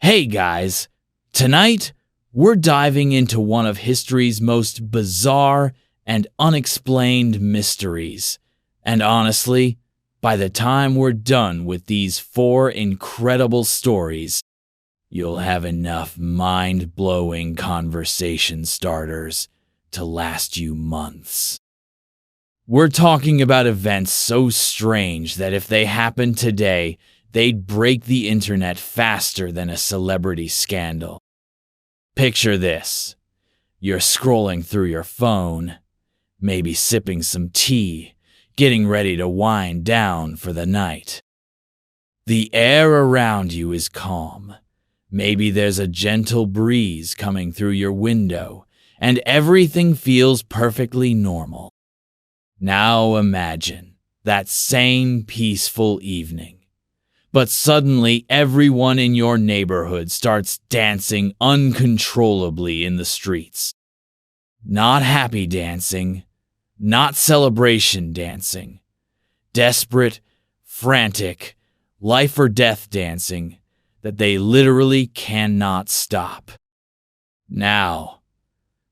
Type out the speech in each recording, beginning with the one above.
Hey guys, tonight we're diving into one of history's most bizarre and unexplained mysteries. And honestly, by the time we're done with these 4 incredible stories, you'll have enough mind-blowing conversation starters to last you months. We're talking about events so strange that if they happened today, they'd break the internet faster than a celebrity scandal. Picture this. You're scrolling through your phone, maybe sipping some tea, getting ready to wind down for the night. The air around you is calm. Maybe there's a gentle breeze coming through your window, and everything feels perfectly normal. Now imagine that same peaceful evening. But suddenly everyone in your neighborhood starts dancing uncontrollably in the streets. Not happy dancing, not celebration dancing. Desperate, frantic, life or death dancing that they literally cannot stop. Now,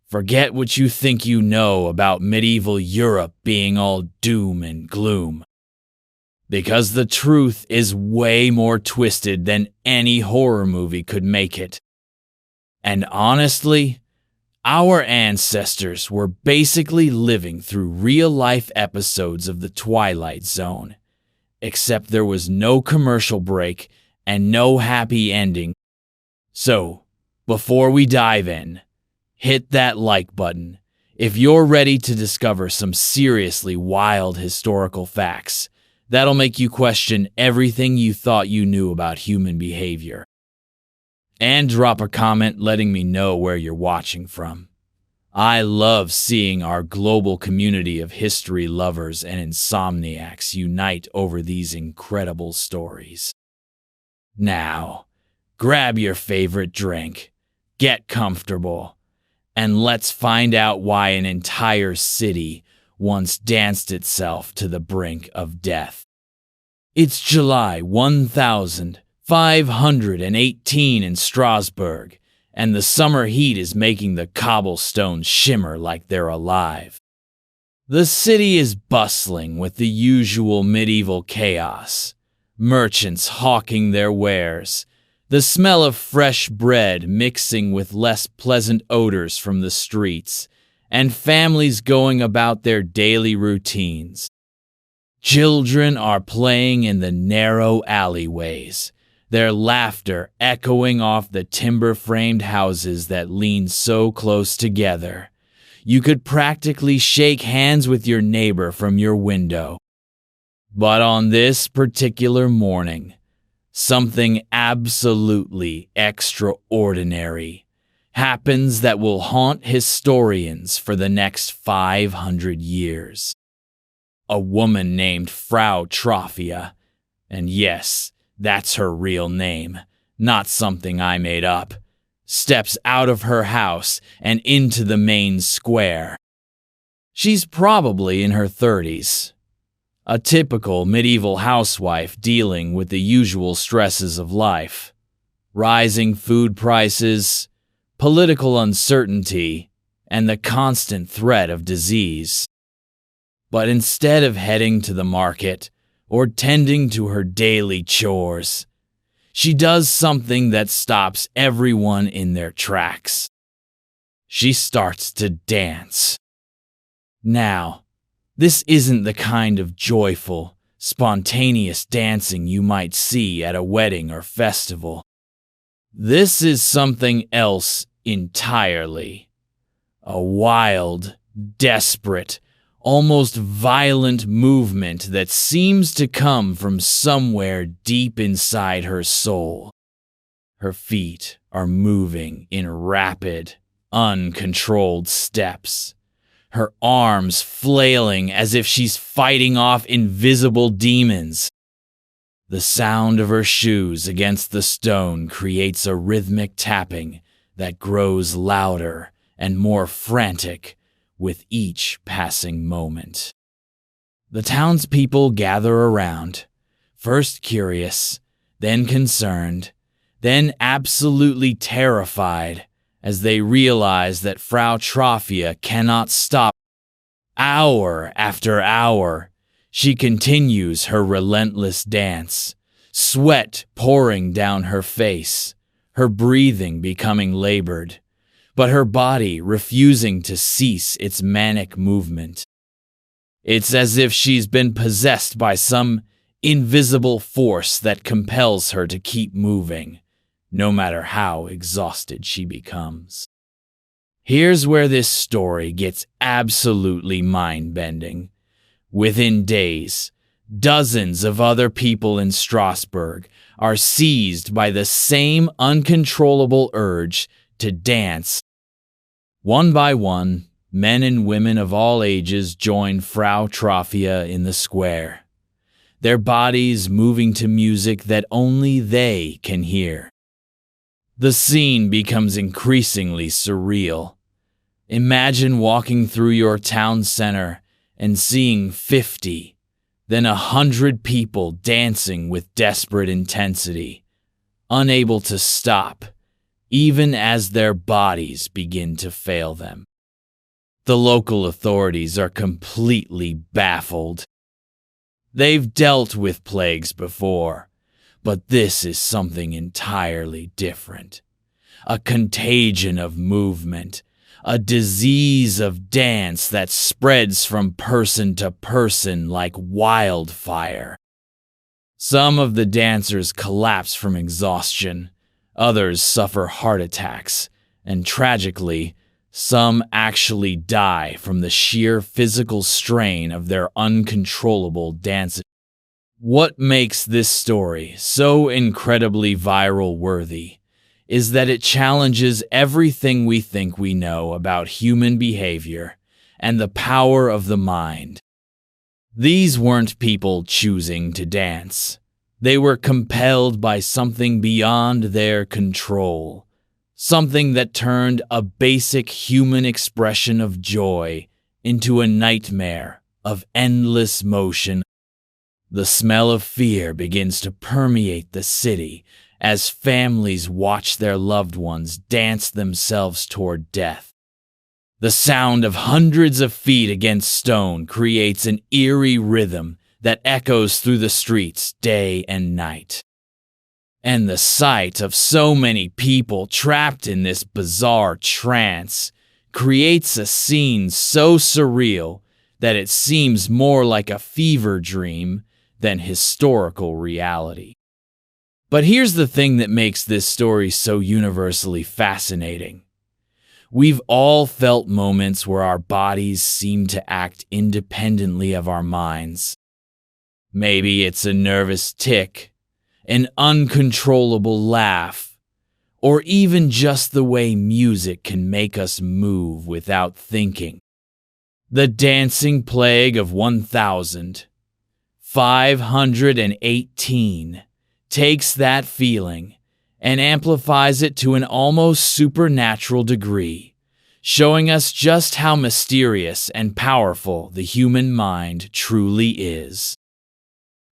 forget what you think you know about medieval Europe being all doom and gloom. Because the truth is way more twisted than any horror movie could make it. And honestly, our ancestors were basically living through real-life episodes of The Twilight Zone, except there was no commercial break and no happy ending. So, before we dive in, hit that like button if you're ready to discover some seriously wild historical facts that'll make you question everything you thought you knew about human behavior. And drop a comment letting me know where you're watching from. I love seeing our global community of history lovers and insomniacs unite over these incredible stories. Now, grab your favorite drink, get comfortable, and let's find out why an entire city once danced itself to the brink of death. It's July 1518 in Strasbourg, and the summer heat is making the cobblestones shimmer like they're alive. The city is bustling with the usual medieval chaos. Merchants hawking their wares, the smell of fresh bread mixing with less pleasant odors from the streets, and families going about their daily routines. Children are playing in the narrow alleyways, their laughter echoing off the timber-framed houses that lean so close together. You could practically shake hands with your neighbor from your window. But on this particular morning, something absolutely extraordinary happens that will haunt historians for the next 500 years. A woman named Frau Trophia, and yes, that's her real name, not something I made up, steps out of her house and into the main square. She's probably in her 30s. A typical medieval housewife dealing with the usual stresses of life. Rising food prices, political uncertainty, and the constant threat of disease. But instead of heading to the market or tending to her daily chores, she does something that stops everyone in their tracks. She starts to dance. Now, this isn't the kind of joyful, spontaneous dancing you might see at a wedding or festival. This is something else entirely. A wild, desperate, almost violent movement that seems to come from somewhere deep inside her soul. Her feet are moving in rapid, uncontrolled steps. Her arms flailing as if she's fighting off invisible demons. The sound of her shoes against the stone creates a rhythmic tapping that grows louder and more frantic with each passing moment. The townspeople gather around, first curious, then concerned, then absolutely terrified as they realize that Frau Trophia cannot stop. Hour after hour, she continues her relentless dance, sweat pouring down her face, her breathing becoming labored, but her body refusing to cease its manic movement. It's as if she's been possessed by some invisible force that compels her to keep moving, no matter how exhausted she becomes. Here's where this story gets absolutely mind-bending. Within days, dozens of other people in Strasbourg are seized by the same uncontrollable urge to dance. One by one, men and women of all ages join Frau Trophia in the square, their bodies moving to music that only they can hear. The scene becomes increasingly surreal. Imagine walking through your town center and seeing 50, then 100 people dancing with desperate intensity, unable to stop, even as their bodies begin to fail them. The local authorities are completely baffled. They've dealt with plagues before, but this is something entirely different. A contagion of movement, a disease of dance that spreads from person to person like wildfire. Some of the dancers collapse from exhaustion, others suffer heart attacks, and tragically, some actually die from the sheer physical strain of their uncontrollable dancing. What makes this story so incredibly viral worthy is that it challenges everything we think we know about human behavior and the power of the mind. These weren't people choosing to dance. They were compelled by something beyond their control, something that turned a basic human expression of joy into a nightmare of endless motion. The smell of fear begins to permeate the city as families watch their loved ones dance themselves toward death. The sound of hundreds of feet against stone creates an eerie rhythm that echoes through the streets day and night. And the sight of so many people trapped in this bizarre trance creates a scene so surreal that it seems more like a fever dream than historical reality. But here's the thing that makes this story so universally fascinating. We've all felt moments where our bodies seem to act independently of our minds. Maybe it's a nervous tic, an uncontrollable laugh, or even just the way music can make us move without thinking. The dancing plague of 1518 takes that feeling and amplifies it to an almost supernatural degree, showing us just how mysterious and powerful the human mind truly is.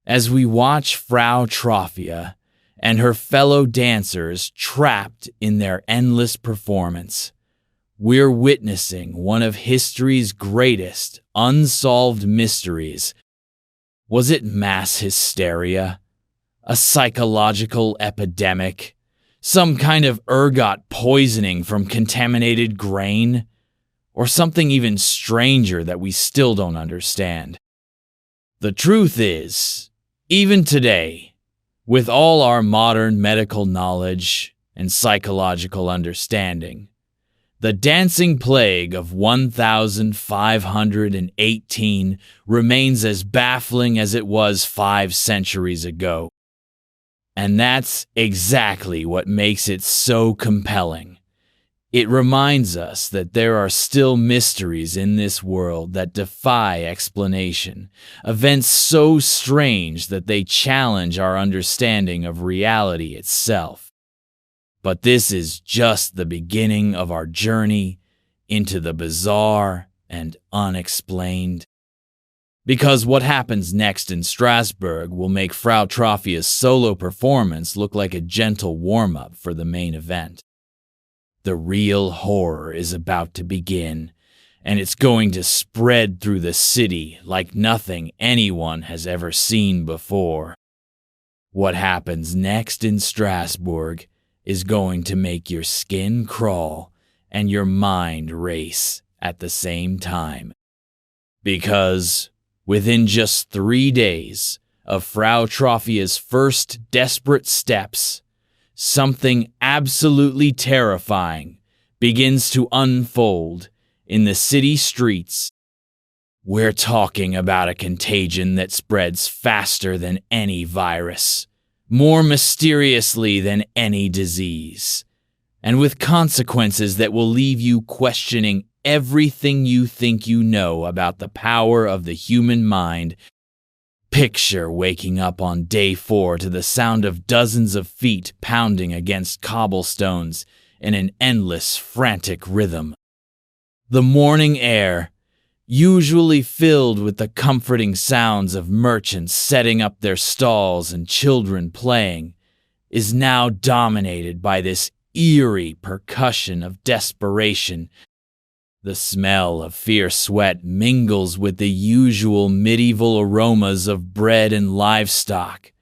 As we watch Frau Trophia and her fellow dancers trapped in their endless performance, we're witnessing one of history's greatest unsolved mysteries. Was it mass hysteria? A psychological epidemic? Some kind of ergot poisoning from contaminated grain? Or something even stranger that we still don't understand? The truth is, even today, with all our modern medical knowledge and psychological understanding, the dancing plague of 1518 remains as baffling as it was 5 centuries ago. And that's exactly what makes it so compelling. It reminds us that there are still mysteries in this world that defy explanation, events so strange that they challenge our understanding of reality itself. But this is just the beginning of our journey into the bizarre and unexplained. Because what happens next in Strasbourg will make Frau Trofia's solo performance look like a gentle warm-up for the main event. The real horror is about to begin, and it's going to spread through the city like nothing anyone has ever seen before. What happens next in Strasbourg is going to make your skin crawl and your mind race at the same time. Because within just 3 days of Frau Trofia's first desperate steps, something absolutely terrifying begins to unfold in the city streets. We're talking about a contagion that spreads faster than any virus, more mysteriously than any disease, and with consequences that will leave you questioning everything you think you know about the power of the human mind. Picture waking up on day 4 to the sound of dozens of feet pounding against cobblestones in an endless, frantic rhythm. The morning air, usually filled with the comforting sounds of merchants setting up their stalls and children playing, is now dominated by this eerie percussion of desperation. The smell of fierce sweat mingles with the usual medieval aromas of bread and livestock,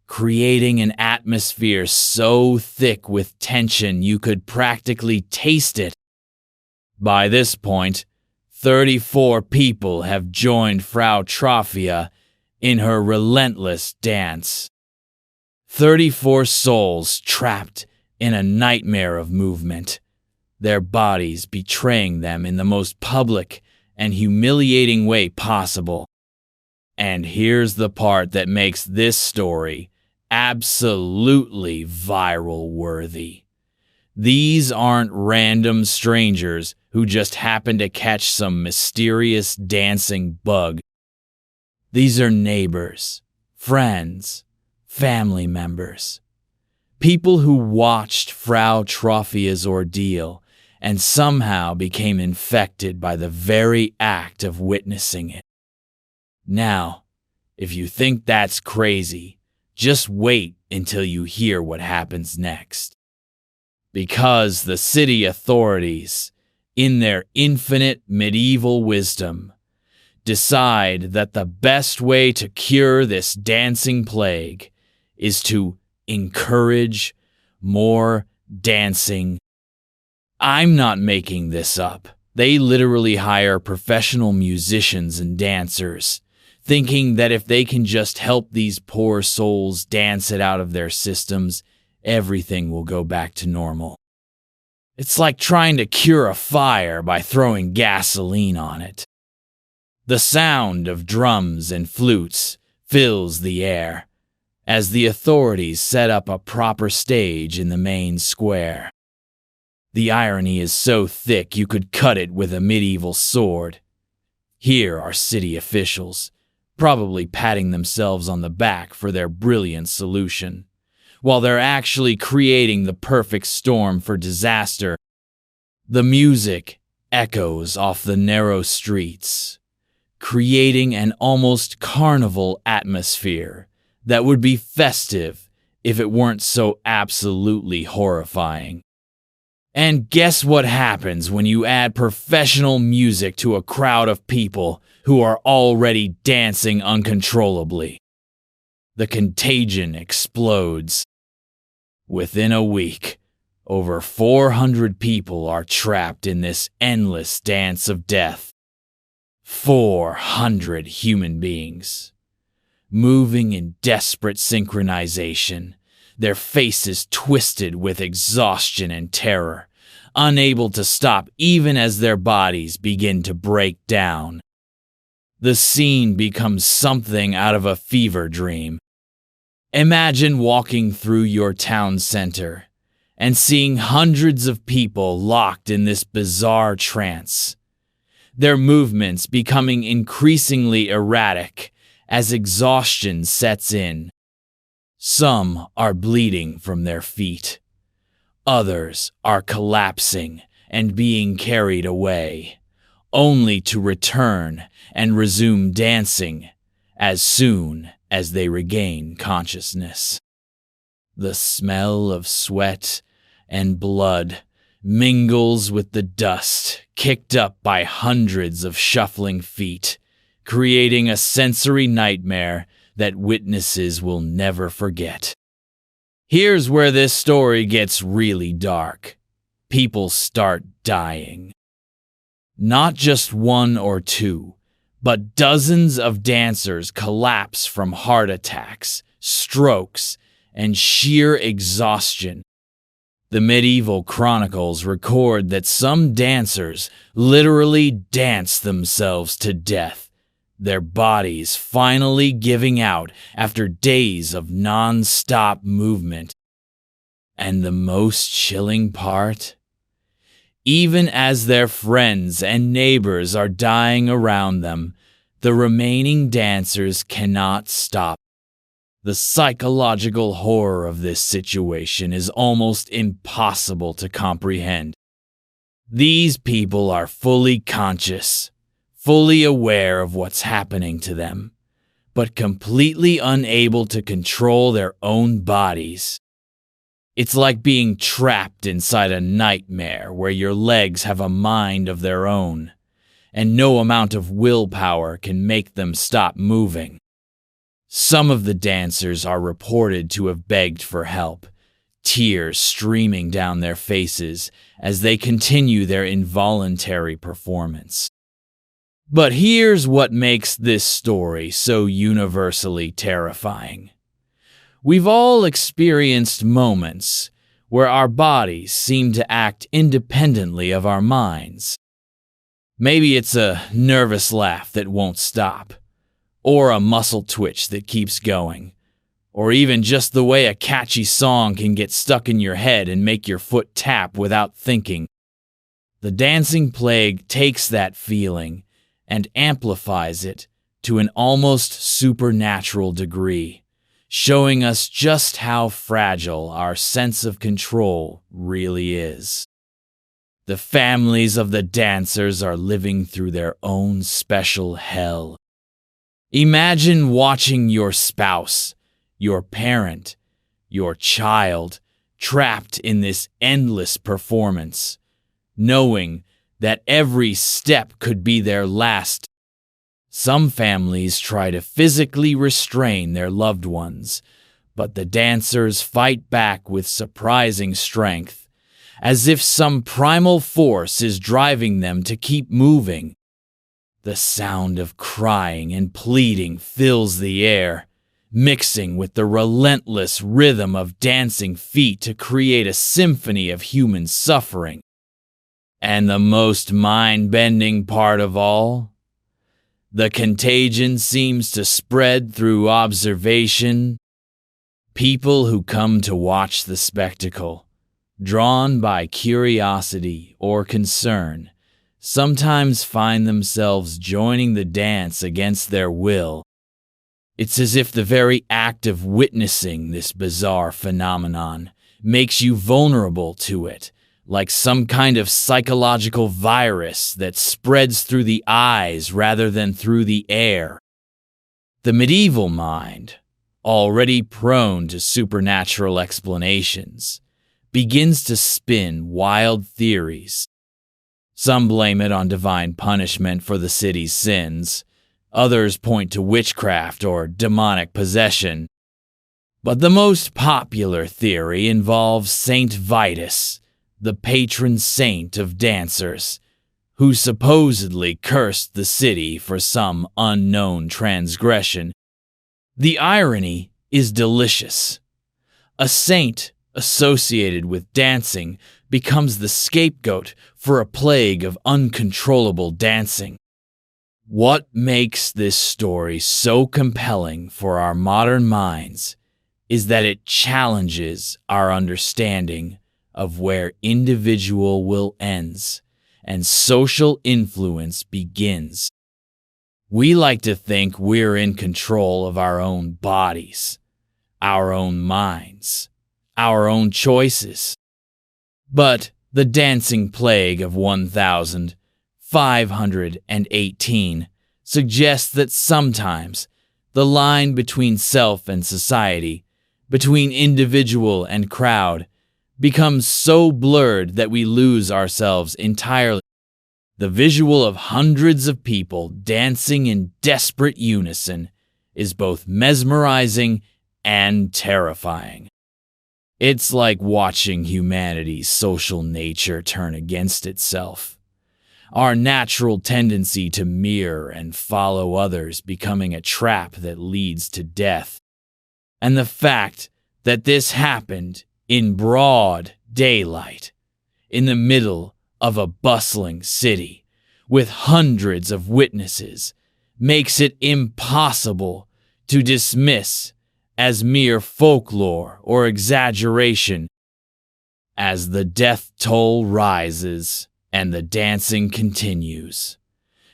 creating an atmosphere so thick with tension you could practically taste it. By this point, 34 people have joined Frau Trofia in her relentless dance. 34 souls trapped in a nightmare of movement, their bodies betraying them in the most public and humiliating way possible. And here's the part that makes this story absolutely viral worthy. These aren't random strangers who just happen to catch some mysterious dancing bug. These are neighbors, friends, family members, people who watched Frau Trofia's ordeal and somehow became infected by the very act of witnessing it. Now, if you think that's crazy, just wait until you hear what happens next. Because the city authorities, in their infinite medieval wisdom, decide that the best way to cure this dancing plague is to encourage more dancing. I'm not making this up. They literally hire professional musicians and dancers, thinking that if they can just help these poor souls dance it out of their systems, everything will go back to normal. It's like trying to cure a fire by throwing gasoline on it. The sound of drums and flutes fills the air as the authorities set up a proper stage in the main square. The irony is so thick you could cut it with a medieval sword. Here are city officials, probably patting themselves on the back for their brilliant solution, while they're actually creating the perfect storm for disaster. The music echoes off the narrow streets, creating an almost carnival atmosphere that would be festive if it weren't so absolutely horrifying. And guess what happens when you add professional music to a crowd of people who are already dancing uncontrollably? The contagion explodes. Within a week, over 400 people are trapped in this endless dance of death. 400 human beings, moving in desperate synchronization, their faces twisted with exhaustion and terror, unable to stop even as their bodies begin to break down. The scene becomes something out of a fever dream. Imagine walking through your town center and seeing hundreds of people locked in this bizarre trance, their movements becoming increasingly erratic as exhaustion sets in. Some are bleeding from their feet. Others are collapsing and being carried away, only to return and resume dancing as soon as they regain consciousness. The smell of sweat and blood mingles with the dust kicked up by hundreds of shuffling feet, creating a sensory nightmare that witnesses will never forget. Here's where this story gets really dark. People start dying. Not just one or two, but dozens of dancers collapse from heart attacks, strokes, and sheer exhaustion. The medieval chronicles record that some dancers literally dance themselves to death, their bodies finally giving out after days of non-stop movement. And the most chilling part? Even as their friends and neighbors are dying around them, the remaining dancers cannot stop. The psychological horror of this situation is almost impossible to comprehend. These people are fully conscious, fully aware of what's happening to them, but completely unable to control their own bodies. It's like being trapped inside a nightmare where your legs have a mind of their own, and no amount of willpower can make them stop moving. Some of the dancers are reported to have begged for help, tears streaming down their faces as they continue their involuntary performance. But here's what makes this story so universally terrifying. We've all experienced moments where our bodies seem to act independently of our minds. Maybe it's a nervous laugh that won't stop, or a muscle twitch that keeps going, or even just the way a catchy song can get stuck in your head and make your foot tap without thinking. The dancing plague takes that feeling and amplifies it to an almost supernatural degree, showing us just how fragile our sense of control really is. The families of the dancers are living through their own special hell. Imagine watching your spouse, your parent, your child trapped in this endless performance, knowing that every step could be their last. Some families try to physically restrain their loved ones, but the dancers fight back with surprising strength, as if some primal force is driving them to keep moving. The sound of crying and pleading fills the air, mixing with the relentless rhythm of dancing feet to create a symphony of human suffering. And the most mind-bending part of all? The contagion seems to spread through observation. People who come to watch the spectacle, drawn by curiosity or concern, sometimes find themselves joining the dance against their will. It's as if the very act of witnessing this bizarre phenomenon makes you vulnerable to it, like some kind of psychological virus that spreads through the eyes rather than through the air. The medieval mind, already prone to supernatural explanations, begins to spin wild theories. Some blame it on divine punishment for the city's sins. Others point to witchcraft or demonic possession. But the most popular theory involves Saint Vitus, the patron saint of dancers, who supposedly cursed the city for some unknown transgression. The irony is delicious. A saint associated with dancing becomes the scapegoat for a plague of uncontrollable dancing. What makes this story so compelling for our modern minds is that it challenges our understanding of where individual will ends and social influence begins. We like to think we're in control of our own bodies, our own minds, our own choices. But the dancing plague of 1000 518 suggests that sometimes the line between self and society, between individual and crowd, becomes so blurred that we lose ourselves entirely. The visual of hundreds of people dancing in desperate unison is both mesmerizing and terrifying. It's like watching humanity's social nature turn against itself. Our natural tendency to mirror and follow others becoming a trap that leads to death. And the fact that this happened in broad daylight, in the middle of a bustling city, with hundreds of witnesses, makes it impossible to dismiss as mere folklore or exaggeration. As the death toll rises and the dancing continues,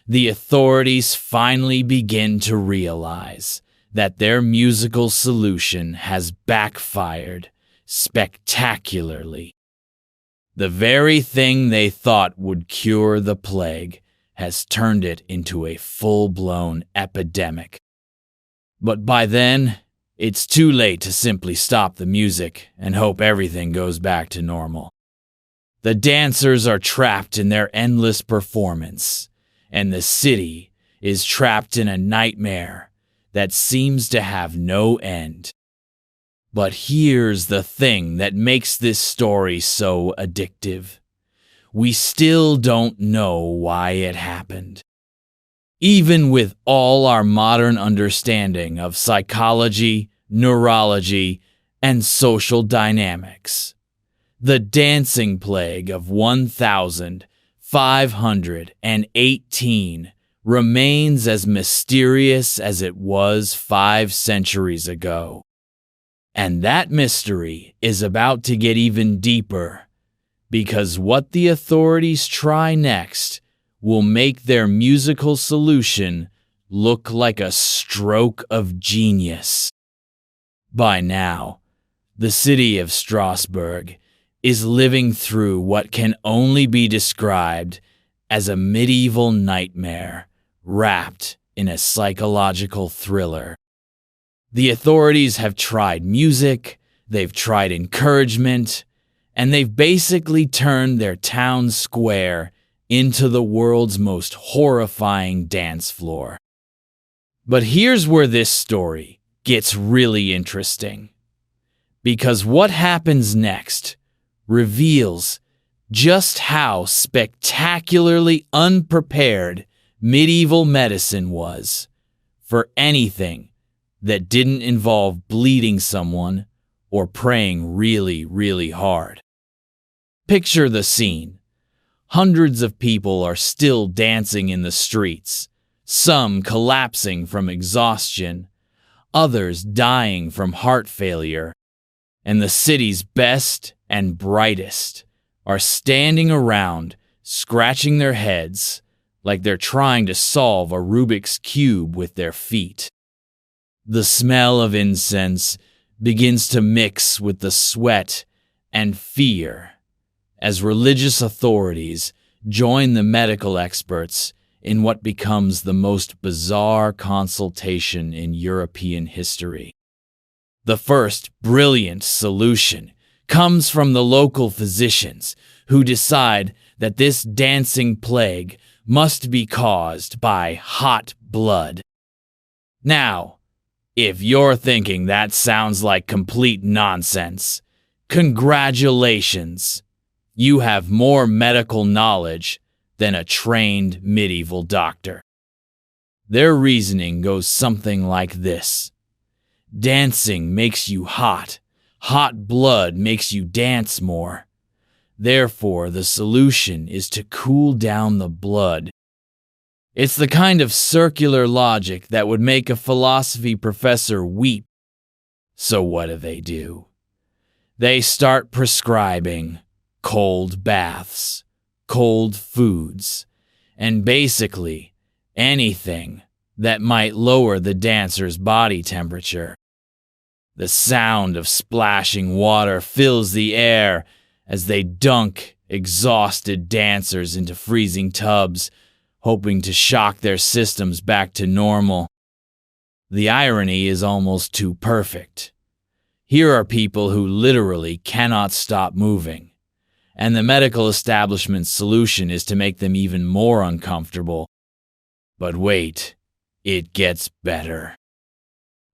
the authorities finally begin to realize that their musical solution has backfired spectacularly. The very thing they thought would cure the plague has turned it into a full-blown epidemic. But by then, it's too late to simply stop the music and hope everything goes back to normal. The dancers are trapped in their endless performance, and the city is trapped in a nightmare that seems to have no end. But here's the thing that makes this story so addictive. We still don't know why it happened. Even with all our modern understanding of psychology, neurology, and social dynamics, the dancing plague of 1518 remains as mysterious as it was 5 centuries ago. And that mystery is about to get even deeper, because what the authorities try next will make their musical solution look like a stroke of genius. By now, the city of Strasbourg is living through what can only be described as a medieval nightmare wrapped in a psychological thriller. The authorities have tried music, they've tried encouragement, and they've basically turned their town square into the world's most horrifying dance floor. But here's where this story gets really interesting, because what happens next reveals just how spectacularly unprepared medieval medicine was for anything that didn't involve bleeding someone or praying really, really hard. Picture the scene. Hundreds of people are still dancing in the streets, some collapsing from exhaustion, others dying from heart failure, and the city's best and brightest are standing around, scratching their heads like they're trying to solve a Rubik's Cube with their feet. The smell of incense begins to mix with the sweat and fear as religious authorities join the medical experts in what becomes the most bizarre consultation in European history. The first brilliant solution comes from the local physicians who decide that this dancing plague must be caused by hot blood. Now, if you're thinking that sounds like complete nonsense, congratulations. You have more medical knowledge than a trained medieval doctor. Their reasoning goes something like this. Dancing makes you hot. Hot blood makes you dance more. Therefore, the solution is to cool down the blood. It's the kind of circular logic that would make a philosophy professor weep. So what do? They start prescribing cold baths, cold foods, and basically anything that might lower the dancer's body temperature. The sound of splashing water fills the air as they dunk exhausted dancers into freezing tubs, hoping to shock their systems back to normal. The irony is almost too perfect. Here are people who literally cannot stop moving, and the medical establishment's solution is to make them even more uncomfortable. But wait, it gets better.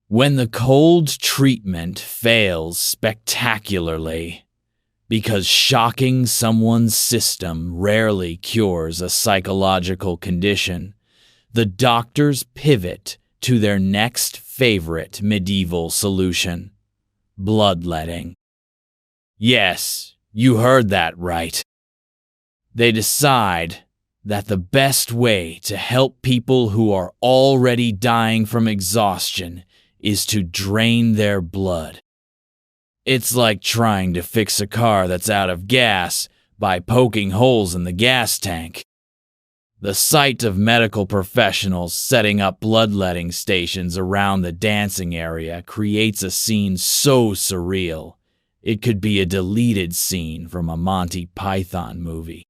When the cold treatment fails spectacularly, because shocking someone's system rarely cures a psychological condition, the doctors pivot to their next favorite medieval solution: bloodletting. Yes, you heard that right. They decide that the best way to help people who are already dying from exhaustion is to drain their blood. It's like trying to fix a car that's out of gas by poking holes in the gas tank. The sight of medical professionals setting up bloodletting stations around the dancing area creates a scene so surreal, it could be a deleted scene from a Monty Python movie.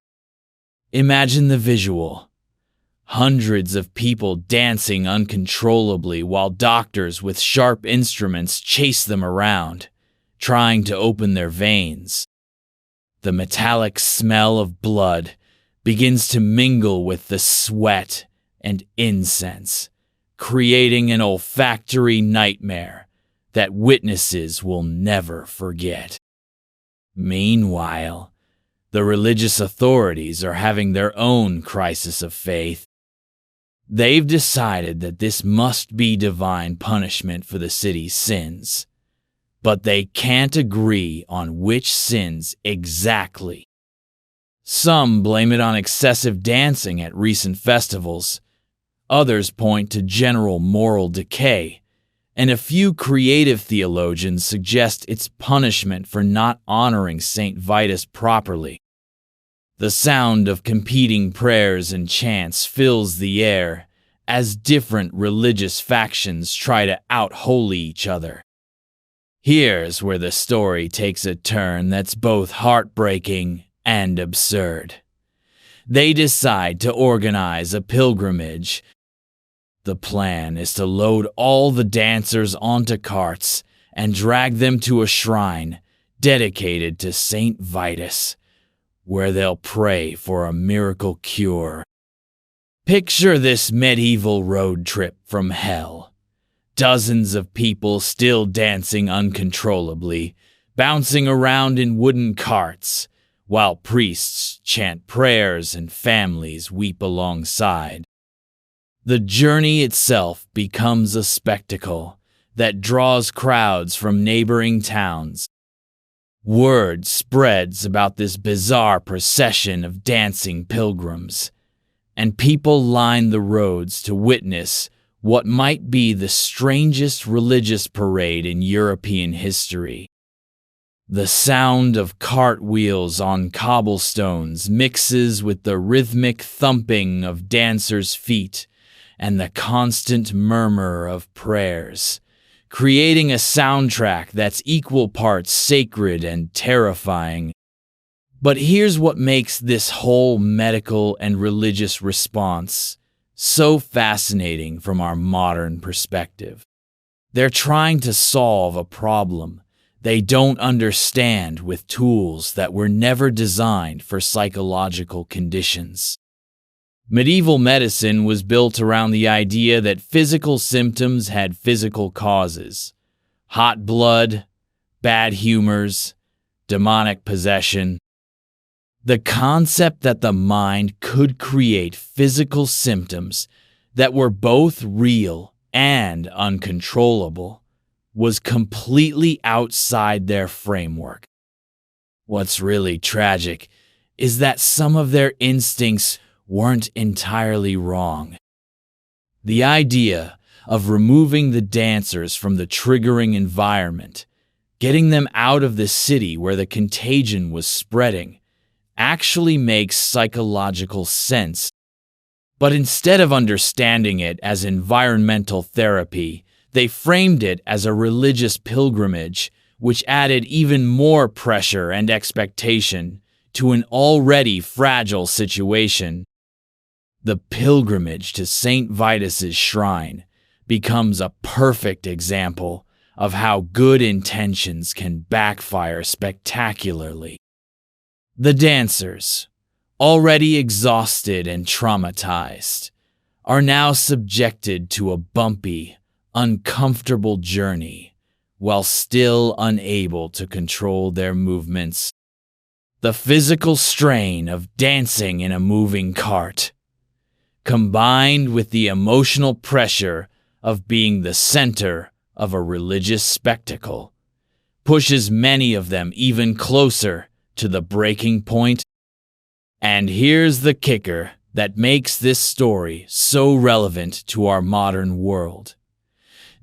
Imagine the visual. Hundreds of people dancing uncontrollably while doctors with sharp instruments chase them around, trying to open their veins. The metallic smell of blood begins to mingle with the sweat and incense, creating an olfactory nightmare that witnesses will never forget. Meanwhile, the religious authorities are having their own crisis of faith. They've decided that this must be divine punishment for the city's sins, but they can't agree on which sins exactly. Some blame it on excessive dancing at recent festivals. Others point to general moral decay, and a few creative theologians suggest it's punishment for not honoring Saint Vitus properly. The sound of competing prayers and chants fills the air as different religious factions try to out-holy each other. Here's where the story takes a turn that's both heartbreaking and absurd. They decide to organize a pilgrimage. The plan is to load all the dancers onto carts and drag them to a shrine dedicated to Saint Vitus, where they'll pray for a miracle cure. Picture this medieval road trip from hell. Dozens of people still dancing uncontrollably, bouncing around in wooden carts, while priests chant prayers and families weep alongside. The journey itself becomes a spectacle that draws crowds from neighboring towns. Word spreads about this bizarre procession of dancing pilgrims, and people line the roads to witness what might be the strangest religious parade in European history. The sound of cartwheels on cobblestones mixes with the rhythmic thumping of dancers' feet and the constant murmur of prayers, creating a soundtrack that's equal parts sacred and terrifying. But here's what makes this whole medical and religious response so fascinating from our modern perspective. They're trying to solve a problem they don't understand with tools that were never designed for psychological conditions. Medieval medicine was built around the idea that physical symptoms had physical causes: hot blood, bad humors, demonic possession. The concept that the mind could create physical symptoms that were both real and uncontrollable was completely outside their framework. What's really tragic is that some of their instincts weren't entirely wrong. The idea of removing the dancers from the triggering environment, getting them out of the city where the contagion was spreading, actually makes psychological sense. But instead of understanding it as environmental therapy, they framed it as a religious pilgrimage, which added even more pressure and expectation, to an already fragile situation. The pilgrimage to St. Vitus's shrine becomes a perfect example of how good intentions can backfire spectacularly. The dancers, already exhausted and traumatized, are now subjected to a bumpy, uncomfortable journey while still unable to control their movements. The physical strain of dancing in a moving cart, combined with the emotional pressure of being the center of a religious spectacle, pushes many of them even closer to the breaking point. And here's the kicker that makes this story so relevant to our modern world.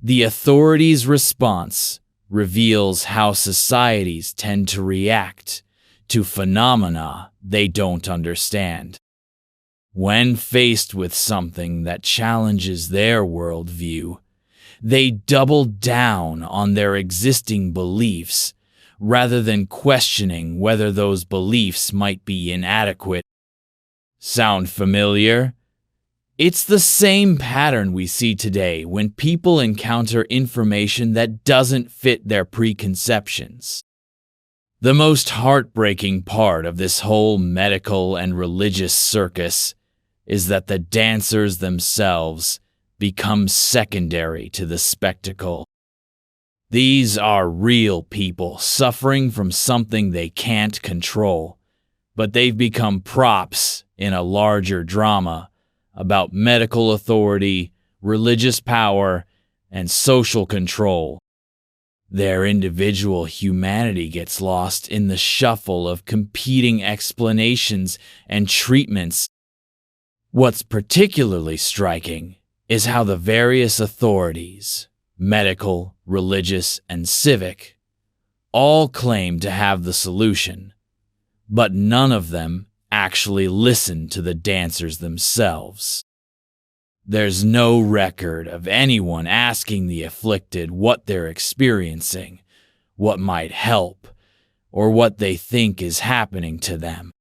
The authorities' response reveals how societies tend to react to phenomena they don't understand. When faced with something that challenges their worldview, they double down on their existing beliefs rather than questioning whether those beliefs might be inadequate. Sound familiar? It's the same pattern we see today when people encounter information that doesn't fit their preconceptions. The most heartbreaking part of this whole medical and religious circus is that the dancers themselves become secondary to the spectacle. These are real people suffering from something they can't control, but they've become props in a larger drama about medical authority, religious power, and social control. Their individual humanity gets lost in the shuffle of competing explanations and treatments. What's particularly striking is how the various authorities, medical, religious, and civic, all claim to have the solution, but none of them actually listen to the dancers themselves. There's no record of anyone asking the afflicted what they're experiencing, what might help, or what they think is happening to them.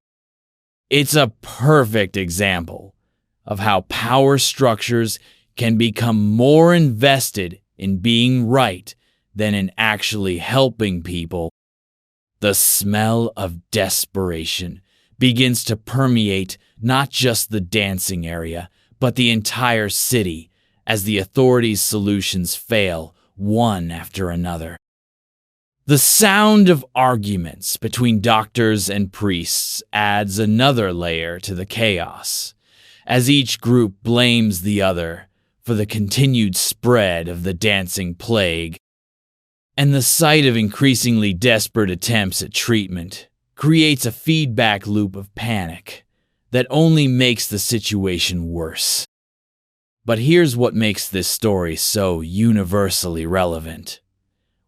It's a perfect example of how power structures can become more invested in being right than in actually helping people. The smell of desperation begins to permeate not just the dancing area, but the entire city as the authorities' solutions fail one after another. The sound of arguments between doctors and priests adds another layer to the chaos, as each group blames the other for the continued spread of the dancing plague. And the sight of increasingly desperate attempts at treatment creates a feedback loop of panic that only makes the situation worse. But here's what makes this story so universally relevant.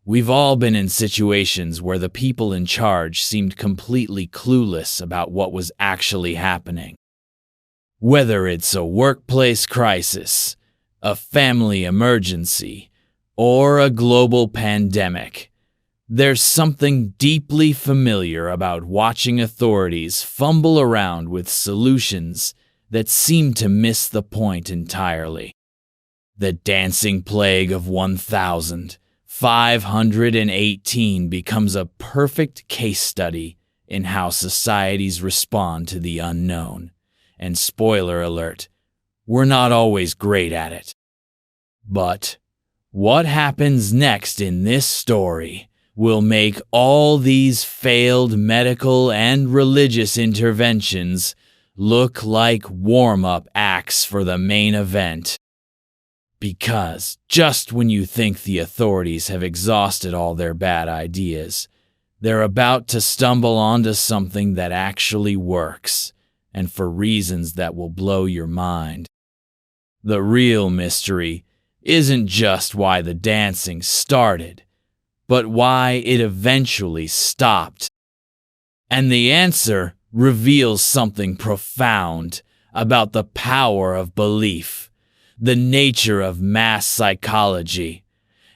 We've all been in situations where the people in charge seemed completely clueless about what was actually happening. Whether it's a workplace crisis, a family emergency, or a global pandemic, there's something deeply familiar about watching authorities fumble around with solutions that seem to miss the point entirely. The dancing plague of 1518 becomes a perfect case study in how societies respond to the unknown. And spoiler alert, we're not always great at it. But what happens next in this story will make all these failed medical and religious interventions look like warm-up acts for the main event. Because just when you think the authorities have exhausted all their bad ideas, they're about to stumble onto something that actually works, and for reasons that will blow your mind. The real mystery isn't just why the dancing started, but why it eventually stopped. And the answer reveals something profound about the power of belief, the nature of mass psychology,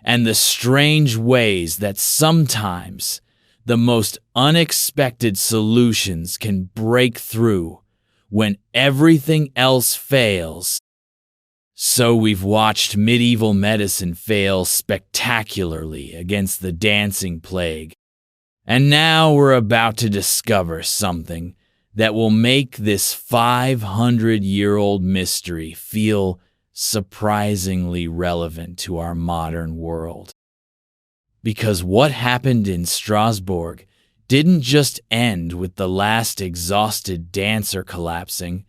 and the strange ways that sometimes the most unexpected solutions can break through when everything else fails. So we've watched medieval medicine fail spectacularly against the dancing plague. And now we're about to discover something that will make this 500-year-old mystery feel surprisingly relevant to our modern world. Because what happened in Strasbourg didn't just end with the last exhausted dancer collapsing.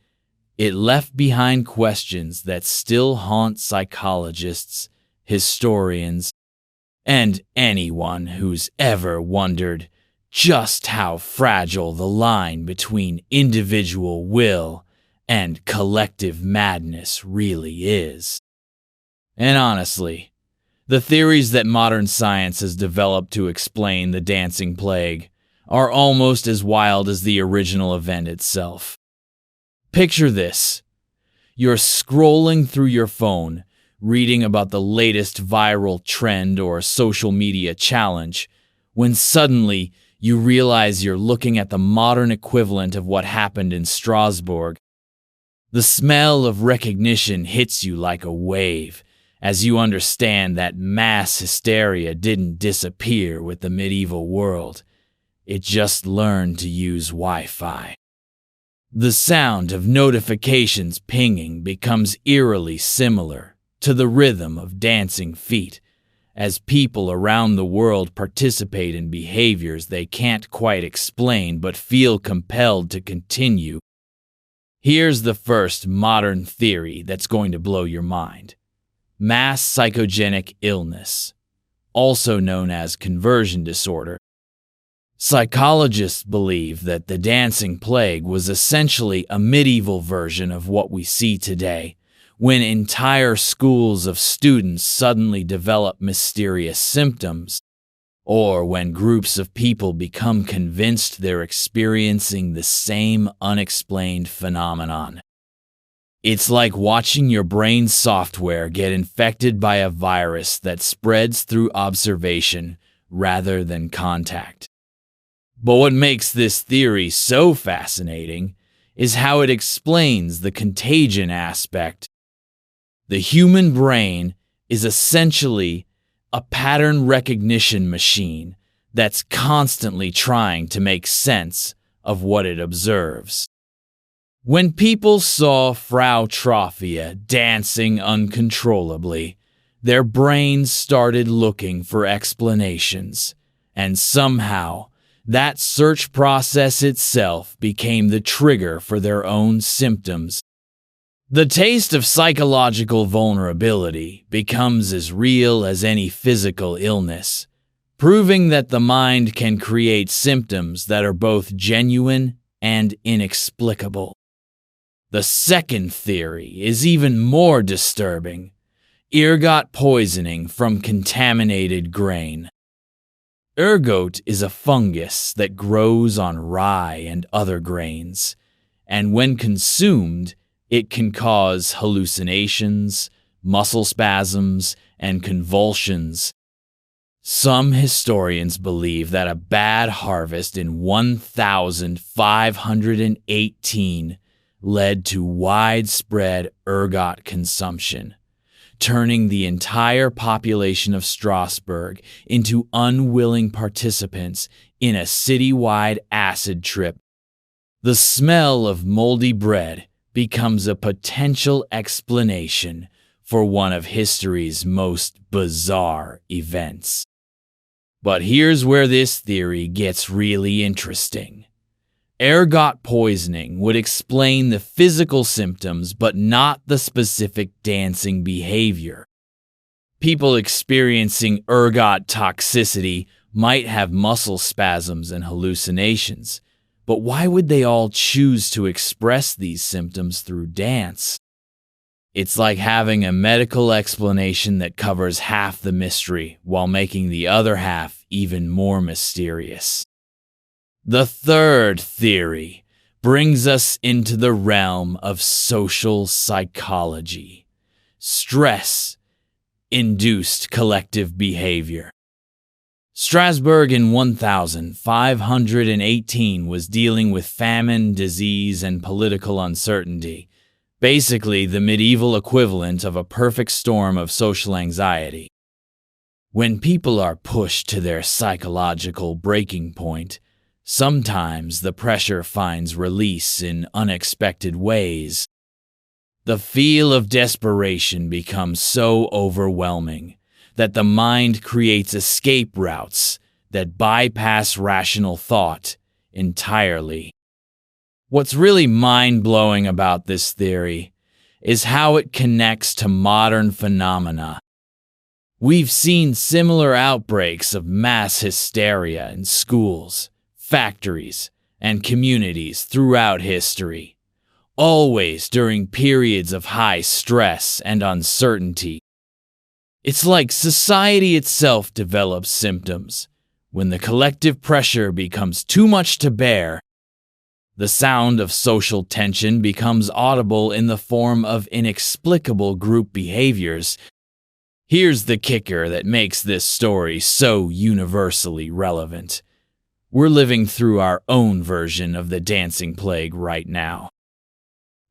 It left behind questions that still haunt psychologists, historians, and anyone who's ever wondered just how fragile the line between individual will and collective madness really is. And honestly, the theories that modern science has developed to explain the dancing plague are almost as wild as the original event itself. Picture this. You're scrolling through your phone, reading about the latest viral trend or social media challenge, when suddenly you realize you're looking at the modern equivalent of what happened in Strasbourg. The smell of recognition hits you like a wave as you understand that mass hysteria didn't disappear with the medieval world. It just learned to use Wi-Fi. The sound of notifications pinging becomes eerily similar to the rhythm of dancing feet as people around the world participate in behaviors they can't quite explain but feel compelled to continue. Here's the first modern theory that's going to blow your mind. Mass psychogenic illness, also known as conversion disorder. Psychologists believe that the dancing plague was essentially a medieval version of what we see today, when entire schools of students suddenly develop mysterious symptoms, or when groups of people become convinced they're experiencing the same unexplained phenomenon. It's like watching your brain's software get infected by a virus that spreads through observation rather than contact. But what makes this theory so fascinating is how it explains the contagion aspect. The human brain is essentially a pattern recognition machine that's constantly trying to make sense of what it observes. When people saw Frau Trophia dancing uncontrollably, their brains started looking for explanations, and somehow that search process itself became the trigger for their own symptoms. The taste of psychological vulnerability becomes as real as any physical illness, proving that the mind can create symptoms that are both genuine and inexplicable. The second theory is even more disturbing: ergot poisoning from contaminated grain. Ergot is a fungus that grows on rye and other grains, and when consumed, it can cause hallucinations, muscle spasms, and convulsions. Some historians believe that a bad harvest in 1518 led to widespread ergot consumption, turning the entire population of Strasbourg into unwilling participants in a citywide acid trip. The smell of moldy bread becomes a potential explanation for one of history's most bizarre events. But here's where this theory gets really interesting. Ergot poisoning would explain the physical symptoms but not the specific dancing behavior. People experiencing ergot toxicity might have muscle spasms and hallucinations, but why would they all choose to express these symptoms through dance? It's like having a medical explanation that covers half the mystery while making the other half even more mysterious. The third theory brings us into the realm of social psychology: stress-induced collective behavior. Strasbourg in 1518 was dealing with famine, disease, and political uncertainty, basically the medieval equivalent of a perfect storm of social anxiety. When people are pushed to their psychological breaking point, sometimes the pressure finds release in unexpected ways. The feel of desperation becomes so overwhelming that the mind creates escape routes that bypass rational thought entirely. What's really mind-blowing about this theory is how it connects to modern phenomena. We've seen similar outbreaks of mass hysteria in schools, factories, and communities throughout history, always during periods of high stress and uncertainty. It's like society itself develops symptoms when the collective pressure becomes too much to bear. The sound of social tension becomes audible in the form of inexplicable group behaviors. Here's the kicker that makes this story so universally relevant. We're living through our own version of the dancing plague right now.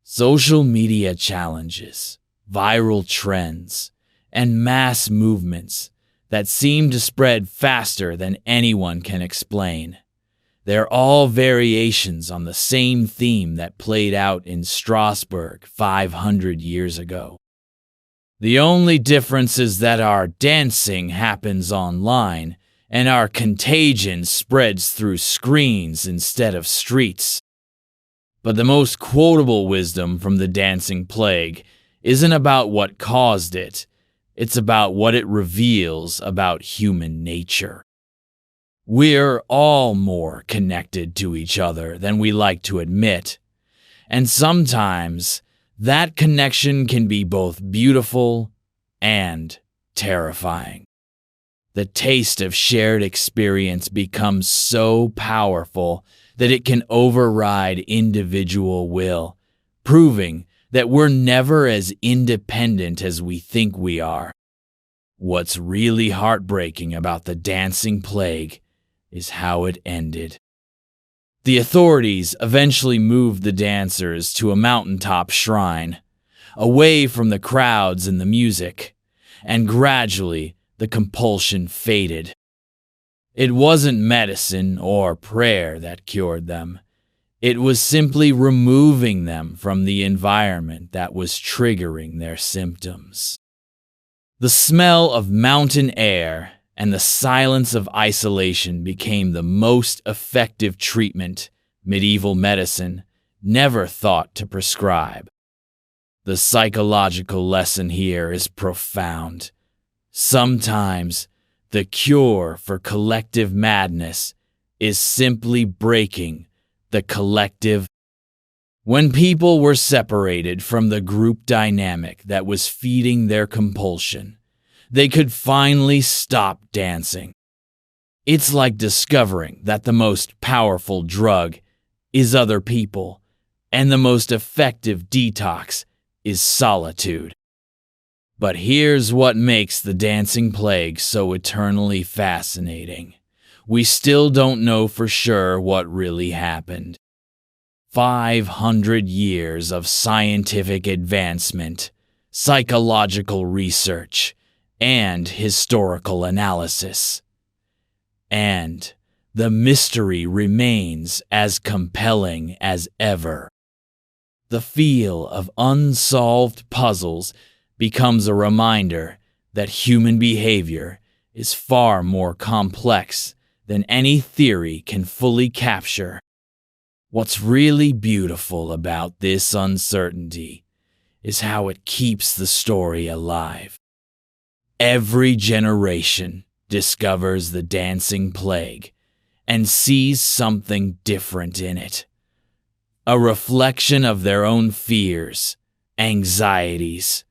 Social media challenges, viral trends, and mass movements that seem to spread faster than anyone can explain. They're all variations on the same theme that played out in Strasbourg 500 years ago. The only difference is that our dancing happens online and our contagion spreads through screens instead of streets. But the most quotable wisdom from the dancing plague isn't about what caused it. It's about what it reveals about human nature. We're all more connected to each other than we like to admit, and sometimes that connection can be both beautiful and terrifying. The taste of shared experience becomes so powerful that it can override individual will, proving that we're never as independent as we think we are. What's really heartbreaking about the dancing plague is how it ended. The authorities eventually moved the dancers to a mountaintop shrine, away from the crowds and the music, and gradually the compulsion faded. It wasn't medicine or prayer that cured them. It was simply removing them from the environment that was triggering their symptoms. The smell of mountain air and the silence of isolation became the most effective treatment medieval medicine never thought to prescribe. The psychological lesson here is profound. Sometimes the cure for collective madness is simply breaking the collective. When people were separated from the group dynamic that was feeding their compulsion, they could finally stop dancing. It's like discovering that the most powerful drug is other people, and the most effective detox is solitude. But here's what makes the dancing plague so eternally fascinating. We still don't know for sure what really happened. 500 years of scientific advancement, psychological research, and historical analysis. And the mystery remains as compelling as ever. The feel of unsolved puzzles becomes a reminder that human behavior is far more complex than any theory can fully capture. What's really beautiful about this uncertainty is how it keeps the story alive. Every generation discovers the dancing plague and sees something different in it. A reflection of their own fears, anxieties,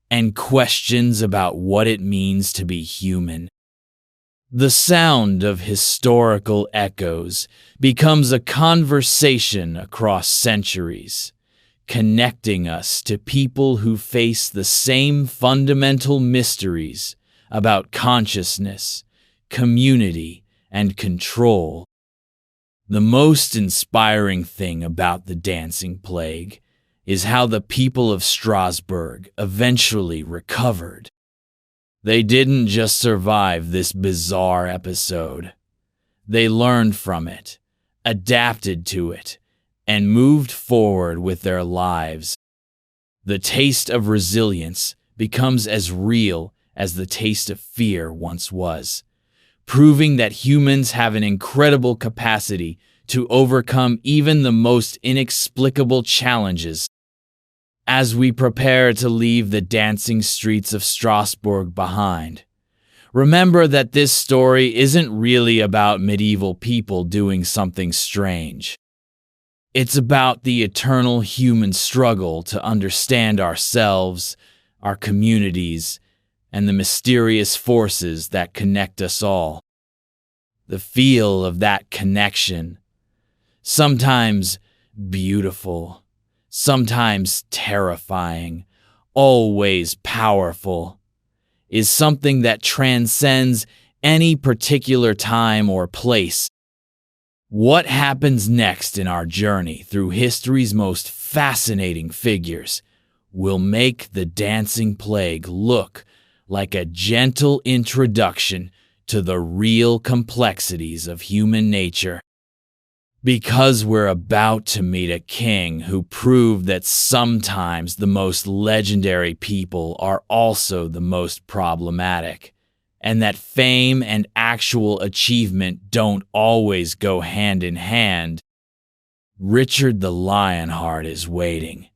and questions about what it means to be human. The sound of historical echoes becomes a conversation across centuries, connecting us to people who face the same fundamental mysteries about consciousness, community, and control. The most inspiring thing about the dancing plague is how the people of Strasbourg eventually recovered. They didn't just survive this bizarre episode. They learned from it, adapted to it, and moved forward with their lives. The taste of resilience becomes as real as the taste of fear once was, proving that humans have an incredible capacity to overcome even the most inexplicable challenges. As we prepare to leave the dancing streets of Strasbourg behind, remember that this story isn't really about medieval people doing something strange. It's about the eternal human struggle to understand ourselves, our communities, and the mysterious forces that connect us all. The feel of that connection, sometimes beautiful, sometimes terrifying, always powerful, is something that transcends any particular time or place. What happens next in our journey through history's most fascinating figures will make the dancing plague look like a gentle introduction to the real complexities of human nature. Because we're about to meet a king who proved that sometimes the most legendary people are also the most problematic, and that fame and actual achievement don't always go hand in hand. Richard the Lionheart is waiting,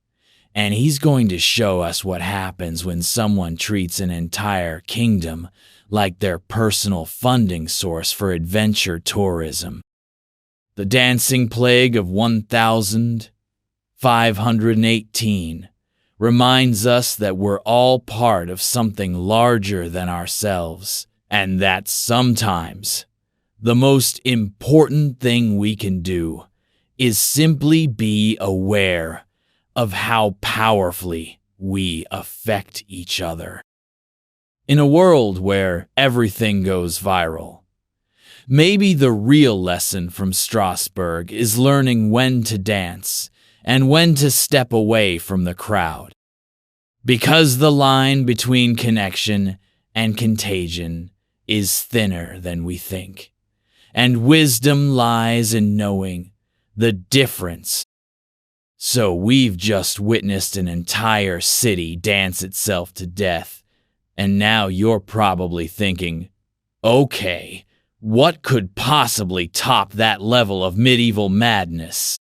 and he's going to show us what happens when someone treats an entire kingdom like their personal funding source for adventure tourism. The dancing plague of 1518 reminds us that we're all part of something larger than ourselves, and that sometimes the most important thing we can do is simply be aware of how powerfully we affect each other. In a world where everything goes viral, maybe the real lesson from Strasbourg is learning when to dance and when to step away from the crowd. Because the line between connection and contagion is thinner than we think, and wisdom lies in knowing the difference. So we've just witnessed an entire city dance itself to death, and now you're probably thinking, okay, what could possibly top that level of medieval madness?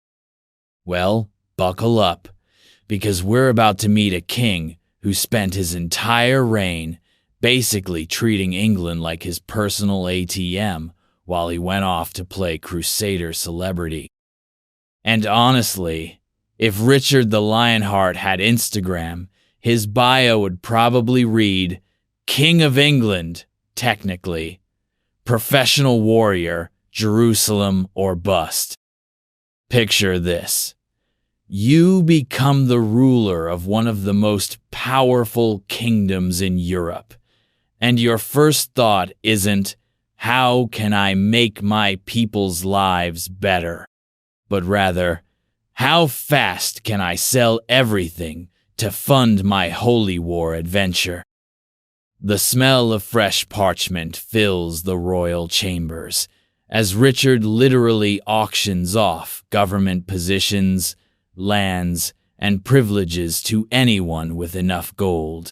Well, buckle up, because we're about to meet a king who spent his entire reign basically treating England like his personal ATM while he went off to play Crusader celebrity. And honestly, if Richard the Lionheart had Instagram, his bio would probably read, King of England, technically, professional warrior, Jerusalem or bust. Picture this. You become the ruler of one of the most powerful kingdoms in Europe, and your first thought isn't, how can I make my people's lives better? But rather, how fast can I sell everything to fund my holy war adventure? The smell of fresh parchment fills the royal chambers as Richard literally auctions off government positions, lands, and privileges to anyone with enough gold.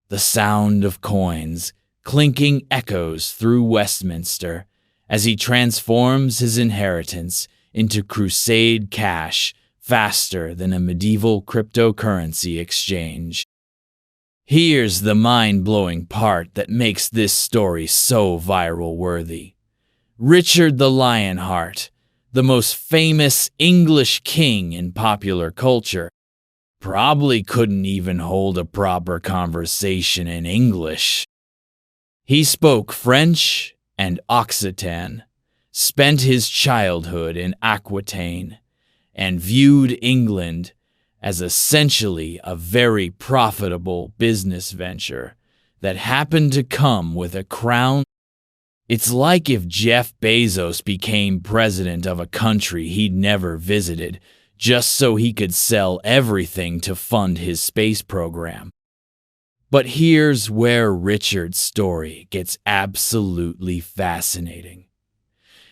The sound of coins clinking echoes through Westminster as he transforms his inheritance into crusade cash faster than a medieval cryptocurrency exchange. Here's the mind-blowing part that makes this story so viral-worthy. Richard the Lionheart, the most famous English king in popular culture, probably couldn't even hold a proper conversation in English. He spoke French and Occitan, spent his childhood in Aquitaine, and viewed England as essentially a very profitable business venture that happened to come with a crown. It's like if Jeff Bezos became president of a country he'd never visited, just so he could sell everything to fund his space program. But here's where Richard's story gets absolutely fascinating.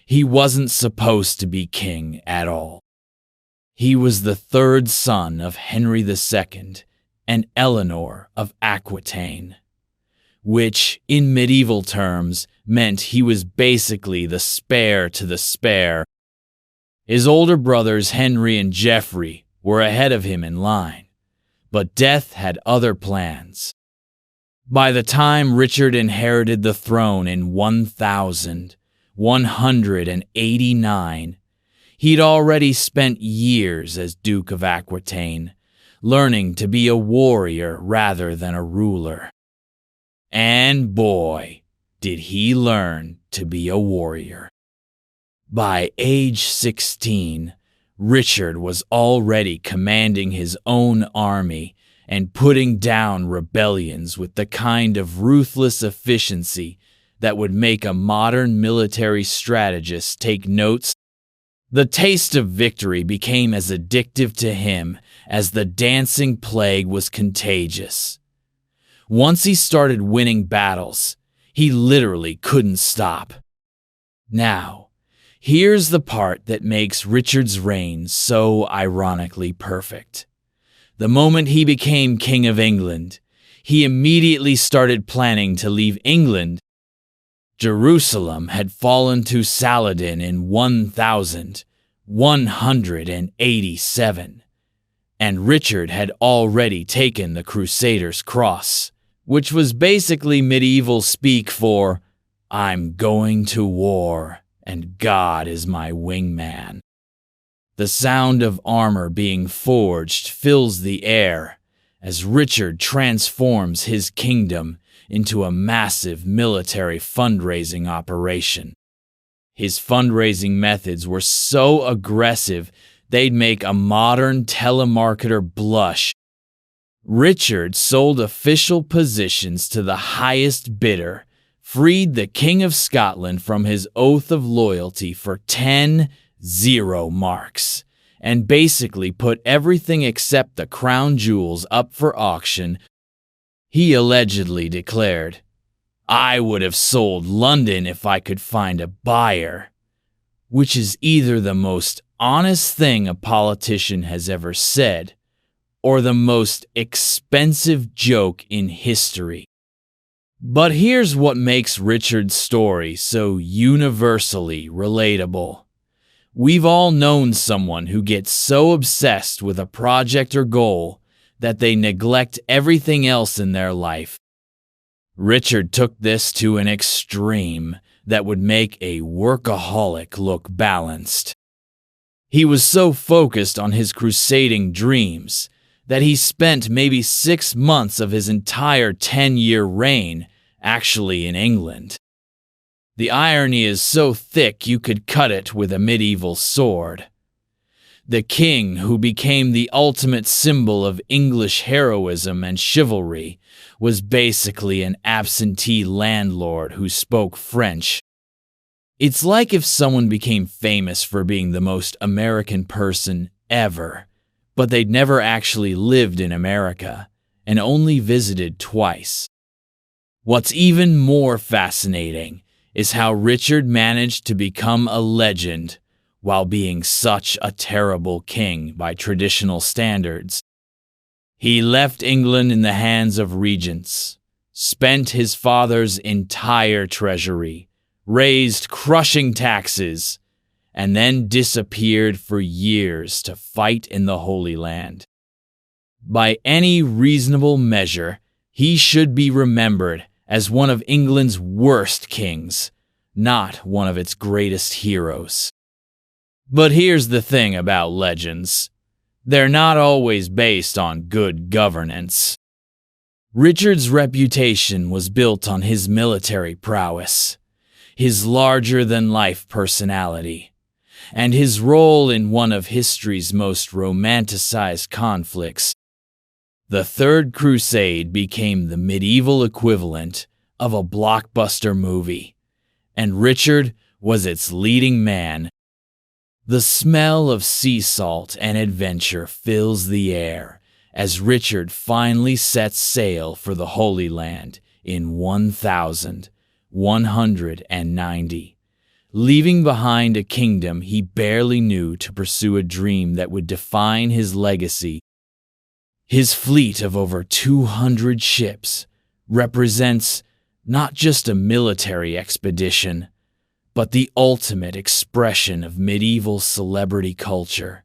He wasn't supposed to be king at all. He was the third son of Henry II and Eleanor of Aquitaine, which, in medieval terms, meant he was basically the spare to the spare. His older brothers Henry and Geoffrey were ahead of him in line, but death had other plans. By the time Richard inherited the throne in 1189, he'd already spent years as Duke of Aquitaine, learning to be a warrior rather than a ruler. And boy, did he learn to be a warrior. By age 16, Richard was already commanding his own army and putting down rebellions with the kind of ruthless efficiency that would make a modern military strategist take notes. The taste of victory became as addictive to him as the dancing plague was contagious. Once he started winning battles, he literally couldn't stop. Now, here's the part that makes Richard's reign so ironically perfect. The moment he became King of England, he immediately started planning to leave England. Jerusalem had fallen to Saladin in 1187, and Richard had already taken the Crusaders' cross, which was basically medieval speak for, "I'm going to war, and God is my wingman." The sound of armor being forged fills the air as Richard transforms his kingdom into a massive military fundraising operation. His fundraising methods were so aggressive they'd make a modern telemarketer blush. Richard sold official positions to the highest bidder, freed the King of Scotland from his oath of loyalty for 10 marks, and basically put everything except the crown jewels up for auction. He allegedly declared, "I would have sold London if I could find a buyer," which is either the most honest thing a politician has ever said or the most expensive joke in history. But here's what makes Richard's story so universally relatable. We've all known someone who gets so obsessed with a project or goal that they neglect everything else in their life. Richard took this to an extreme that would make a workaholic look balanced. He was so focused on his crusading dreams that he spent maybe 6 months of his entire 10-year reign actually in England. The irony is so thick you could cut it with a medieval sword. The king, who became the ultimate symbol of English heroism and chivalry, was basically an absentee landlord who spoke French. It's like if someone became famous for being the most American person ever, but they'd never actually lived in America and only visited twice. What's even more fascinating is how Richard managed to become a legend while being such a terrible king by traditional standards. He left England in the hands of regents, spent his father's entire treasury, raised crushing taxes, and then disappeared for years to fight in the Holy Land. By any reasonable measure, he should be remembered as one of England's worst kings, not one of its greatest heroes. But here's the thing about legends. They're not always based on good governance. Richard's reputation was built on his military prowess, his larger-than-life personality, and his role in one of history's most romanticized conflicts. The Third Crusade became the medieval equivalent of a blockbuster movie, and Richard was its leading man. The smell of sea salt and adventure fills the air as Richard finally sets sail for the Holy Land in 1190, leaving behind a kingdom he barely knew to pursue a dream that would define his legacy. His fleet of over 200 ships represents not just a military expedition, but the ultimate expression of medieval celebrity culture.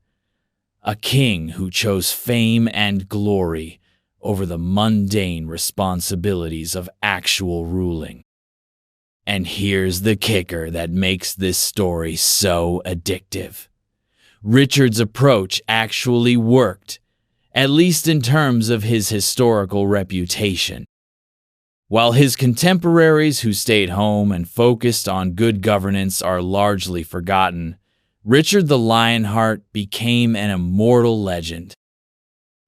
A king who chose fame and glory over the mundane responsibilities of actual ruling. And here's the kicker that makes this story so addictive. Richard's approach actually worked, at least in terms of his historical reputation. While his contemporaries who stayed home and focused on good governance are largely forgotten, Richard the Lionheart became an immortal legend.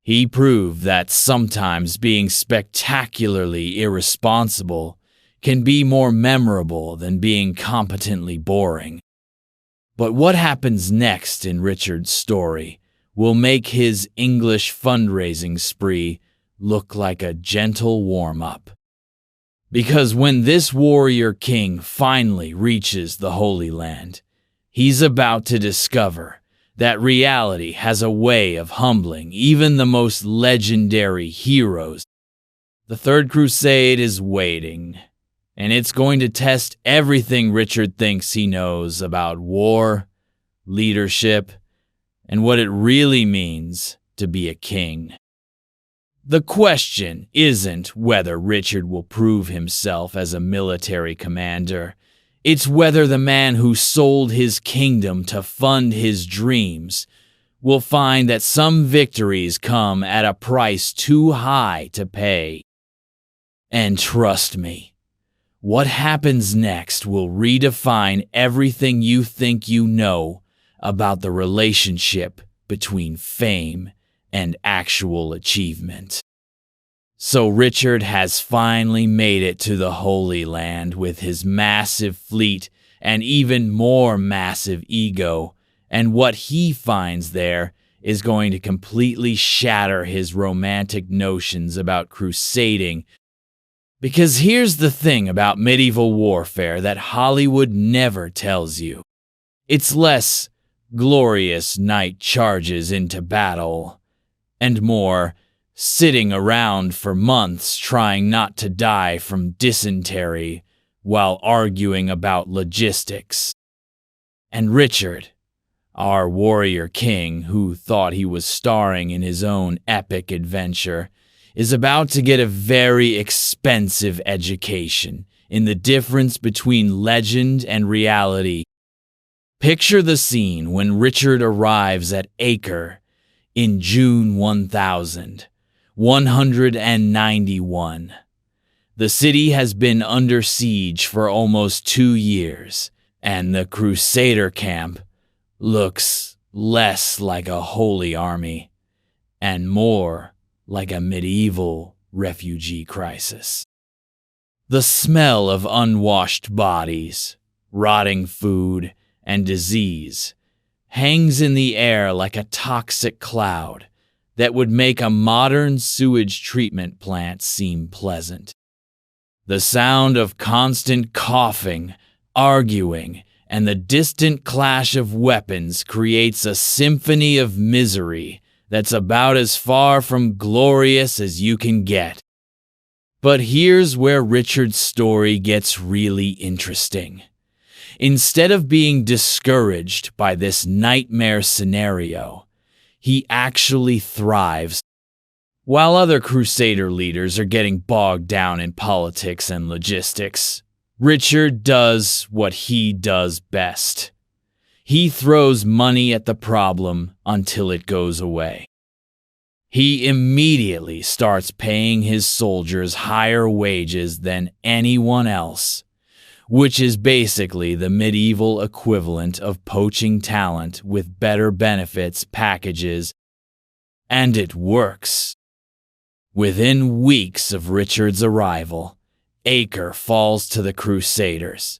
He proved that sometimes being spectacularly irresponsible can be more memorable than being competently boring. But what happens next in Richard's story will make his English fundraising spree look like a gentle warm-up. Because when this warrior king finally reaches the Holy Land, he's about to discover that reality has a way of humbling even the most legendary heroes. The Third Crusade is waiting, and it's going to test everything Richard thinks he knows about war, leadership, and what it really means to be a king. The question isn't whether Richard will prove himself as a military commander. It's whether the man who sold his kingdom to fund his dreams will find that some victories come at a price too high to pay. And trust me, what happens next will redefine everything you think you know about the relationship between fame and actual achievement. So Richard has finally made it to the Holy Land with his massive fleet and even more massive ego, and what he finds there is going to completely shatter his romantic notions about crusading. Because here's the thing about medieval warfare that Hollywood never tells you. It's less glorious knight charges into battle and more sitting around for months trying not to die from dysentery while arguing about logistics. And Richard, our warrior king who thought he was starring in his own epic adventure, is about to get a very expensive education in the difference between legend and reality. Picture the scene when Richard arrives at Acre in June 1191. The city has been under siege for almost 2 years, and the Crusader camp looks less like a holy army and more like a medieval refugee crisis. The smell of unwashed bodies, rotting food, and disease hangs in the air like a toxic cloud that would make a modern sewage treatment plant seem pleasant. The sound of constant coughing, arguing, and the distant clash of weapons creates a symphony of misery that's about as far from glorious as you can get. But here's where Richard's story gets really interesting. Instead of being discouraged by this nightmare scenario, he actually thrives. While other Crusader leaders are getting bogged down in politics and logistics, Richard does what he does best. He throws money at the problem until it goes away. He immediately starts paying his soldiers higher wages than anyone else, which is basically the medieval equivalent of poaching talent with better benefits packages, and it works. Within weeks of Richard's arrival, Acre falls to the Crusaders.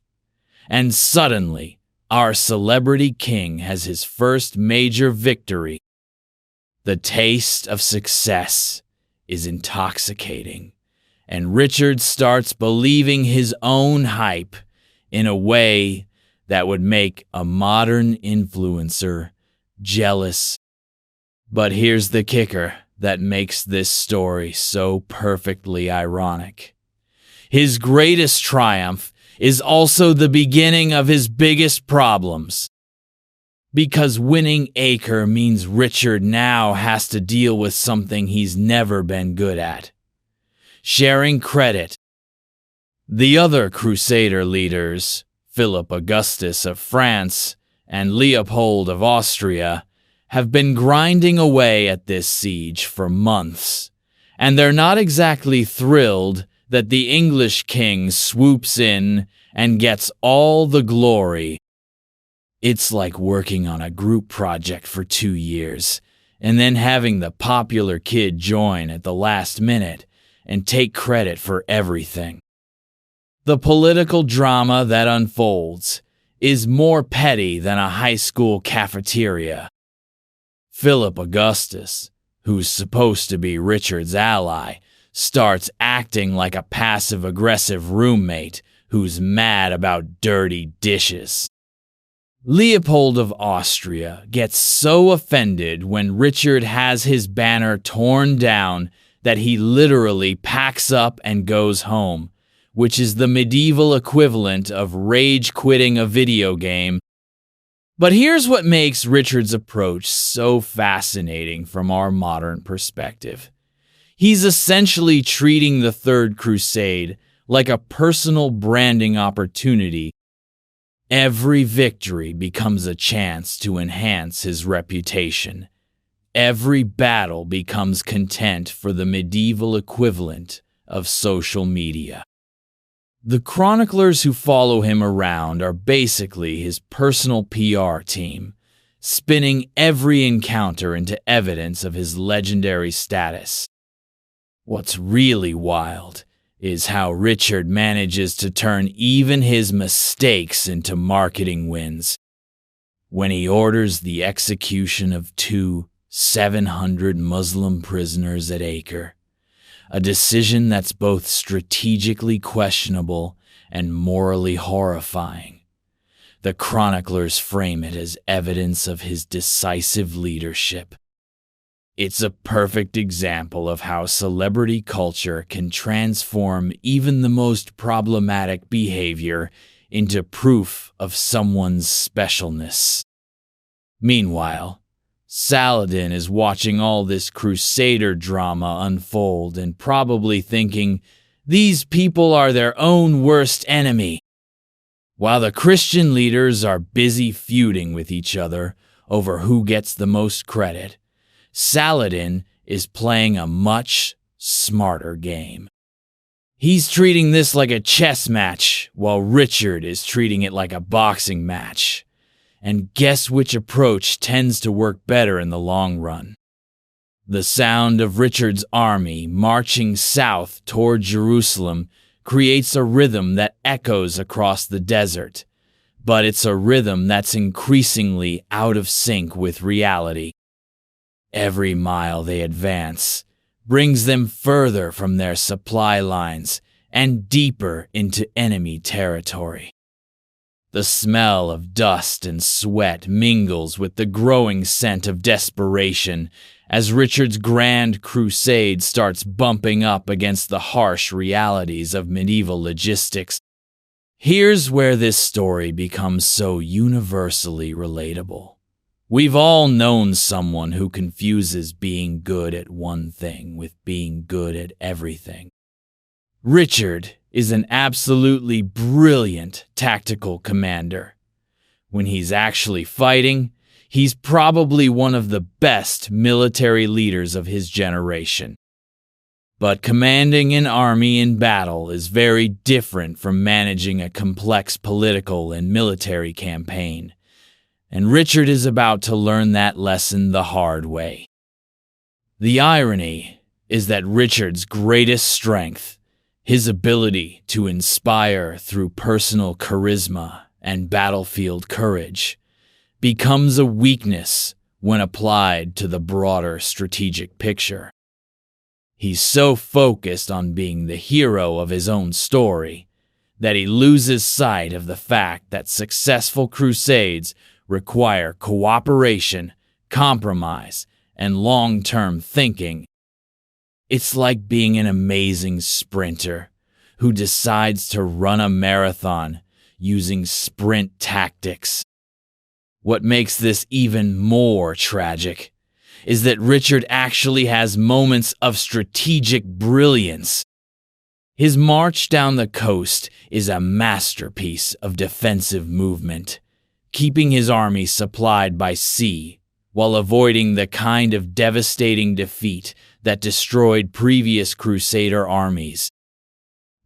and suddenly, our celebrity king has his first major victory. The taste of success is intoxicating, and Richard starts believing his own hype in a way that would make a modern influencer jealous. But here's the kicker that makes this story so perfectly ironic. His greatest triumph is also the beginning of his biggest problems. Because winning Acre means Richard now has to deal with something he's never been good at: sharing credit. The other Crusader leaders, Philip Augustus of France and Leopold of Austria, have been grinding away at this siege for months, and they're not exactly thrilled that the English king swoops in and gets all the glory. It's like working on a group project for 2 years and then having the popular kid join at the last minute and take credit for everything. The political drama that unfolds is more petty than a high school cafeteria. Philip Augustus, who's supposed to be Richard's ally, starts acting like a passive-aggressive roommate who's mad about dirty dishes. Leopold of Austria gets so offended when Richard has his banner torn down that he literally packs up and goes home, which is the medieval equivalent of rage quitting a video game. But here's what makes Richard's approach so fascinating from our modern perspective. He's essentially treating the Third Crusade like a personal branding opportunity. Every victory becomes a chance to enhance his reputation. Every battle becomes content for the medieval equivalent of social media. The chroniclers who follow him around are basically his personal PR team, spinning every encounter into evidence of his legendary status. What's really wild is how Richard manages to turn even his mistakes into marketing wins. When he orders the execution of 2 700 Muslim prisoners at Acre, a decision that's both strategically questionable and morally horrifying, the chroniclers frame it as evidence of his decisive leadership. It's a perfect example of how celebrity culture can transform even the most problematic behavior into proof of someone's specialness. Meanwhile, Saladin is watching all this Crusader drama unfold and probably thinking, these people are their own worst enemy. While the Christian leaders are busy feuding with each other over who gets the most credit, Saladin is playing a much smarter game. He's treating this like a chess match, while Richard is treating it like a boxing match. And guess which approach tends to work better in the long run? The sound of Richard's army marching south toward Jerusalem creates a rhythm that echoes across the desert, but it's a rhythm that's increasingly out of sync with reality. Every mile they advance brings them further from their supply lines and deeper into enemy territory. The smell of dust and sweat mingles with the growing scent of desperation as Richard's grand crusade starts bumping up against the harsh realities of medieval logistics. Here's where this story becomes so universally relatable. We've all known someone who confuses being good at one thing with being good at everything. Richard is an absolutely brilliant tactical commander. When he's actually fighting, he's probably one of the best military leaders of his generation. But commanding an army in battle is very different from managing a complex political and military campaign. And Richard is about to learn that lesson the hard way. The irony is that Richard's greatest strength, his ability to inspire through personal charisma and battlefield courage, becomes a weakness when applied to the broader strategic picture. He's so focused on being the hero of his own story that he loses sight of the fact that successful crusades require cooperation, compromise, and long-term thinking. It's like being an amazing sprinter who decides to run a marathon using sprint tactics. What makes this even more tragic is that Richard actually has moments of strategic brilliance. His march down the coast is a masterpiece of defensive movement, keeping his army supplied by sea while avoiding the kind of devastating defeat that destroyed previous Crusader armies.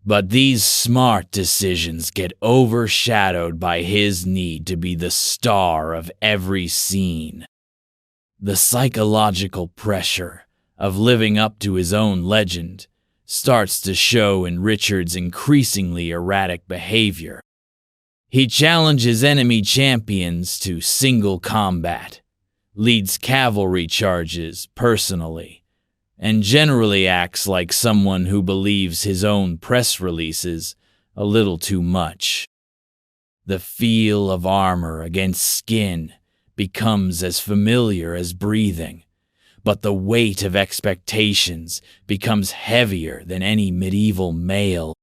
But these smart decisions get overshadowed by his need to be the star of every scene. The psychological pressure of living up to his own legend starts to show in Richard's increasingly erratic behavior. He challenges enemy champions to single combat, leads cavalry charges personally, and generally acts like someone who believes his own press releases a little too much. The feel of armor against skin becomes as familiar as breathing, but the weight of expectations becomes heavier than any medieval mail.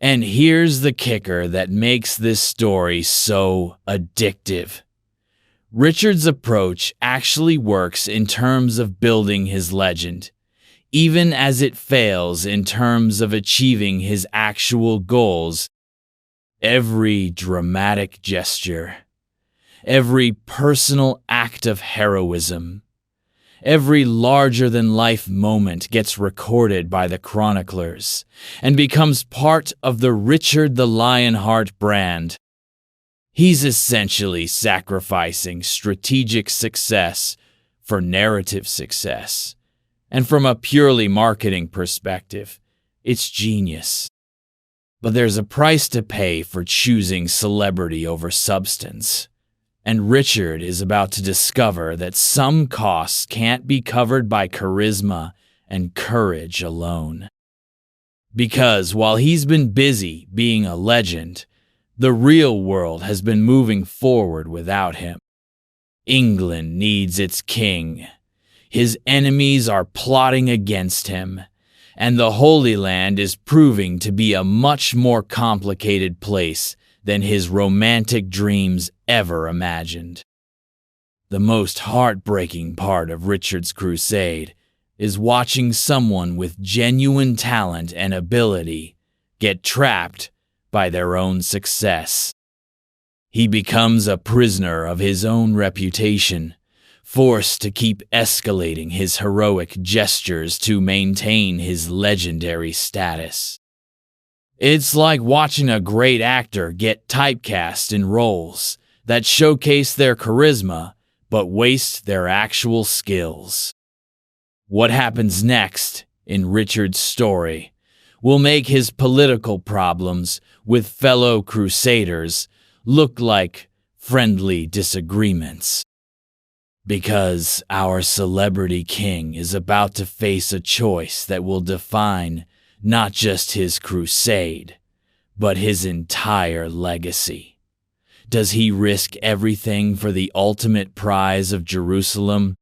And here's the kicker that makes this story so addictive. Richard's approach actually works in terms of building his legend, even as it fails in terms of achieving his actual goals. Every dramatic gesture, every personal act of heroism, every larger-than-life moment gets recorded by the chroniclers and becomes part of the Richard the Lionheart brand. He's essentially sacrificing strategic success for narrative success. And from a purely marketing perspective, it's genius. But there's a price to pay for choosing celebrity over substance. And Richard is about to discover that some costs can't be covered by charisma and courage alone. Because while he's been busy being a legend, the real world has been moving forward without him. England needs its king. His enemies are plotting against him, and the Holy Land is proving to be a much more complicated place than his romantic dreams ever imagined. The most heartbreaking part of Richard's crusade is watching someone with genuine talent and ability get trapped by their own success. He becomes a prisoner of his own reputation, forced to keep escalating his heroic gestures to maintain his legendary status. It's like watching a great actor get typecast in roles that showcase their charisma but waste their actual skills. What happens next in Richard's story will make his political problems with fellow Crusaders look like friendly disagreements. Because our celebrity king is about to face a choice that will define not just his crusade, but his entire legacy. Does he risk everything for the ultimate prize of Jerusalem?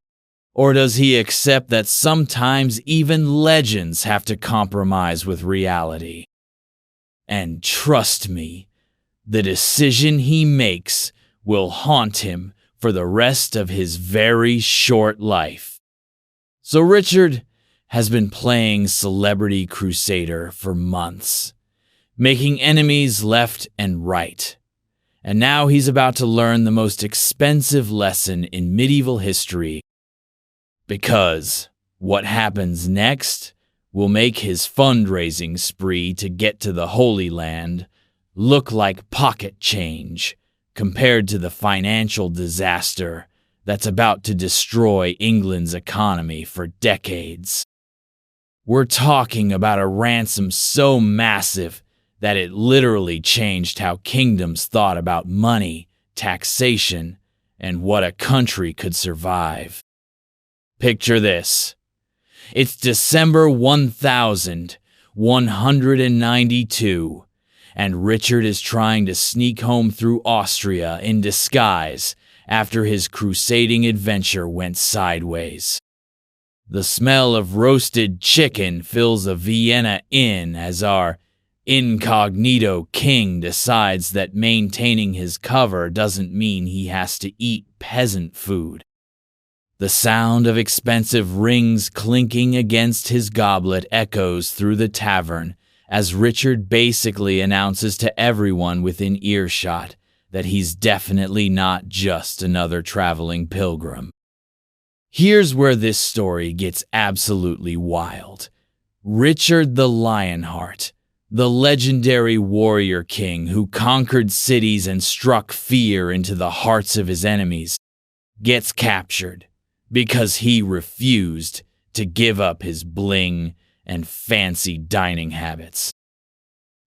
Or does he accept that sometimes even legends have to compromise with reality? And trust me, the decision he makes will haunt him for the rest of his very short life. So Richard has been playing Celebrity Crusader for months, making enemies left and right. And now he's about to learn the most expensive lesson in medieval history, because what happens next will make his fundraising spree to get to the Holy Land look like pocket change compared to the financial disaster that's about to destroy England's economy for decades. We're talking about a ransom so massive that it literally changed how kingdoms thought about money, taxation, and what a country could survive. Picture this. It's December 1192, and Richard is trying to sneak home through Austria in disguise after his crusading adventure went sideways. The smell of roasted chicken fills a Vienna inn as our incognito king decides that maintaining his cover doesn't mean he has to eat peasant food. The sound of expensive rings clinking against his goblet echoes through the tavern as Richard basically announces to everyone within earshot that he's definitely not just another traveling pilgrim. Here's where this story gets absolutely wild. Richard the Lionheart, the legendary warrior king who conquered cities and struck fear into the hearts of his enemies, gets captured because he refused to give up his bling and fancy dining habits.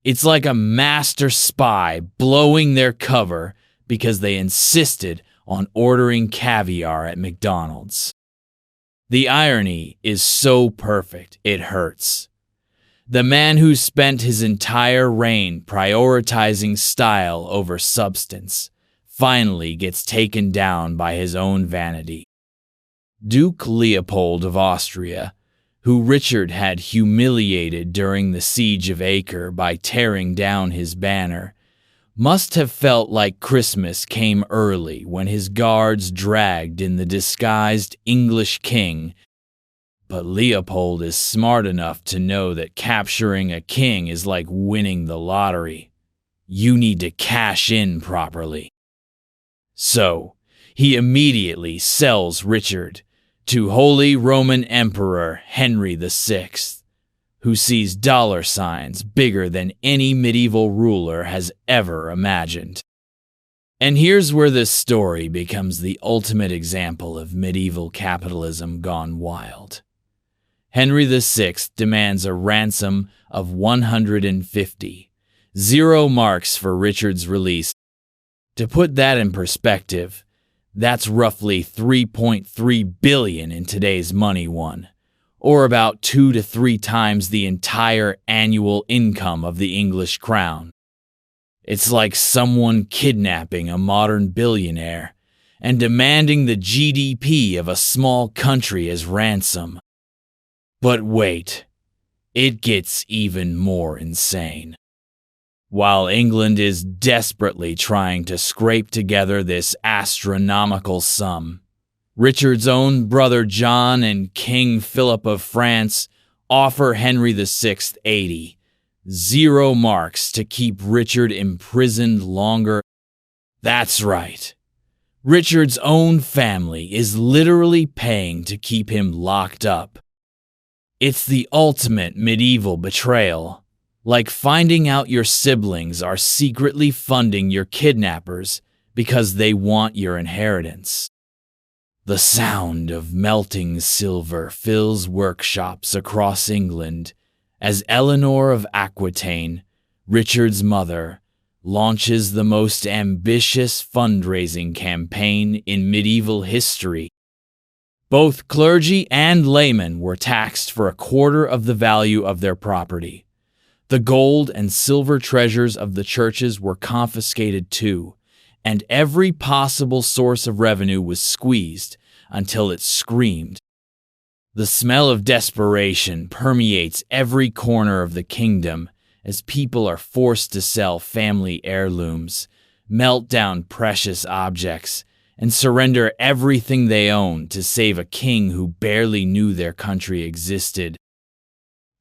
It's like a master spy blowing their cover because they insisted on ordering caviar at McDonald's. The irony is so perfect, it hurts. The man who spent his entire reign prioritizing style over substance finally gets taken down by his own vanity. Duke Leopold of Austria, who Richard had humiliated during the Siege of Acre by tearing down his banner, must have felt like Christmas came early when his guards dragged in the disguised English king. But Leopold is smart enough to know that capturing a king is like winning the lottery. You need to cash in properly. So, he immediately sells Richard to Holy Roman Emperor Henry VI, who sees dollar signs bigger than any medieval ruler has ever imagined. And here's where this story becomes the ultimate example of medieval capitalism gone wild. Henry VI demands a ransom of 150, 0 marks for Richard's release. To put that in perspective, that's roughly 3.3 billion in today's money won, or about 2 to 3 times the entire annual income of the English crown. It's like someone kidnapping a modern billionaire and demanding the GDP of a small country as ransom. But wait, it gets even more insane. While England is desperately trying to scrape together this astronomical sum, Richard's own brother John and King Philip of France offer Henry VI 80, 0 marks to keep Richard imprisoned longer. That's right. Richard's own family is literally paying to keep him locked up. It's the ultimate medieval betrayal. Like finding out your siblings are secretly funding your kidnappers because they want your inheritance. The sound of melting silver fills workshops across England as Eleanor of Aquitaine, Richard's mother, launches the most ambitious fundraising campaign in medieval history. Both clergy and laymen were taxed for 1/4 of the value of their property. The gold and silver treasures of the churches were confiscated too, and every possible source of revenue was squeezed until it screamed. The smell of desperation permeates every corner of the kingdom as people are forced to sell family heirlooms, melt down precious objects, and surrender everything they own to save a king who barely knew their country existed.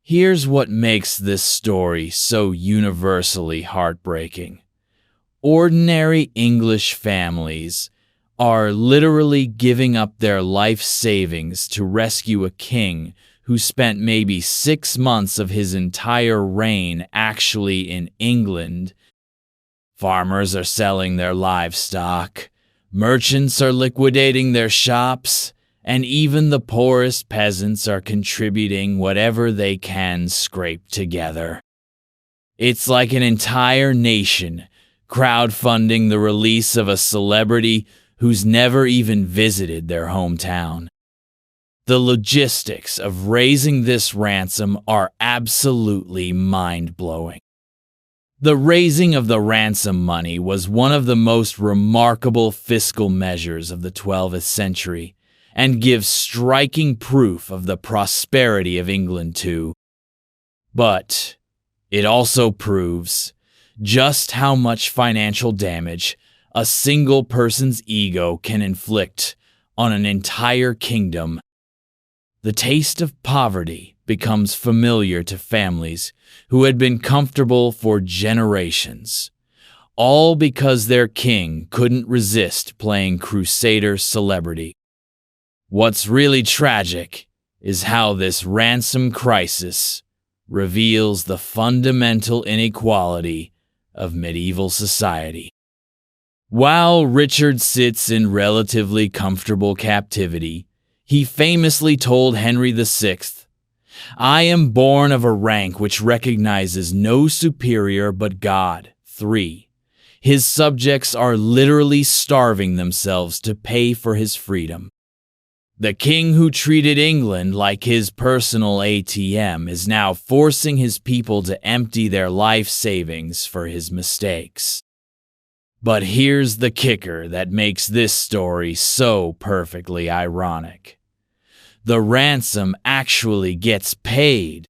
Here's what makes this story so universally heartbreaking. Ordinary English families are literally giving up their life savings to rescue a king who spent maybe 6 months of his entire reign actually in England. Farmers are selling their livestock, merchants are liquidating their shops, and even the poorest peasants are contributing whatever they can scrape together. It's like an entire nation crowdfunding the release of a celebrity who's never even visited their hometown. The logistics of raising this ransom are absolutely mind-blowing. The raising of the ransom money was one of the most remarkable fiscal measures of the 12th century and gives striking proof of the prosperity of England too. But it also proves just how much financial damage a single person's ego can inflict on an entire kingdom. The taste of poverty becomes familiar to families who had been comfortable for generations, all because their king couldn't resist playing crusader celebrity. What's really tragic is how this ransom crisis reveals the fundamental inequality of medieval society. While Richard sits in relatively comfortable captivity, he famously told Henry VI, "I am born of a rank which recognizes no superior but God." 3. His subjects are literally starving themselves to pay for his freedom. The king who treated England like his personal ATM is now forcing his people to empty their life savings for his mistakes. But here's the kicker that makes this story so perfectly ironic. The ransom actually gets paid.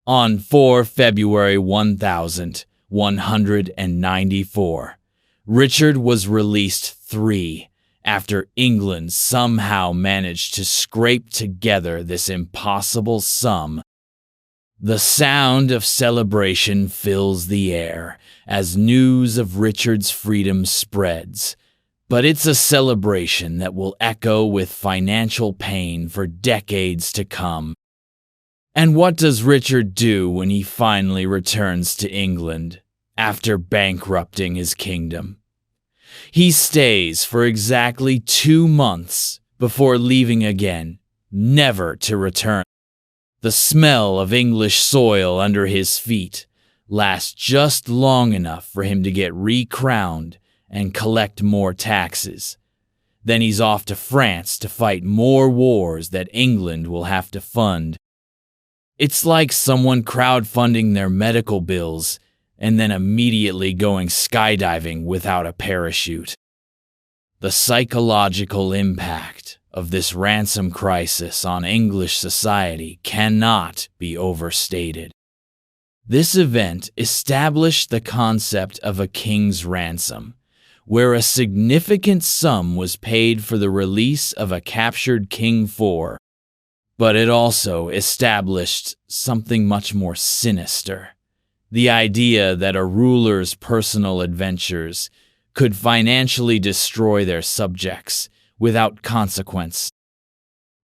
On 4 February 1194, Richard was released after England somehow managed to scrape together this impossible sum. The sound of celebration fills the air as news of Richard's freedom spreads, but it's a celebration that will echo with financial pain for decades to come. And what does Richard do when he finally returns to England after bankrupting his kingdom? He stays for exactly 2 months before leaving again, never to return. The smell of English soil under his feet lasts just long enough for him to get recrowned and collect more taxes. Then he's off to France to fight more wars that England will have to fund. It's like someone crowdfunding their medical bills and then immediately going skydiving without a parachute. The psychological impact of this ransom crisis on English society cannot be overstated. This event established the concept of a king's ransom, where a significant sum was paid for the release of a captured king. But it also established something much more sinister. The idea that a ruler's personal adventures could financially destroy their subjects without consequence.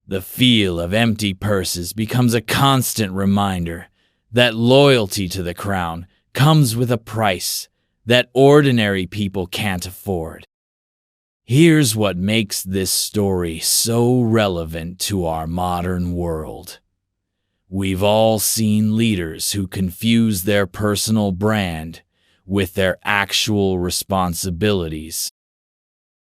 The feel of empty purses becomes a constant reminder that loyalty to the crown comes with a price that ordinary people can't afford. Here's what makes this story so relevant to our modern world. We've all seen leaders who confuse their personal brand with their actual responsibilities.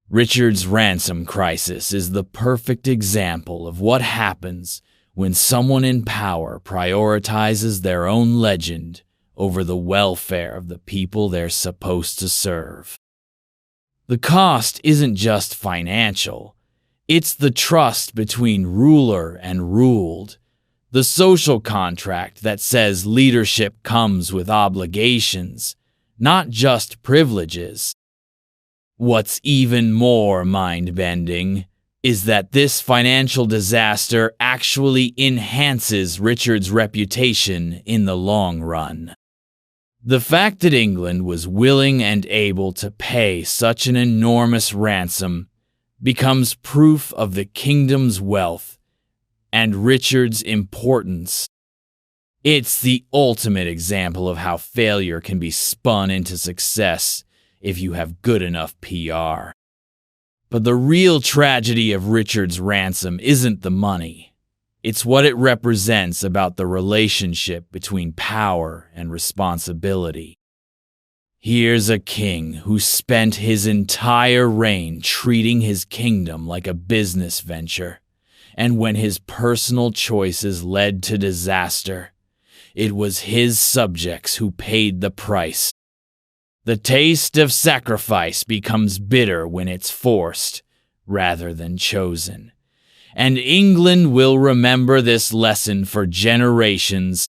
Richard's ransom crisis is the perfect example of what happens when someone in power prioritizes their own legend over the welfare of the people they're supposed to serve. The cost isn't just financial, it's the trust between ruler and ruled, the social contract that says leadership comes with obligations, not just privileges. What's even more mind-bending is that this financial disaster actually enhances Richard's reputation in the long run. The fact that England was willing and able to pay such an enormous ransom becomes proof of the kingdom's wealth and Richard's importance. It's the ultimate example of how failure can be spun into success if you have good enough PR. But the real tragedy of Richard's ransom isn't the money. It's what it represents about the relationship between power and responsibility. Here's a king who spent his entire reign treating his kingdom like a business venture, and when his personal choices led to disaster, it was his subjects who paid the price. The taste of sacrifice becomes bitter when it's forced rather than chosen. And England will remember this lesson for generations.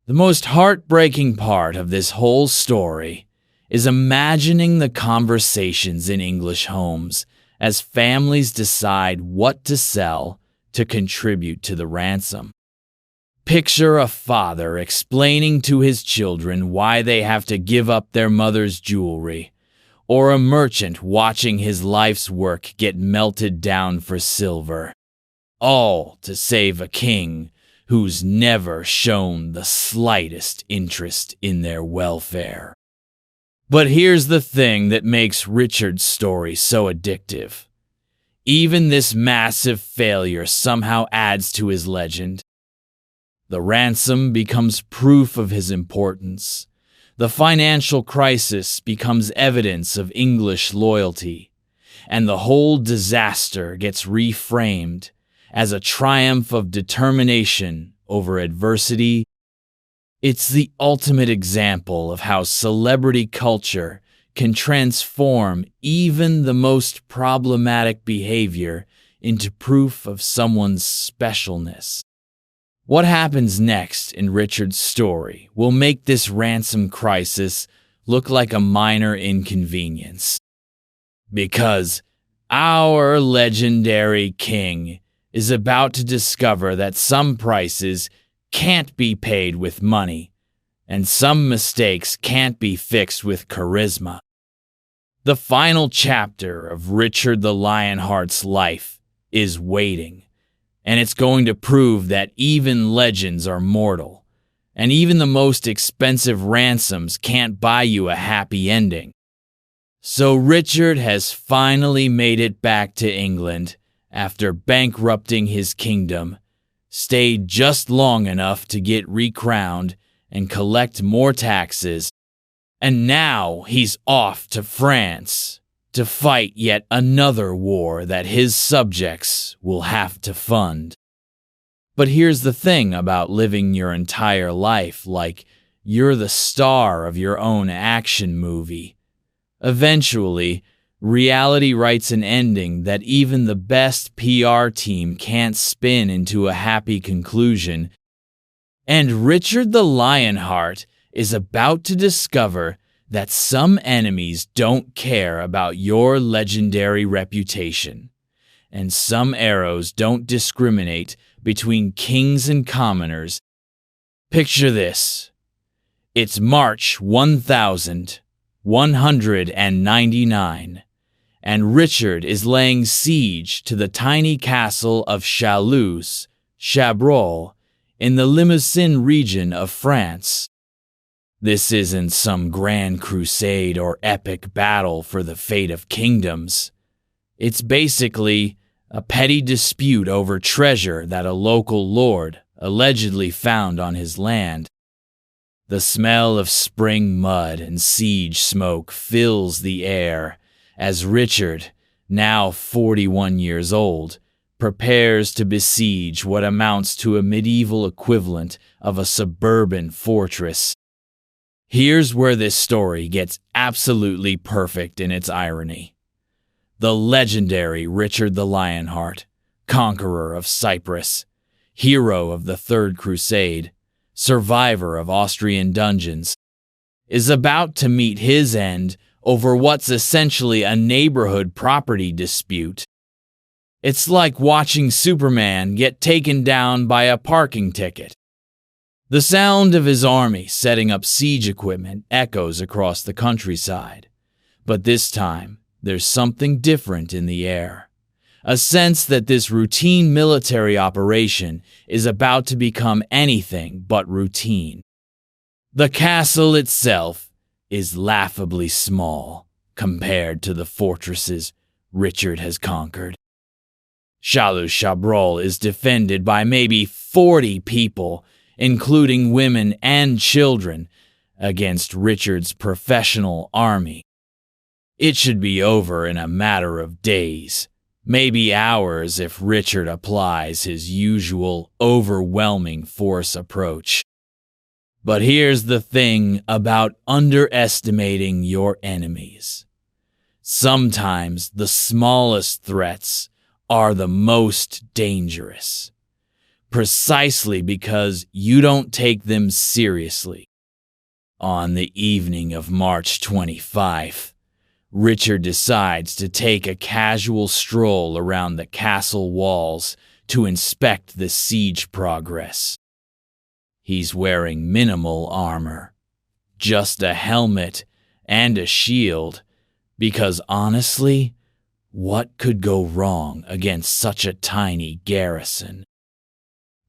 The most heartbreaking part of this whole story is imagining the conversations in English homes as families decide what to sell to contribute to the ransom. Picture a father explaining to his children why they have to give up their mother's jewelry, or a merchant watching his life's work get melted down for silver, all to save a king who's never shown the slightest interest in their welfare. But here's the thing that makes Richard's story so addictive. Even this massive failure somehow adds to his legend. The ransom becomes proof of his importance. The financial crisis becomes evidence of English loyalty, and the whole disaster gets reframed as a triumph of determination over adversity. It's the ultimate example of how celebrity culture can transform even the most problematic behavior into proof of someone's specialness. What happens next in Richard's story will make this ransom crisis look like a minor inconvenience. Because our legendary king is about to discover that some prices can't be paid with money, and some mistakes can't be fixed with charisma. The final chapter of Richard the Lionheart's life is waiting. And it's going to prove that even legends are mortal, and even the most expensive ransoms can't buy you a happy ending. So Richard has finally made it back to England after bankrupting his kingdom, stayed just long enough to get recrowned and collect more taxes, and now he's off to France to fight yet another war that his subjects will have to fund. But here's the thing about living your entire life like you're the star of your own action movie. Eventually, reality writes an ending that even the best PR team can't spin into a happy conclusion. And Richard the Lionheart is about to discover that some enemies don't care about your legendary reputation, and some arrows don't discriminate between kings and commoners. Picture this. It's March 1199, and Richard is laying siege to the tiny castle of Strasbourg, in the Limousin region of France. This isn't some grand crusade or epic battle for the fate of kingdoms. It's basically a petty dispute over treasure that a local lord allegedly found on his land. The smell of spring mud and siege smoke fills the air as Richard, now 41 years old, prepares to besiege what amounts to a medieval equivalent of a suburban fortress. Here's where this story gets absolutely perfect in its irony. The legendary Richard the Lionheart, conqueror of Cyprus, hero of the Third Crusade, survivor of Austrian dungeons, is about to meet his end over what's essentially a neighborhood property dispute. It's like watching Superman get taken down by a parking ticket. The sound of his army setting up siege equipment echoes across the countryside. But this time, there's something different in the air. A sense that this routine military operation is about to become anything but routine. The castle itself is laughably small compared to the fortresses Richard has conquered. Chabrol is defended by maybe 40 people, including women and children, against Richard's professional army. It should be over in a matter of days, maybe hours if Richard applies his usual overwhelming force approach. But here's the thing about underestimating your enemies. Sometimes the smallest threats are the most dangerous, precisely because you don't take them seriously. On the evening of March 25, Richard decides to take a casual stroll around the castle walls to inspect the siege progress. He's wearing minimal armor, just a helmet and a shield, because honestly, what could go wrong against such a tiny garrison?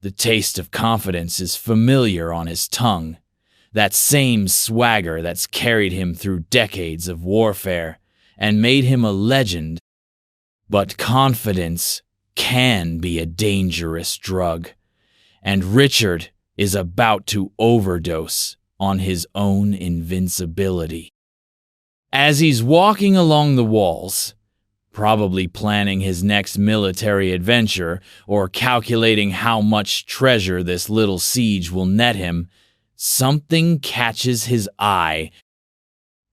The taste of confidence is familiar on his tongue, that same swagger that's carried him through decades of warfare and made him a legend. But confidence can be a dangerous drug, and Richard is about to overdose on his own invincibility. As he's walking along the walls, probably planning his next military adventure or calculating how much treasure this little siege will net him, something catches his eye.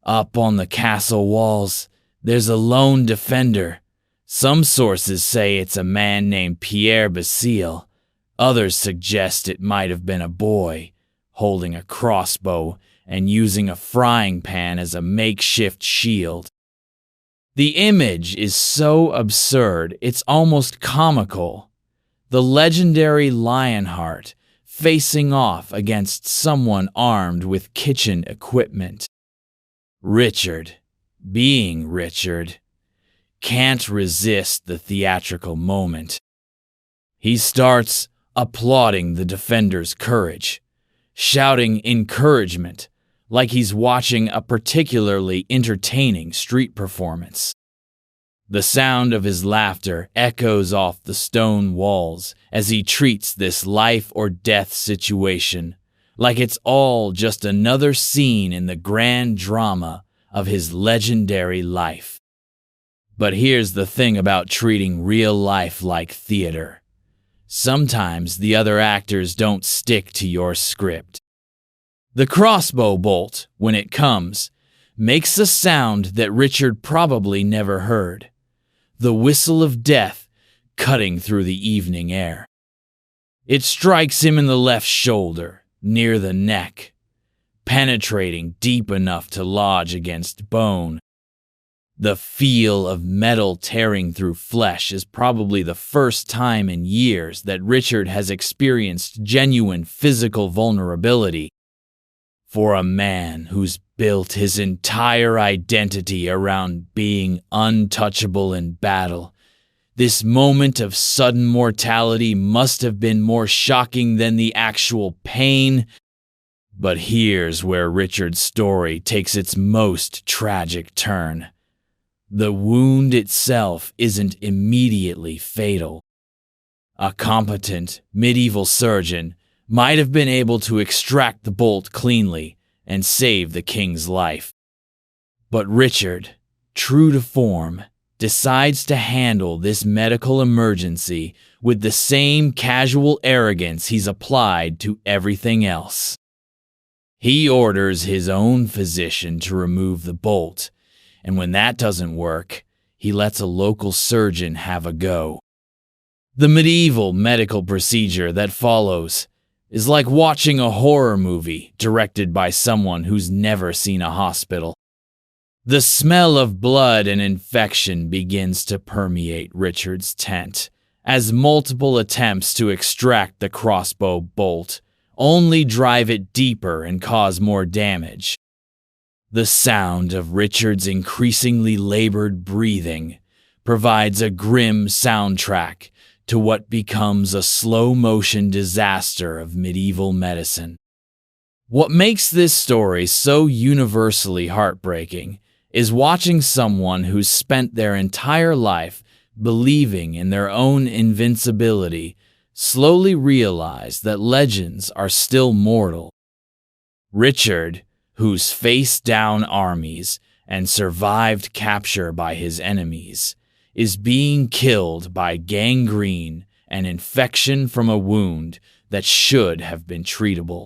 Up on the castle walls, there's a lone defender. Some sources say it's a man named Pierre Basile. Others suggest it might have been a boy, holding a crossbow and using a frying pan as a makeshift shield. The image is so absurd, it's almost comical. The legendary Lionheart facing off against someone armed with kitchen equipment. Richard, being Richard, can't resist the theatrical moment. He starts applauding the defender's courage, shouting encouragement like he's watching a particularly entertaining street performance. The sound of his laughter echoes off the stone walls as he treats this life or death situation like it's all just another scene in the grand drama of his legendary life. But here's the thing about treating real life like theater. Sometimes the other actors don't stick to your script. The crossbow bolt, when it comes, makes a sound that Richard probably never heard. The whistle of death cutting through the evening air. It strikes him in the left shoulder, near the neck, penetrating deep enough to lodge against bone. The feel of metal tearing through flesh is probably the first time in years that Richard has experienced genuine physical vulnerability. For a man who's built his entire identity around being untouchable in battle, this moment of sudden mortality must have been more shocking than the actual pain. But here's where Richard's story takes its most tragic turn. The wound itself isn't immediately fatal. A competent medieval surgeon might have been able to extract the bolt cleanly and save the king's life. But Richard, true to form, decides to handle this medical emergency with the same casual arrogance he's applied to everything else. He orders his own physician to remove the bolt, and when that doesn't work, he lets a local surgeon have a go. The medieval medical procedure that follows is like watching a horror movie directed by someone who's never seen a hospital. The smell of blood and infection begins to permeate Richard's tent as multiple attempts to extract the crossbow bolt only drive it deeper and cause more damage. The sound of Richard's increasingly labored breathing provides a grim soundtrack to what becomes a slow-motion disaster of medieval medicine. What makes this story so universally heartbreaking is watching someone who's spent their entire life believing in their own invincibility, slowly realize that legends are still mortal. Richard, who's faced down armies and survived capture by his enemies, is being killed by gangrene, an infection from a wound that should have been treatable.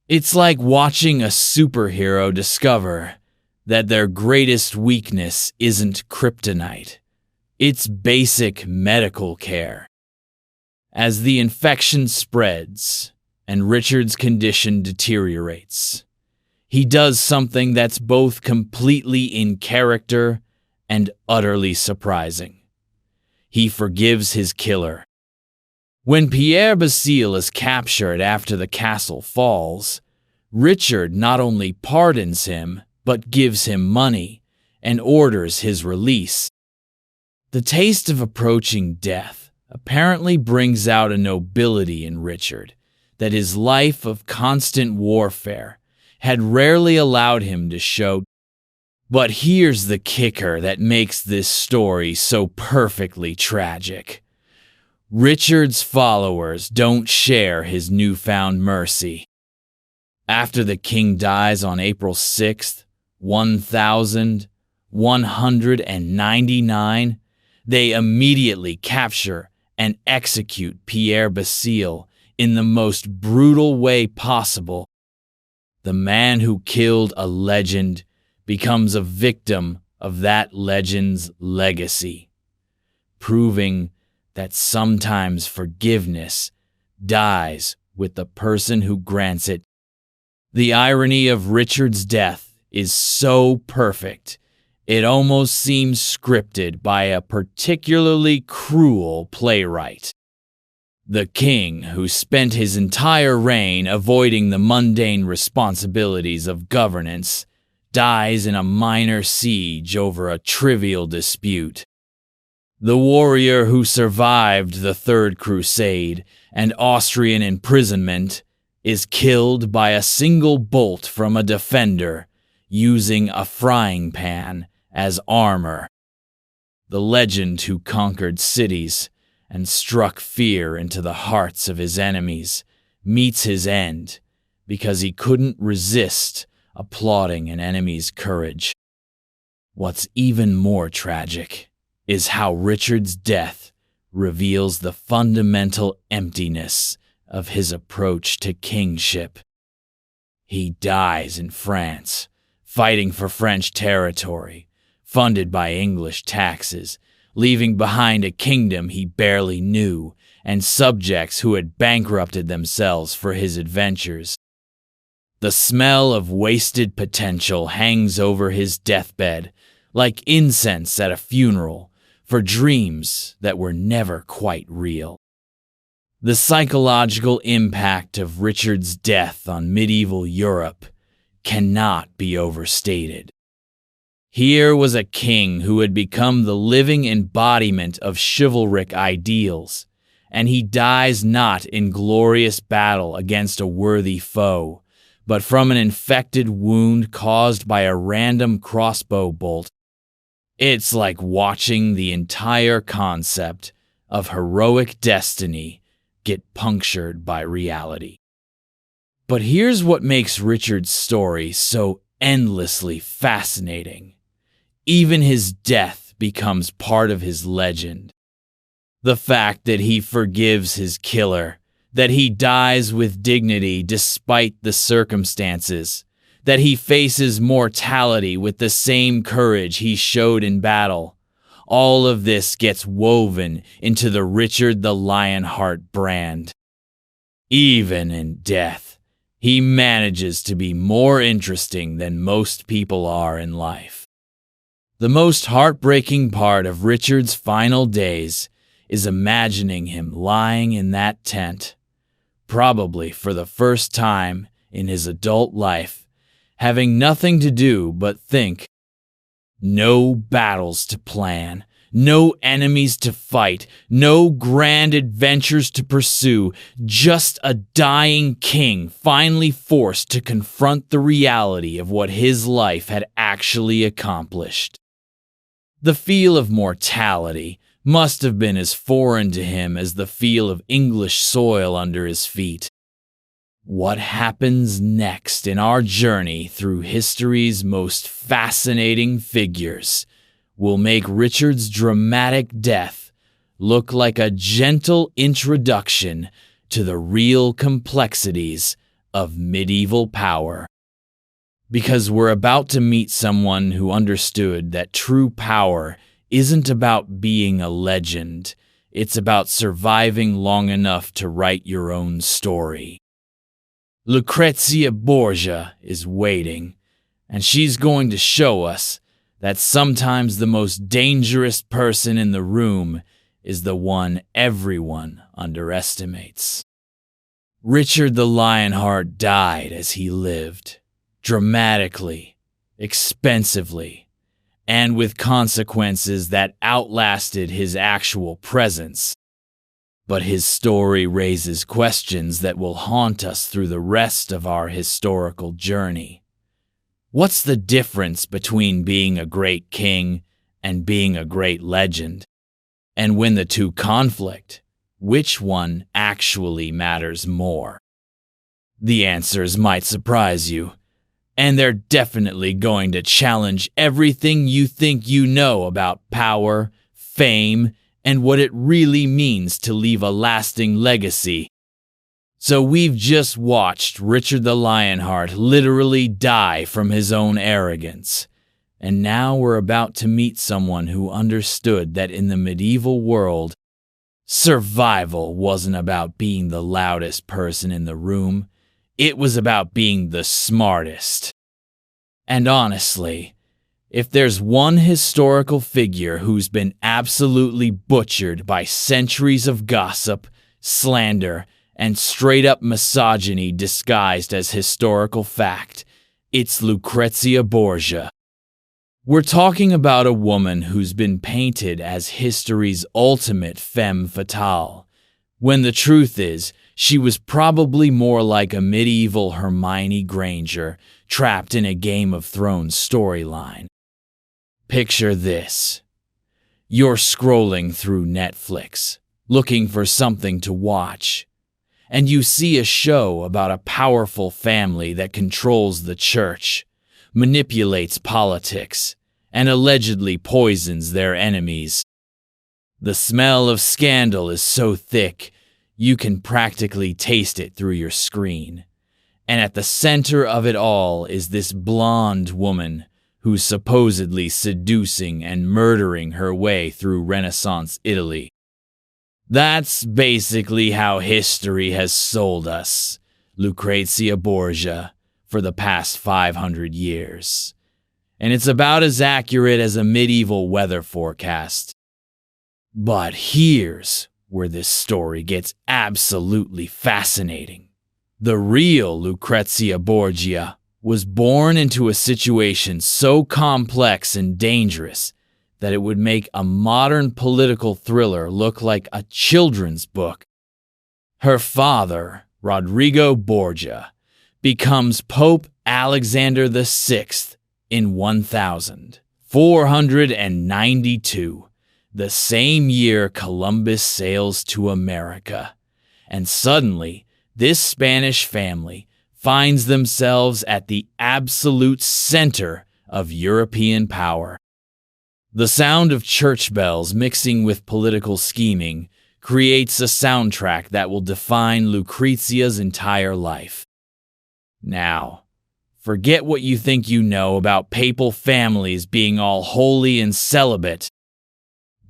It's like watching a superhero discover that their greatest weakness isn't kryptonite. It's basic medical care. As the infection spreads and Richard's condition deteriorates, he does something that's both completely in character and utterly surprising. He forgives his killer. When Pierre Basile is captured after the castle falls, Richard not only pardons him, but gives him money and orders his release. The taste of approaching death apparently brings out a nobility in Richard that his life of constant warfare had rarely allowed him to show. But here's the kicker that makes this story so perfectly tragic. Richard's followers don't share his newfound mercy. After the king dies on April 6th, 1199, they immediately capture and execute Pierre Basile in the most brutal way possible. The man who killed a legend becomes a victim of that legend's legacy, proving that sometimes forgiveness dies with the person who grants it. The irony of Richard's death is so perfect, it almost seems scripted by a particularly cruel playwright. The king, who spent his entire reign avoiding the mundane responsibilities of governance, dies in a minor siege over a trivial dispute. The warrior who survived the Third Crusade and Austrian imprisonment is killed by a single bolt from a defender using a frying pan as armor. The legend who conquered cities and struck fear into the hearts of his enemies meets his end because he couldn't resist applauding an enemy's courage. What's even more tragic is how Richard's death reveals the fundamental emptiness of his approach to kingship. He dies in France, fighting for French territory, funded by English taxes, leaving behind a kingdom he barely knew and subjects who had bankrupted themselves for his adventures. The smell of wasted potential hangs over his deathbed like incense at a funeral for dreams that were never quite real. The psychological impact of Richard's death on medieval Europe cannot be overstated. Here was a king who had become the living embodiment of chivalric ideals, and he dies not in glorious battle against a worthy foe, but from an infected wound caused by a random crossbow bolt. It's like watching the entire concept of heroic destiny get punctured by reality. But here's what makes Richard's story so endlessly fascinating. Even his death becomes part of his legend. The fact that he forgives his killer, that he dies with dignity despite the circumstances, that he faces mortality with the same courage he showed in battle. All of this gets woven into the Richard the Lionheart brand. Even in death, he manages to be more interesting than most people are in life. The most heartbreaking part of Richard's final days is imagining him lying in that tent, probably for the first time in his adult life, having nothing to do but think. No battles to plan, no enemies to fight, no grand adventures to pursue, just a dying king finally forced to confront the reality of what his life had actually accomplished. The feel of mortality must have been as foreign to him as the feel of English soil under his feet. What happens next in our journey through history's most fascinating figures will make Richard's dramatic death look like a gentle introduction to the real complexities of medieval power. Because we're about to meet someone who understood that true power isn't about being a legend, it's about surviving long enough to write your own story. Lucrezia Borgia is waiting, and she's going to show us that sometimes the most dangerous person in the room is the one everyone underestimates. Richard the Lionheart died as he lived, dramatically, expensively, and with consequences that outlasted his actual presence. But his story raises questions that will haunt us through the rest of our historical journey. What's the difference between being a great king and being a great legend? And when the two conflict, which one actually matters more? The answers might surprise you, and they're definitely going to challenge everything you think you know about power, fame, and what it really means to leave a lasting legacy. So we've just watched Richard the Lionheart literally die from his own arrogance. And now we're about to meet someone who understood that in the medieval world, survival wasn't about being the loudest person in the room. It was about being the smartest. And honestly, if there's one historical figure who's been absolutely butchered by centuries of gossip, slander, and straight-up misogyny disguised as historical fact, it's Lucrezia Borgia. We're talking about a woman who's been painted as history's ultimate femme fatale, when the truth is, she was probably more like a medieval Hermione Granger trapped in a Game of Thrones storyline. Picture this. You're scrolling through Netflix, looking for something to watch, and you see a show about a powerful family that controls the church, manipulates politics, and allegedly poisons their enemies. The smell of scandal is so thick, you can practically taste it through your screen. And at the center of it all is this blonde woman who's supposedly seducing and murdering her way through Renaissance Italy. That's basically how history has sold us Lucrezia Borgia for the past 500 years. And it's about as accurate as a medieval weather forecast. But here's where this story gets absolutely fascinating. The real Lucrezia Borgia was born into a situation so complex and dangerous that it would make a modern political thriller look like a children's book. Her father, Rodrigo Borgia, becomes Pope Alexander VI in 1492, the same year Columbus sails to America. And suddenly, this Spanish family finds themselves at the absolute center of European power. The sound of church bells mixing with political scheming creates a soundtrack that will define Lucrezia's entire life. Now, forget what you think you know about papal families being all holy and celibate.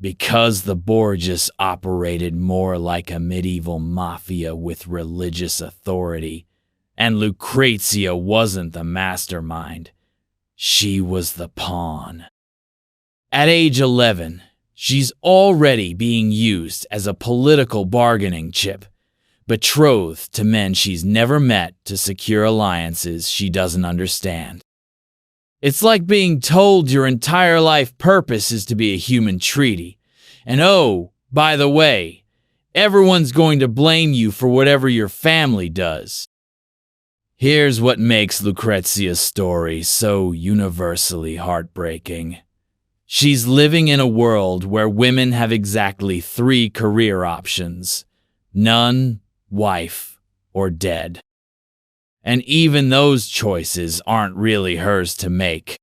Because the Borgias operated more like a medieval mafia with religious authority, and Lucrezia wasn't the mastermind, she was the pawn. At age 11, she's already being used as a political bargaining chip, betrothed to men she's never met to secure alliances she doesn't understand. It's like being told your entire life purpose is to be a human treaty. And oh, by the way, everyone's going to blame you for whatever your family does. Here's what makes Lucrezia's story so universally heartbreaking. She's living in a world where women have exactly 3 career options: nun, wife, or dead. And even those choices aren't really hers to make.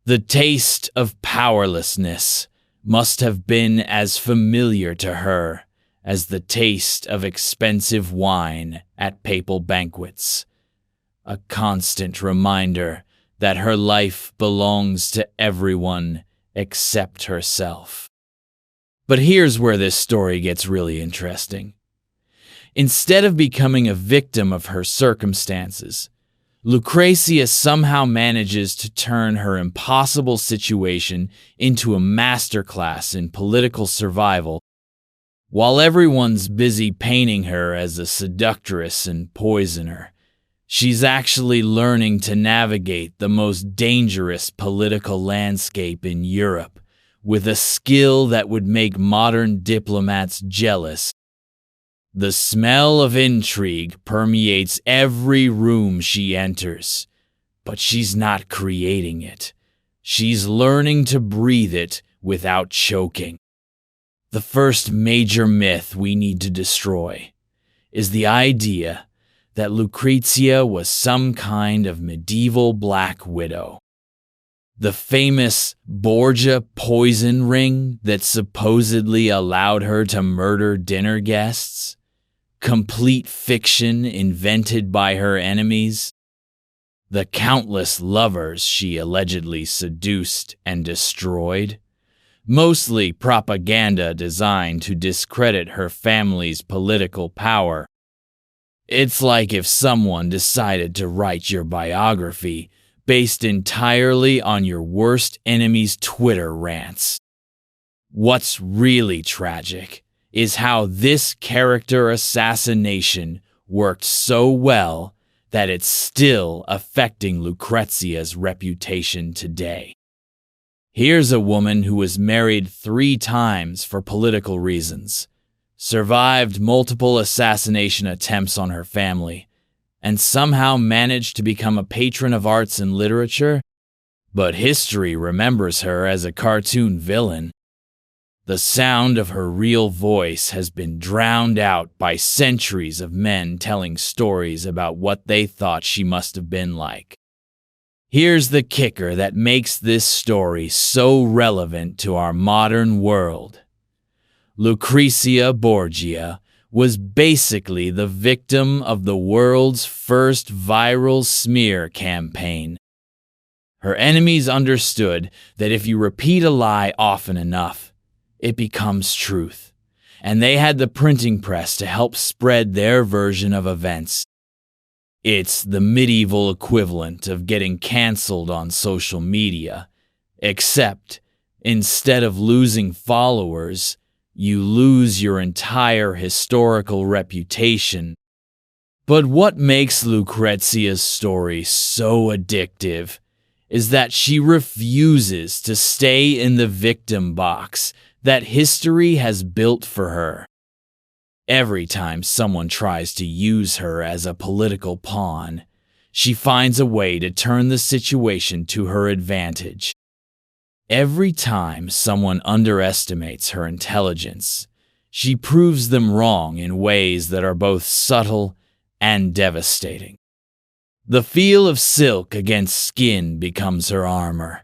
The taste of powerlessness must have been as familiar to her as the taste of expensive wine at papal banquets, a constant reminder that her life belongs to everyone except herself. But here's where this story gets really interesting. Instead of becoming a victim of her circumstances, Lucrezia somehow manages to turn her impossible situation into a masterclass in political survival. While everyone's busy painting her as a seductress and poisoner, she's actually learning to navigate the most dangerous political landscape in Europe with a skill that would make modern diplomats jealous. The smell of intrigue permeates every room she enters, but she's not creating it. She's learning to breathe it without choking. The first major myth we need to destroy is the idea that Lucrezia was some kind of medieval black widow. The famous Borgia poison ring that supposedly allowed her to murder dinner guests? Complete fiction invented by her enemies? The countless lovers she allegedly seduced and destroyed? Mostly propaganda designed to discredit her family's political power. It's like if someone decided to write your biography based entirely on your worst enemy's Twitter rants. What's really tragic is how this character assassination worked so well that it's still affecting Lucrezia's reputation today. Here's a woman who was married 3 times for political reasons, survived multiple assassination attempts on her family, and somehow managed to become a patron of arts and literature, but history remembers her as a cartoon villain. The sound of her real voice has been drowned out by centuries of men telling stories about what they thought she must have been like. Here's the kicker that makes this story so relevant to our modern world. Lucrezia Borgia was basically the victim of the world's first viral smear campaign. Her enemies understood that if you repeat a lie often enough, it becomes truth, and they had the printing press to help spread their version of events. It's the medieval equivalent of getting canceled on social media, except instead of losing followers, you lose your entire historical reputation. But what makes Lucrezia's story so addictive is that she refuses to stay in the victim box that history has built for her. Every time someone tries to use her as a political pawn, she finds a way to turn the situation to her advantage. Every time someone underestimates her intelligence, she proves them wrong in ways that are both subtle and devastating. The feel of silk against skin becomes her armor,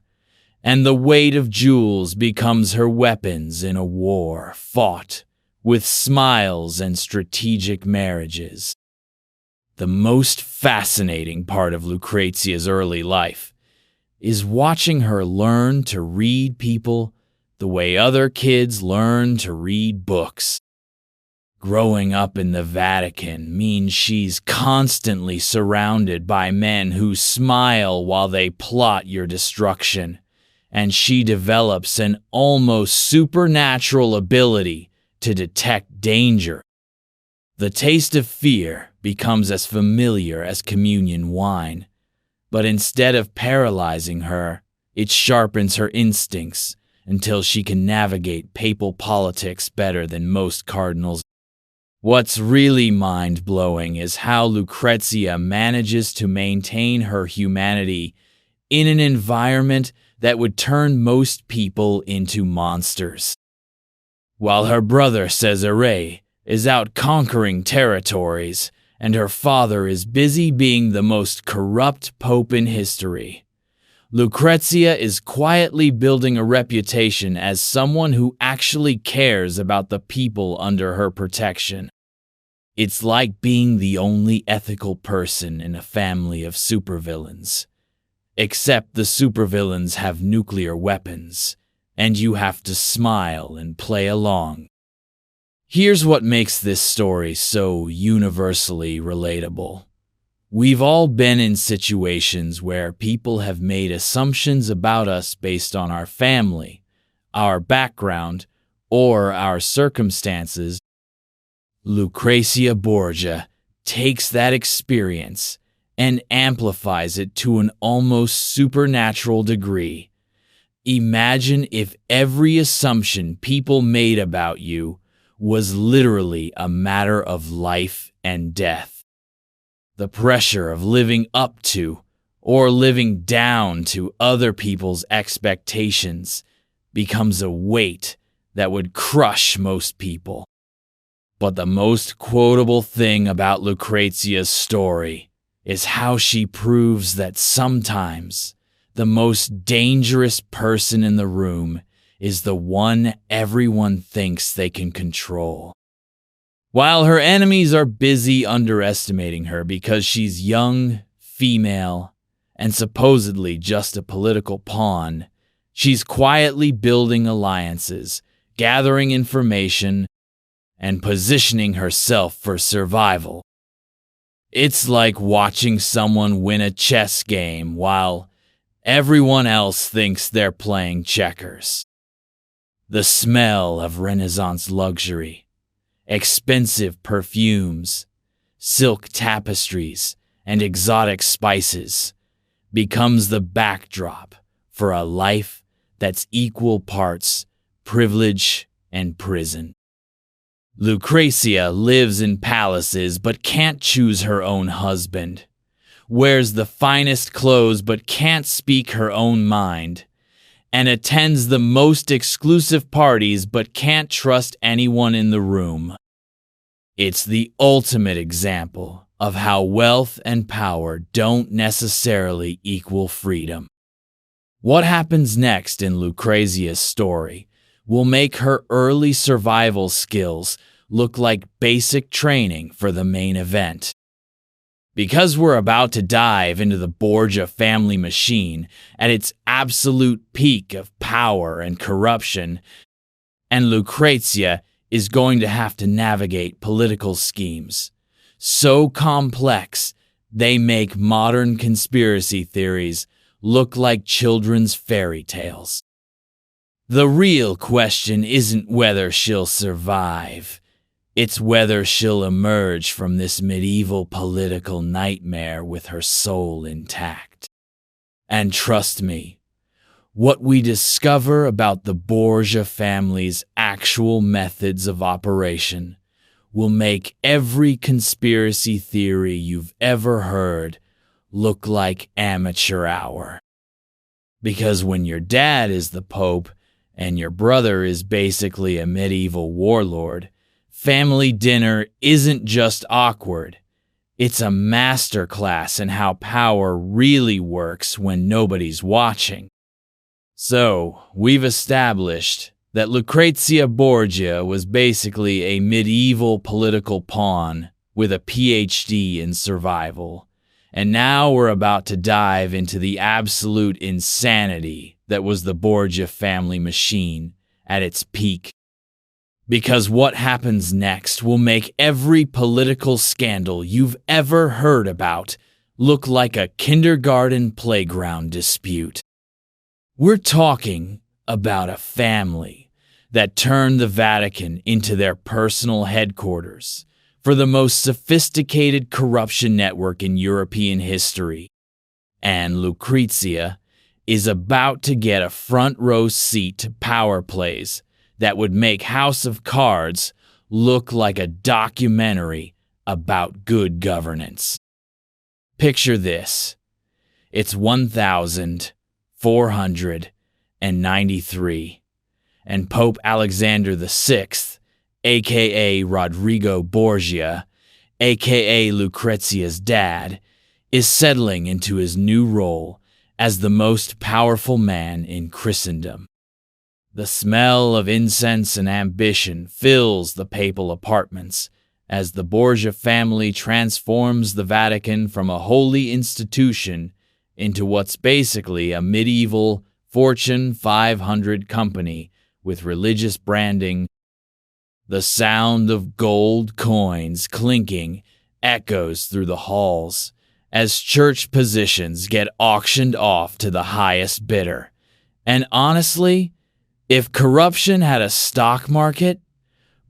and the weight of jewels becomes her weapons in a war fought with smiles and strategic marriages. The most fascinating part of Lucrezia's early life is watching her learn to read people the way other kids learn to read books. Growing up in the Vatican means she's constantly surrounded by men who smile while they plot your destruction, and she develops an almost supernatural ability to detect danger. The taste of fear becomes as familiar as communion wine, but instead of paralyzing her, it sharpens her instincts until she can navigate papal politics better than most cardinals. What's really mind-blowing is how Lucrezia manages to maintain her humanity in an environment that would turn most people into monsters. While her brother Cesare is out conquering territories, and her father is busy being the most corrupt pope in history, Lucrezia is quietly building a reputation as someone who actually cares about the people under her protection. It's like being the only ethical person in a family of supervillains. Except the supervillains have nuclear weapons, and you have to smile and play along. Here's what makes this story so universally relatable. We've all been in situations where people have made assumptions about us based on our family, our background, or our circumstances. Lucrezia Borgia takes that experience and amplifies it to an almost supernatural degree. Imagine if every assumption people made about you was literally a matter of life and death. The pressure of living up to or living down to other people's expectations becomes a weight that would crush most people. But the most quotable thing about Lucrezia's story is how she proves that sometimes the most dangerous person in the room is the one everyone thinks they can control. While her enemies are busy underestimating her because she's young, female, and supposedly just a political pawn, she's quietly building alliances, gathering information, and positioning herself for survival. It's like watching someone win a chess game while everyone else thinks they're playing checkers. The smell of Renaissance luxury, expensive perfumes, silk tapestries, and exotic spices becomes the backdrop for a life that's equal parts privilege and prison. Lucrezia lives in palaces but can't choose her own husband, wears the finest clothes but can't speak her own mind, and attends the most exclusive parties but can't trust anyone in the room. It's the ultimate example of how wealth and power don't necessarily equal freedom. What happens next in Lucrezia's story will make her early survival skills look like basic training for the main event. Because we're about to dive into the Borgia family machine at its absolute peak of power and corruption, and Lucrezia is going to have to navigate political schemes so complex they make modern conspiracy theories look like children's fairy tales. The real question isn't whether she'll survive. It's whether she'll emerge from this medieval political nightmare with her soul intact. And trust me, what we discover about the Borgia family's actual methods of operation will make every conspiracy theory you've ever heard look like amateur hour. Because when your dad is the Pope and your brother is basically a medieval warlord, family dinner isn't just awkward. It's a masterclass in how power really works when nobody's watching. So, we've established that Lucrezia Borgia was basically a medieval political pawn with a PhD in survival. And now we're about to dive into the absolute insanity that was the Borgia family machine at its peak. Because what happens next will make every political scandal you've ever heard about look like a kindergarten playground dispute. We're talking about a family that turned the Vatican into their personal headquarters for the most sophisticated corruption network in European history. And Lucrezia is about to get a front row seat to power plays that would make House of Cards look like a documentary about good governance. Picture this. It's 1400 and Pope Alexander VI, aka Rodrigo Borgia, aka Lucrezia's dad, is settling into his new role as the most powerful man in Christendom. The smell of incense and ambition fills the papal apartments as the Borgia family transforms the Vatican from a holy institution into what's basically a medieval Fortune 500 company with religious branding. The sound of gold coins clinking echoes through the halls as church positions get auctioned off to the highest bidder. And honestly, if corruption had a stock market,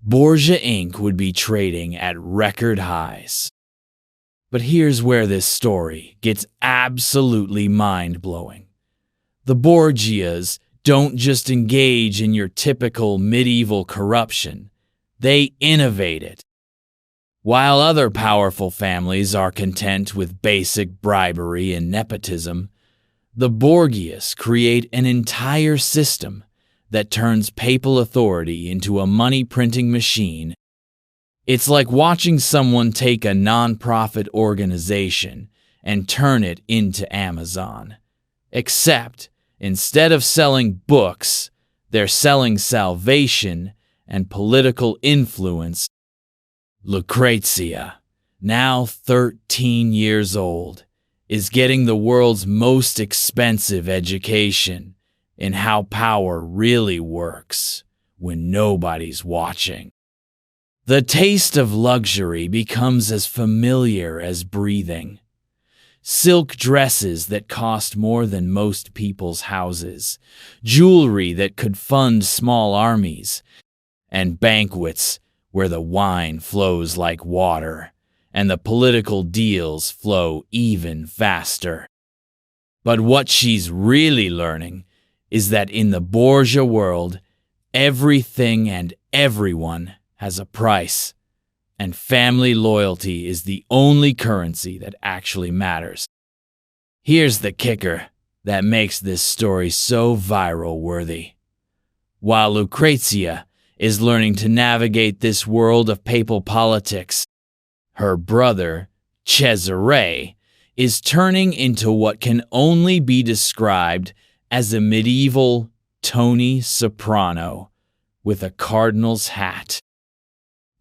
Borgia Inc. would be trading at record highs. But here's where this story gets absolutely mind-blowing. The Borgias don't just engage in your typical medieval corruption, they innovate it. While other powerful families are content with basic bribery and nepotism, the Borgias create an entire system that turns papal authority into a money-printing machine. It's like watching someone take a non-profit organization and turn it into Amazon. Except, instead of selling books, they're selling salvation and political influence. Lucrezia, now 13 years old, is getting the world's most expensive education in how power really works when nobody's watching. The taste of luxury becomes as familiar as breathing. Silk dresses that cost more than most people's houses, jewelry that could fund small armies, and banquets where the wine flows like water and the political deals flow even faster. But what she's really learning is that in the Borgia world, everything and everyone has a price, and family loyalty is the only currency that actually matters. Here's the kicker that makes this story so viral-worthy. While Lucrezia is learning to navigate this world of papal politics, her brother, Cesare, is turning into what can only be described as a medieval Tony Soprano with a cardinal's hat.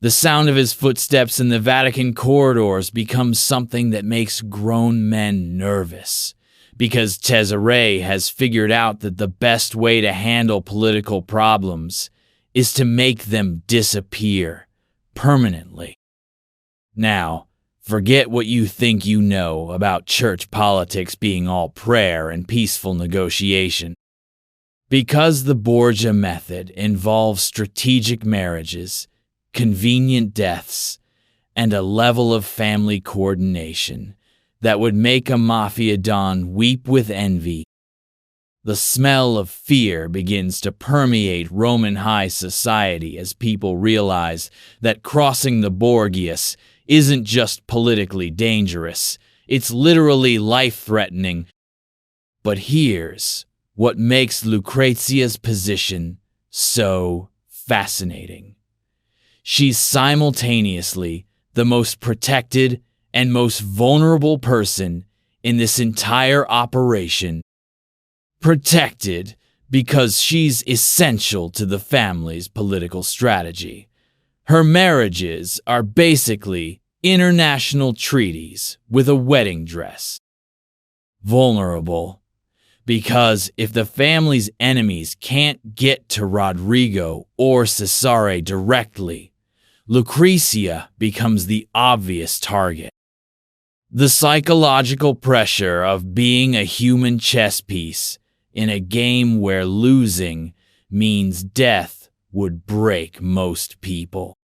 The sound of his footsteps in the Vatican corridors becomes something that makes grown men nervous, because Cesare has figured out that the best way to handle political problems is to make them disappear permanently. Now, forget what you think you know about church politics being all prayer and peaceful negotiation. Because the Borgia method involves strategic marriages, convenient deaths, and a level of family coordination that would make a mafia don weep with envy, the smell of fear begins to permeate Roman high society as people realize that crossing the Borgias isn't just politically dangerous, it's literally life-threatening. But here's what makes Lucrezia's position so fascinating. She's simultaneously the most protected and most vulnerable person in this entire operation. Protected because she's essential to the family's political strategy. Her marriages are basically international treaties with a wedding dress. Vulnerable because if the family's enemies can't get to Rodrigo or Cesare directly, Lucrezia becomes the obvious target. The psychological pressure of being a human chess piece in a game where losing means death would break most people.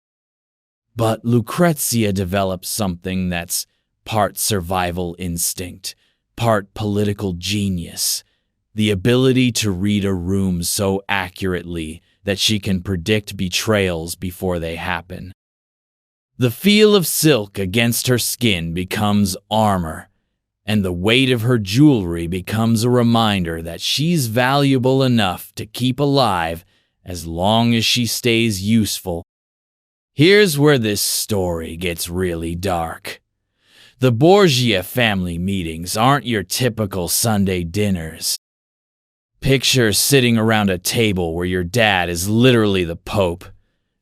But Lucrezia develops something that's part survival instinct, part political genius, the ability to read a room so accurately that she can predict betrayals before they happen. The feel of silk against her skin becomes armor, and the weight of her jewelry becomes a reminder that she's valuable enough to keep alive as long as she stays useful. Here's where this story gets really dark. The Borgia family meetings aren't your typical Sunday dinners. Picture sitting around a table where your dad is literally the Pope,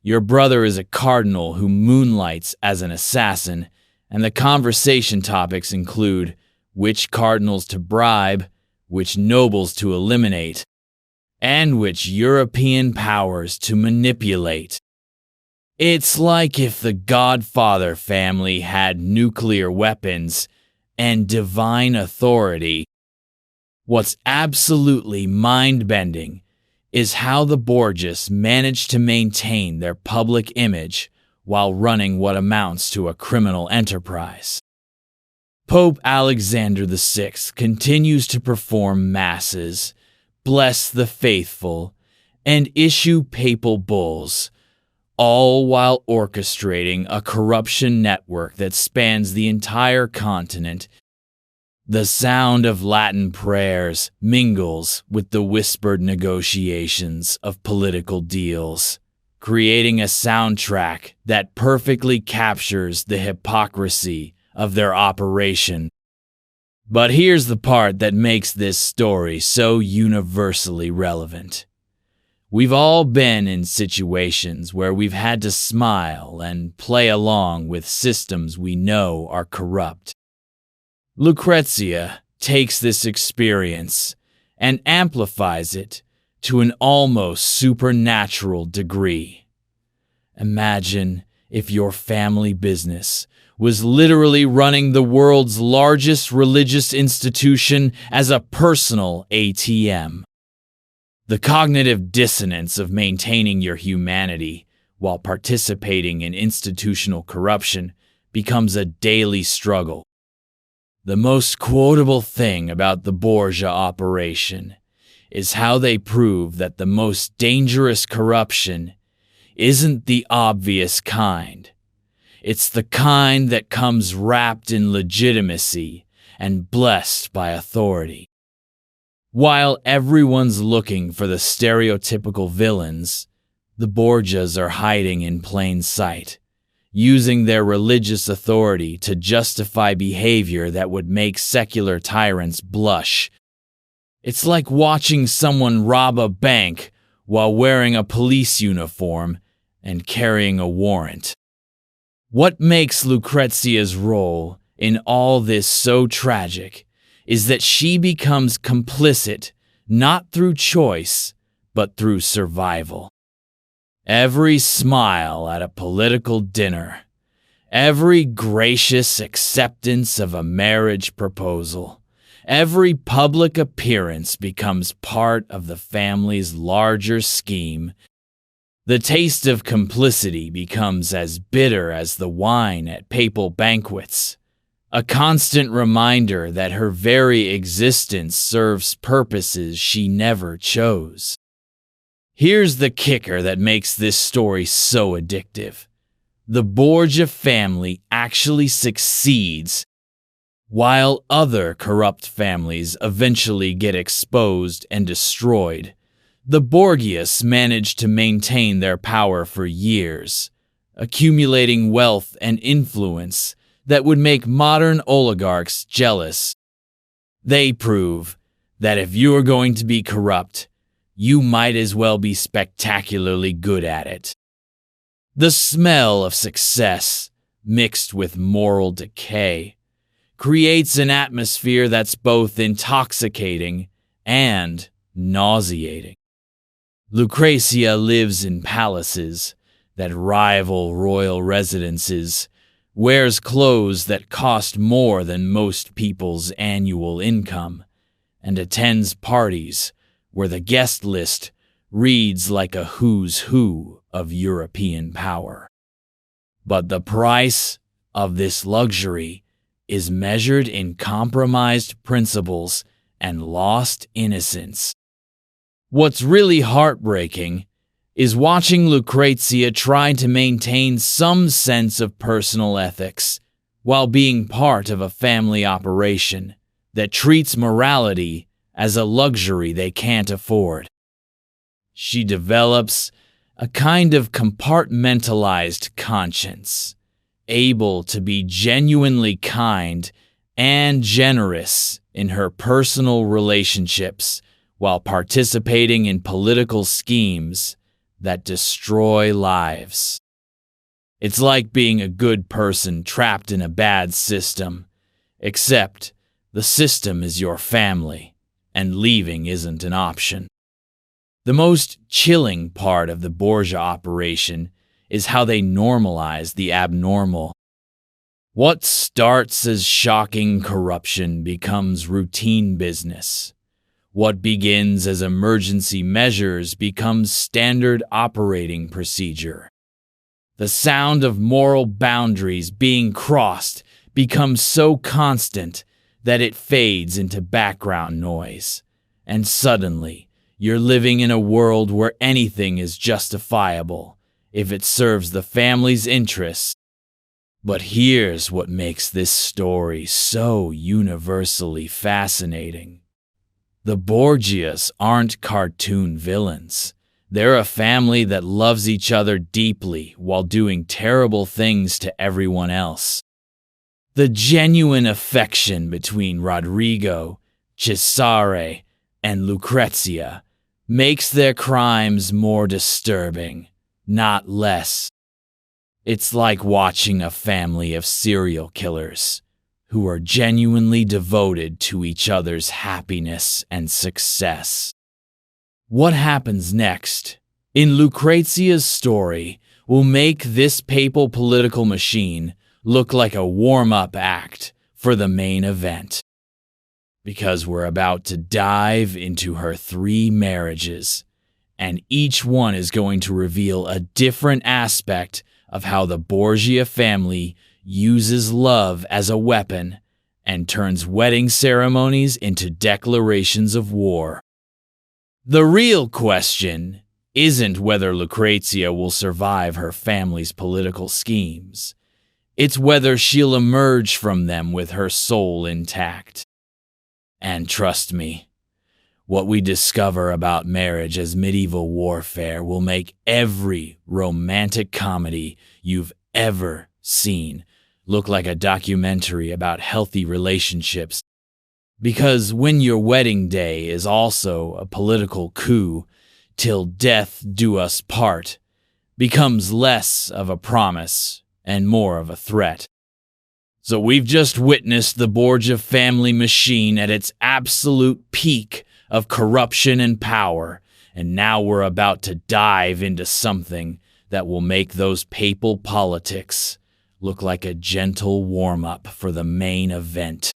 your brother is a cardinal who moonlights as an assassin, and the conversation topics include which cardinals to bribe, which nobles to eliminate, and which European powers to manipulate. It's like if the Godfather family had nuclear weapons and divine authority. What's absolutely mind-bending is how the Borgias managed to maintain their public image while running what amounts to a criminal enterprise. Pope Alexander VI continues to perform masses, bless the faithful, and issue papal bulls, all while orchestrating a corruption network that spans the entire continent. The sound of Latin prayers mingles with the whispered negotiations of political deals, creating a soundtrack that perfectly captures the hypocrisy of their operation. But here's the part that makes this story so universally relevant. We've all been in situations where we've had to smile and play along with systems we know are corrupt. Lucrezia takes this experience and amplifies it to an almost supernatural degree. Imagine if your family business was literally running the world's largest religious institution as a personal ATM. The cognitive dissonance of maintaining your humanity while participating in institutional corruption becomes a daily struggle. The most quotable thing about the Borgia operation is how they prove that the most dangerous corruption isn't the obvious kind. It's the kind that comes wrapped in legitimacy and blessed by authority. While everyone's looking for the stereotypical villains, the Borgias are hiding in plain sight, using their religious authority to justify behavior that would make secular tyrants blush. It's like watching someone rob a bank while wearing a police uniform and carrying a warrant. What makes Lucrezia's role in all this so tragic is that she becomes complicit not through choice, but through survival. Every smile at a political dinner, every gracious acceptance of a marriage proposal, every public appearance becomes part of the family's larger scheme. The taste of complicity becomes as bitter as the wine at papal banquets, a constant reminder that her very existence serves purposes she never chose. Here's the kicker that makes this story so addictive. The Borgia family actually succeeds, while other corrupt families eventually get exposed and destroyed. The Borgias managed to maintain their power for years, accumulating wealth and influence that would make modern oligarchs jealous. They prove that if you're going to be corrupt, you might as well be spectacularly good at it. The smell of success, mixed with moral decay, creates an atmosphere that's both intoxicating and nauseating. Lucrezia lives in palaces that rival royal residences, wears clothes that cost more than most people's annual income, and attends parties where the guest list reads like a who's who of European power. But the price of this luxury is measured in compromised principles and lost innocence. What's really heartbreaking is watching Lucrezia try to maintain some sense of personal ethics while being part of a family operation that treats morality as a luxury they can't afford. She develops a kind of compartmentalized conscience, able to be genuinely kind and generous in her personal relationships while participating in political schemes that destroy lives. It's like being a good person trapped in a bad system, except the system is your family, and leaving isn't an option. The most chilling part of the Borgia operation is how they normalize the abnormal. What starts as shocking corruption becomes routine business. What begins as emergency measures becomes standard operating procedure. The sound of moral boundaries being crossed becomes so constant that it fades into background noise. And suddenly, you're living in a world where anything is justifiable if it serves the family's interests. But here's what makes this story so universally fascinating. The Borgias aren't cartoon villains. They're a family that loves each other deeply while doing terrible things to everyone else. The genuine affection between Rodrigo, Cesare, and Lucrezia makes their crimes more disturbing, not less. It's like watching a family of serial killers who are genuinely devoted to each other's happiness and success. What happens next in Lucrezia's story will make this papal political machine look like a warm-up act for the main event. Because we're about to dive into her 3 marriages, and each one is going to reveal a different aspect of how the Borgia family uses love as a weapon and turns wedding ceremonies into declarations of war. The real question isn't whether Lucrezia will survive her family's political schemes. It's whether she'll emerge from them with her soul intact. And trust me, what we discover about marriage as medieval warfare will make every romantic comedy you've ever seen look like a documentary about healthy relationships. Because when your wedding day is also a political coup, till death do us part, becomes less of a promise and more of a threat. So we've just witnessed the Borgia family machine at its absolute peak of corruption and power, and now we're about to dive into something that will make those papal politics look like a gentle warm-up for the main event.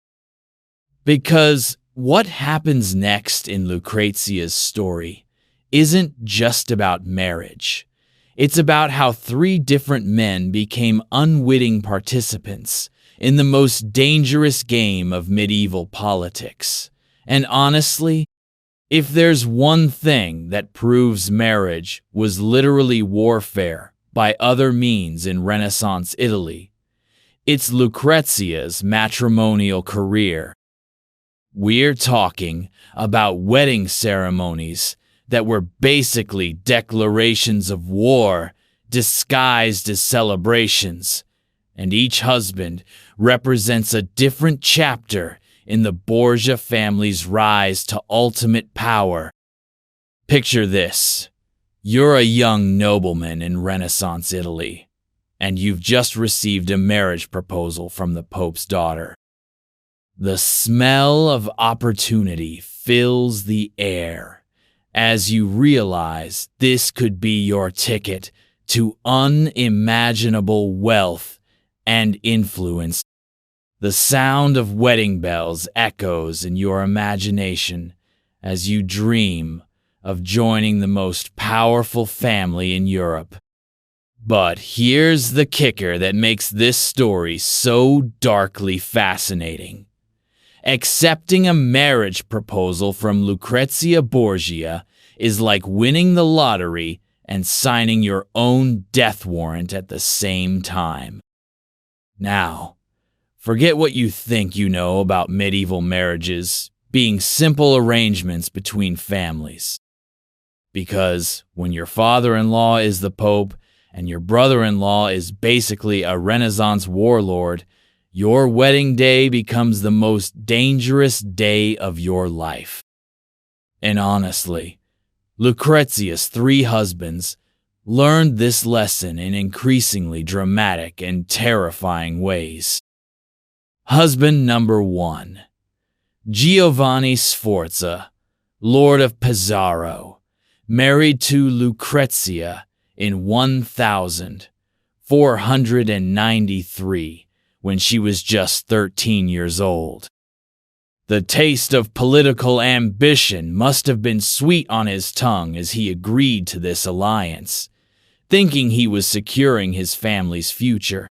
Because what happens next in Lucrezia's story isn't just about marriage. It's about how 3 different men became unwitting participants in the most dangerous game of medieval politics. And honestly, if there's one thing that proves marriage was literally warfare by other means in Renaissance Italy, it's Lucrezia's matrimonial career. We're talking about wedding ceremonies that were basically declarations of war disguised as celebrations, and each husband represents a different chapter in the Borgia family's rise to ultimate power. Picture this. You're a young nobleman in Renaissance Italy, and you've just received a marriage proposal from the Pope's daughter. The smell of opportunity fills the air as you realize this could be your ticket to unimaginable wealth and influence. The sound of wedding bells echoes in your imagination as you dream of joining the most powerful family in Europe. But here's the kicker that makes this story so darkly fascinating. Accepting a marriage proposal from Lucrezia Borgia is like winning the lottery and signing your own death warrant at the same time. Now, Forget what you think you know about medieval marriages being simple arrangements between families. Because when your father-in-law is the Pope and your brother-in-law is basically a Renaissance warlord, your wedding day becomes the most dangerous day of your life. And honestly, Lucrezia's 3 husbands learned this lesson in increasingly dramatic and terrifying ways. Husband number 1, Giovanni Sforza, Lord of Pesaro, married to Lucrezia in 1493 when she was just 13 years old. The taste of political ambition must have been sweet on his tongue as he agreed to this alliance, thinking he was securing his family's future.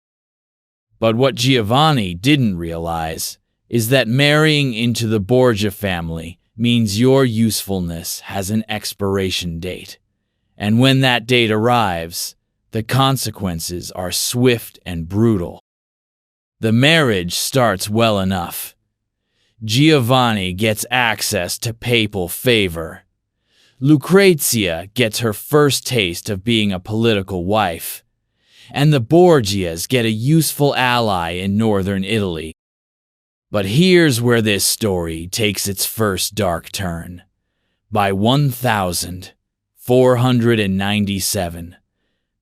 But what Giovanni didn't realize is that marrying into the Borgia family means your usefulness has an expiration date. And when that date arrives, the consequences are swift and brutal. The marriage starts well enough. Giovanni gets access to papal favor. Lucrezia gets her first taste of being a political wife. And the Borgias get a useful ally in northern Italy. But here's where this story takes its first dark turn. By 1497,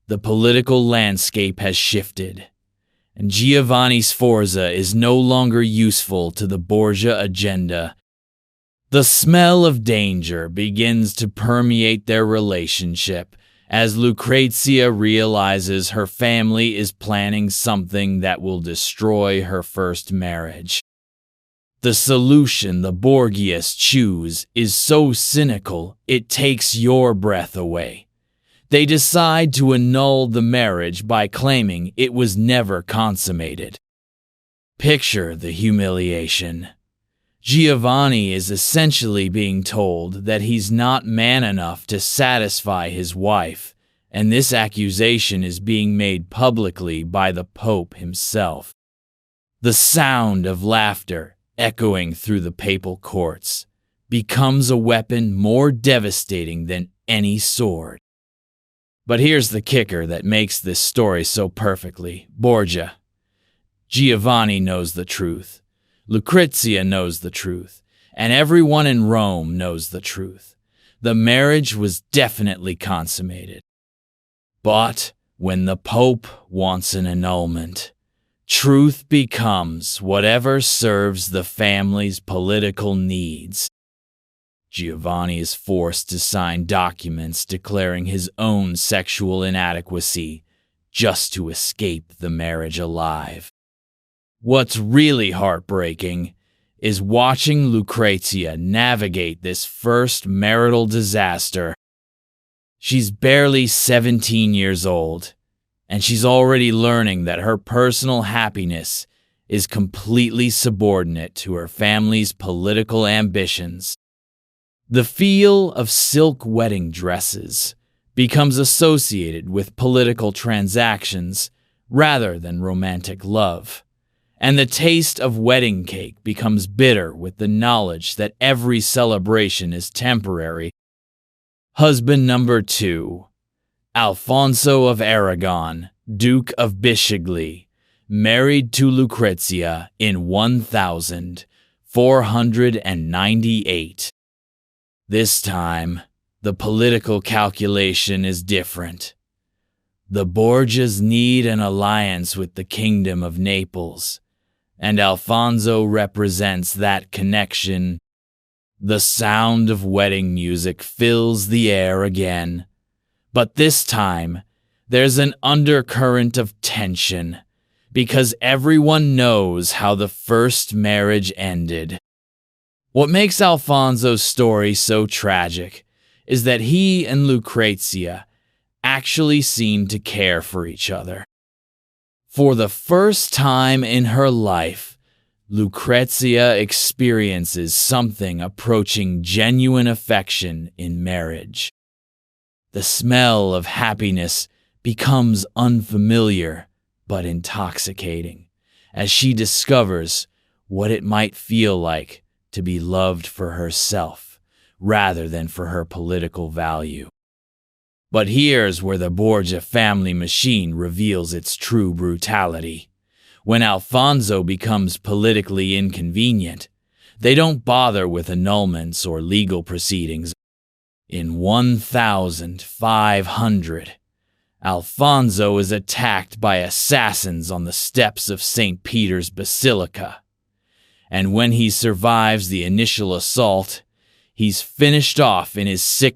the political landscape has shifted, and Giovanni Sforza is no longer useful to the Borgia agenda. The smell of danger begins to permeate their relationship as Lucrezia realizes her family is planning something that will destroy her first marriage. The solution the Borgias choose is so cynical it takes your breath away. They decide to annul the marriage by claiming it was never consummated. Picture the humiliation. Giovanni is essentially being told that he's not man enough to satisfy his wife, and this accusation is being made publicly by the Pope himself. The sound of laughter echoing through the papal courts becomes a weapon more devastating than any sword. But here's the kicker that makes this story so perfectly Borgia. Giovanni knows the truth. Lucrezia knows the truth. And everyone in Rome knows the truth. The marriage was definitely consummated. But when the Pope wants an annulment, truth becomes whatever serves the family's political needs. Giovanni is forced to sign documents declaring his own sexual inadequacy just to escape the marriage alive. What's really heartbreaking is watching Lucrezia navigate this first marital disaster. She's barely 17 years old, and she's already learning that her personal happiness is completely subordinate to her family's political ambitions. The feel of silk wedding dresses becomes associated with political transactions rather than romantic love, and the taste of wedding cake becomes bitter with the knowledge that every celebration is temporary. Husband number 2, Alfonso of Aragon, Duke of Bisceglie, married to Lucrezia in 1498. This time, the political calculation is different. The Borgias need an alliance with the Kingdom of Naples, and Alfonso represents that connection. The sound of wedding music fills the air again, but this time, there's an undercurrent of tension, because everyone knows how the first marriage ended. What makes Alfonso's story so tragic is that he and Lucrezia actually seem to care for each other. For the first time in her life, Lucrezia experiences something approaching genuine affection in marriage. The smell of happiness becomes unfamiliar but intoxicating, as she discovers what it might feel like to be loved for herself rather than for her political value. But here's where the Borgia family machine reveals its true brutality. When Alfonso becomes politically inconvenient, they don't bother with annulments or legal proceedings. In 1500, Alfonso is attacked by assassins on the steps of St. Peter's Basilica. And when he survives the initial assault, he's finished off in his sick.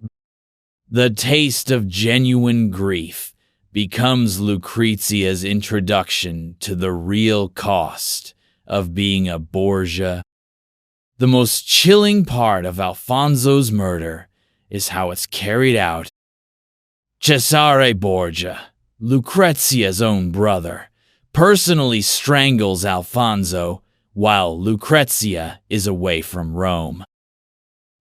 The taste of genuine grief becomes Lucrezia's introduction to the real cost of being a Borgia. The most chilling part of Alfonso's murder is how it's carried out. Cesare Borgia, Lucrezia's own brother, personally strangles Alfonso while Lucrezia is away from Rome.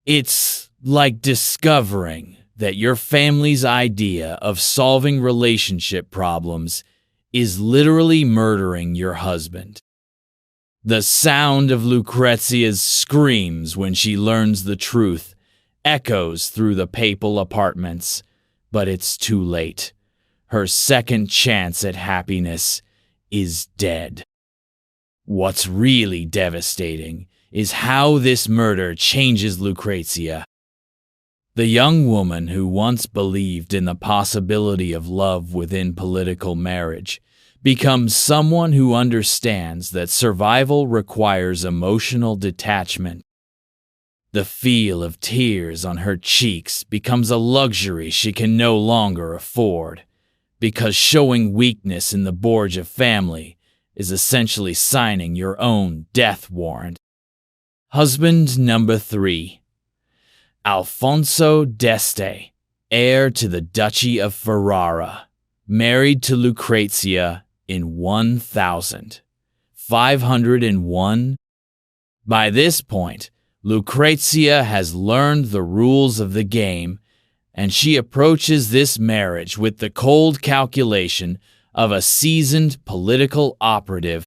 It's like discovering that your family's idea of solving relationship problems is literally murdering your husband. The sound of Lucrezia's screams when she learns the truth echoes through the papal apartments, but it's too late. Her second chance at happiness is dead. What's really devastating is how this murder changes Lucrezia. The young woman who once believed in the possibility of love within political marriage becomes someone who understands that survival requires emotional detachment. The feel of tears on her cheeks becomes a luxury she can no longer afford, because showing weakness in the Borgia family is essentially signing your own death warrant. Husband number 3. Alfonso d'Este, heir to the Duchy of Ferrara, married to Lucrezia in 1501. By this point, Lucrezia has learned the rules of the game, and she approaches this marriage with the cold calculation of a seasoned political operative.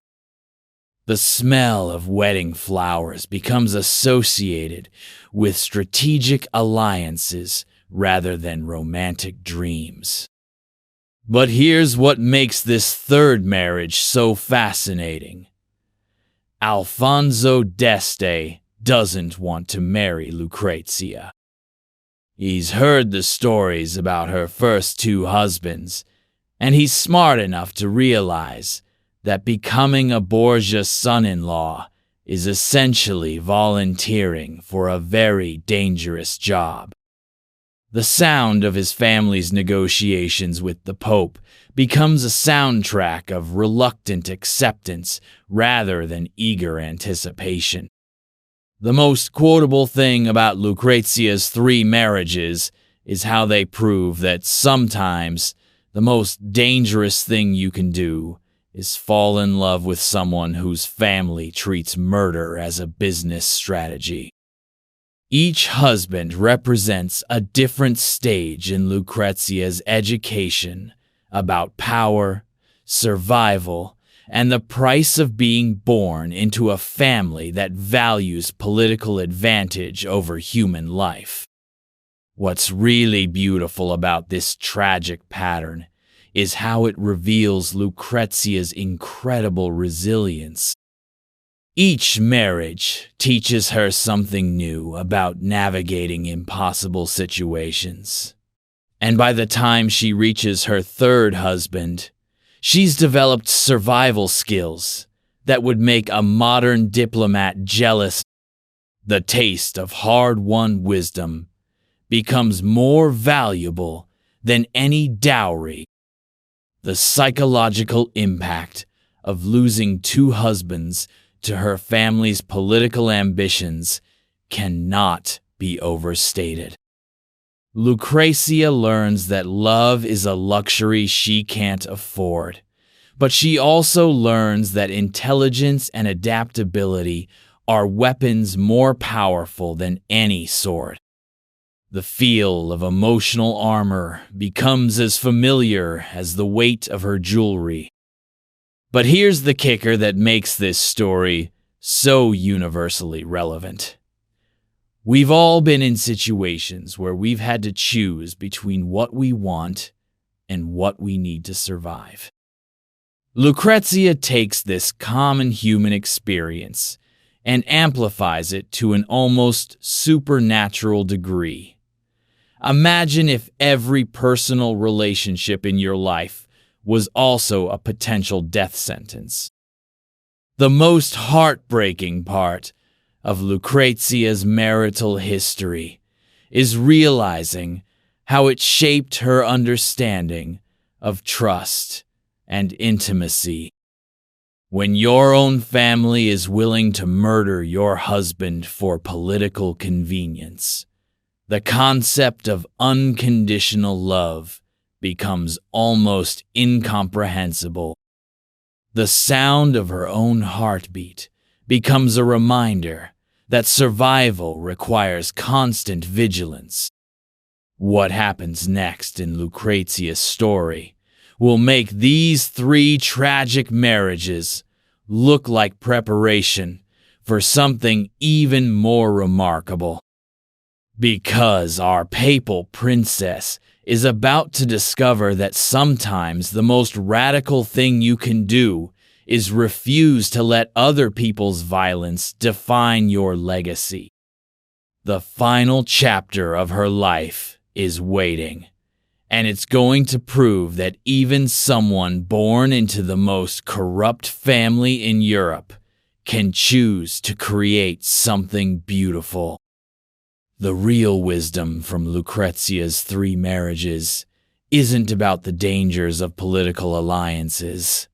The smell of wedding flowers becomes associated with strategic alliances rather than romantic dreams. But here's what makes this third marriage so fascinating. Alfonso d'Este doesn't want to marry Lucrezia. He's heard the stories about her first 2 husbands, and he's smart enough to realize that becoming a Borgia son-in-law is essentially volunteering for a very dangerous job. The sound of his family's negotiations with the Pope becomes a soundtrack of reluctant acceptance rather than eager anticipation. The most quotable thing about Lucrezia's 3 marriages is how they prove that sometimes the most dangerous thing you can do is fall in love with someone whose family treats murder as a business strategy. Each husband represents a different stage in Lucrezia's education about power, survival, and the price of being born into a family that values political advantage over human life. What's really beautiful about this tragic pattern is how it reveals Lucrezia's incredible resilience. Each marriage teaches her something new about navigating impossible situations. And by the time she reaches her third husband, she's developed survival skills that would make a modern diplomat jealous. The taste of hard-won wisdom becomes more valuable than any dowry. The psychological impact of losing 2 husbands to her family's political ambitions cannot be overstated. Lucrezia learns that love is a luxury she can't afford, but she also learns that intelligence and adaptability are weapons more powerful than any sword. The feel of emotional armor becomes as familiar as the weight of her jewelry. But here's the kicker that makes this story so universally relevant. We've all been in situations where we've had to choose between what we want and what we need to survive. Lucrezia takes this common human experience and amplifies it to an almost supernatural degree. Imagine if every personal relationship in your life was also a potential death sentence. The most heartbreaking part of Lucrezia's marital history is realizing how it shaped her understanding of trust and intimacy. When your own family is willing to murder your husband for political convenience, the concept of unconditional love becomes almost incomprehensible. The sound of her own heartbeat becomes a reminder that survival requires constant vigilance. What happens next in Lucrezia's story will make these 3 tragic marriages look like preparation for something even more remarkable. Because our papal princess is about to discover that sometimes the most radical thing you can do is refuse to let other people's violence define your legacy. The final chapter of her life is waiting, and it's going to prove that even someone born into the most corrupt family in Europe can choose to create something beautiful. The real wisdom from Lucrezia's 3 marriages isn't about the dangers of political alliances.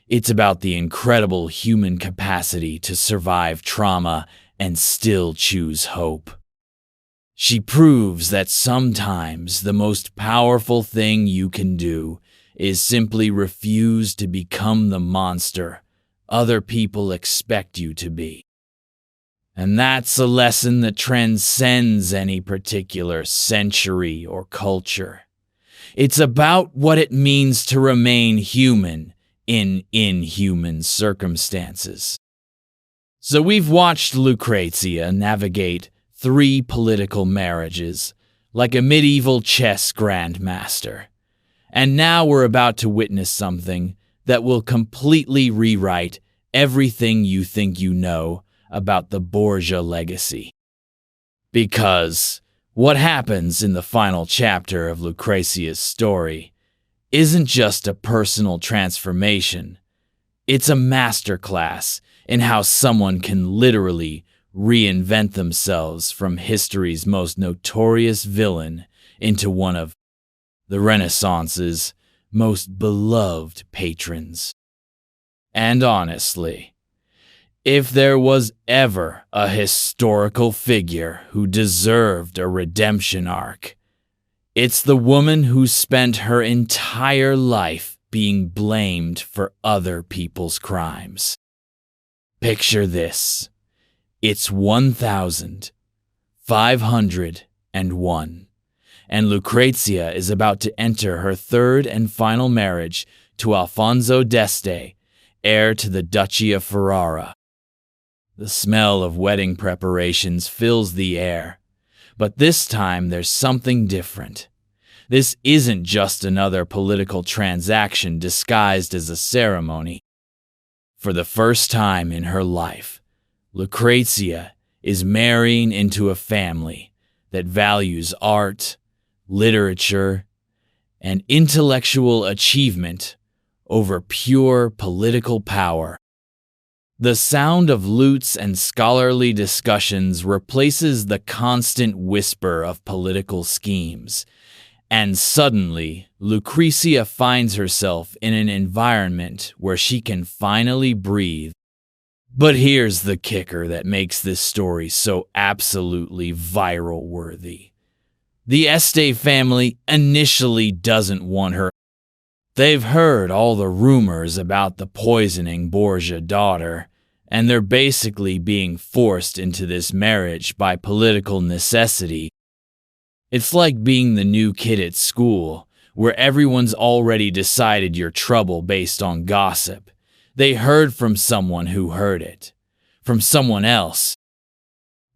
It's about the incredible human capacity to survive trauma and still choose hope. She proves that sometimes the most powerful thing you can do is simply refuse to become the monster other people expect you to be. And that's a lesson that transcends any particular century or culture. It's about what it means to remain human in inhuman circumstances. So we've watched Lucrezia navigate 3 political marriages like a medieval chess grandmaster. And now we're about to witness something that will completely rewrite everything you think you know about the Borgia legacy. Because what happens in the final chapter of Lucrezia's story isn't just a personal transformation, it's a masterclass in how someone can literally reinvent themselves from history's most notorious villain into one of the Renaissance's most beloved patrons. And honestly, if there was ever a historical figure who deserved a redemption arc, it's the woman who spent her entire life being blamed for other people's crimes. Picture this. It's 1501, and Lucrezia is about to enter her 3rd and final marriage to Alfonso d'Este, heir to the Duchy of Ferrara. The smell of wedding preparations fills the air, but this time there's something different. This isn't just another political transaction disguised as a ceremony. For the first time in her life, Lucrezia is marrying into a family that values art, literature, and intellectual achievement over pure political power. The sound of lutes and scholarly discussions replaces the constant whisper of political schemes, and suddenly Lucrezia finds herself in an environment where she can finally breathe. But here's the kicker that makes this story so absolutely viral worthy. The Este family initially doesn't want her. They've heard all the rumors about the poisoning Borgia daughter, and they're basically being forced into this marriage by political necessity. It's like being the new kid at school, where everyone's already decided your trouble based on gossip, They heard from someone who heard it, from someone else.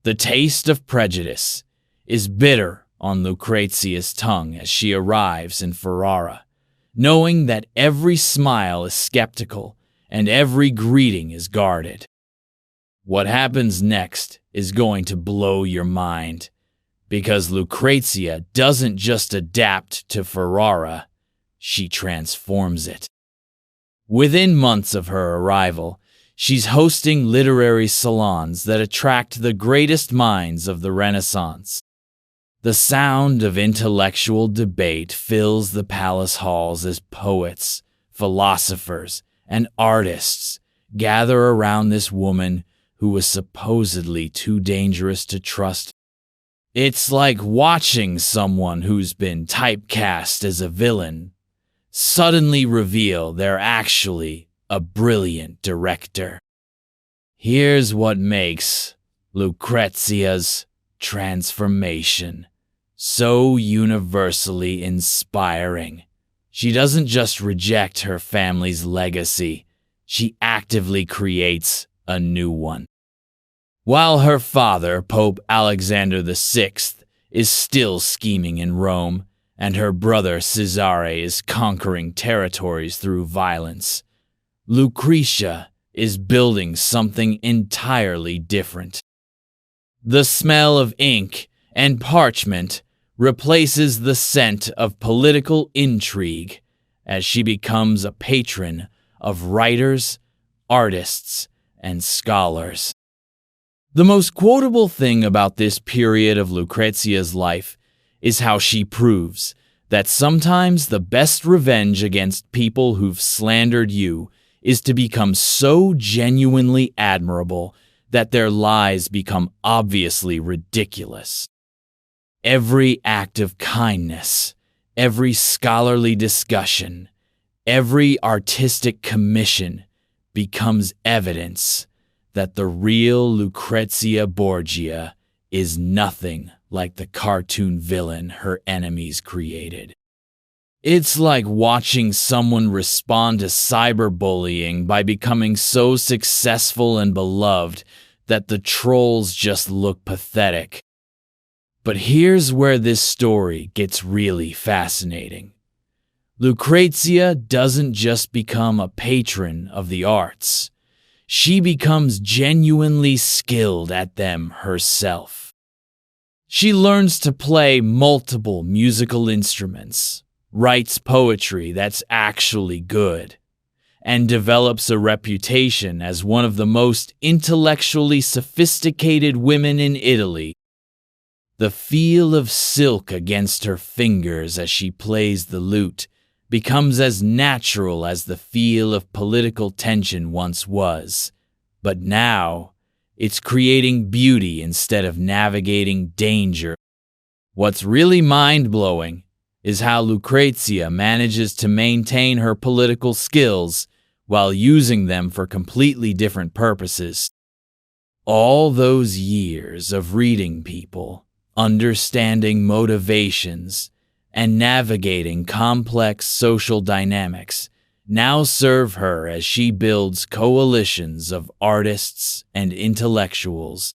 The taste of prejudice is bitter on Lucrezia's tongue as she arrives in Ferrara, knowing that every smile is skeptical and every greeting is guarded. What happens next is going to blow your mind, because Lucrezia doesn't just adapt to Ferrara, she transforms it. Within months of her arrival, she's hosting literary salons that attract the greatest minds of the Renaissance. The sound of intellectual debate fills the palace halls as poets, philosophers, and artists gather around this woman who was supposedly too dangerous to trust. It's like watching someone who's been typecast as a villain suddenly reveal they're actually a brilliant director. Here's what makes Lucrezia's transformation so universally inspiring. She doesn't just reject her family's legacy, she actively creates a new one. While her father, Pope Alexander VI, is still scheming in Rome, and her brother Cesare is conquering territories through violence, Lucretia is building something entirely different. The smell of ink and parchment replaces the scent of political intrigue as she becomes a patron of writers, artists, and scholars. The most quotable thing about this period of Lucrezia's life is how she proves that sometimes the best revenge against people who've slandered you is to become so genuinely admirable that their lies become obviously ridiculous. Every act of kindness, every scholarly discussion, every artistic commission becomes evidence that the real Lucrezia Borgia is nothing like the cartoon villain her enemies created. It's like watching someone respond to cyberbullying by becoming so successful and beloved that the trolls just look pathetic. But here's where this story gets really fascinating. Lucrezia doesn't just become a patron of the arts. She becomes genuinely skilled at them herself. She learns to play multiple musical instruments, writes poetry that's actually good, and develops a reputation as one of the most intellectually sophisticated women in Italy. The feel of silk against her fingers as she plays the lute becomes as natural as the feel of political tension once was, but now it's creating beauty instead of navigating danger. What's really mind-blowing is how Lucrezia manages to maintain her political skills while using them for completely different purposes. All those years of reading people, understanding motivations, and navigating complex social dynamics now serve her as she builds coalitions of artists and intellectuals.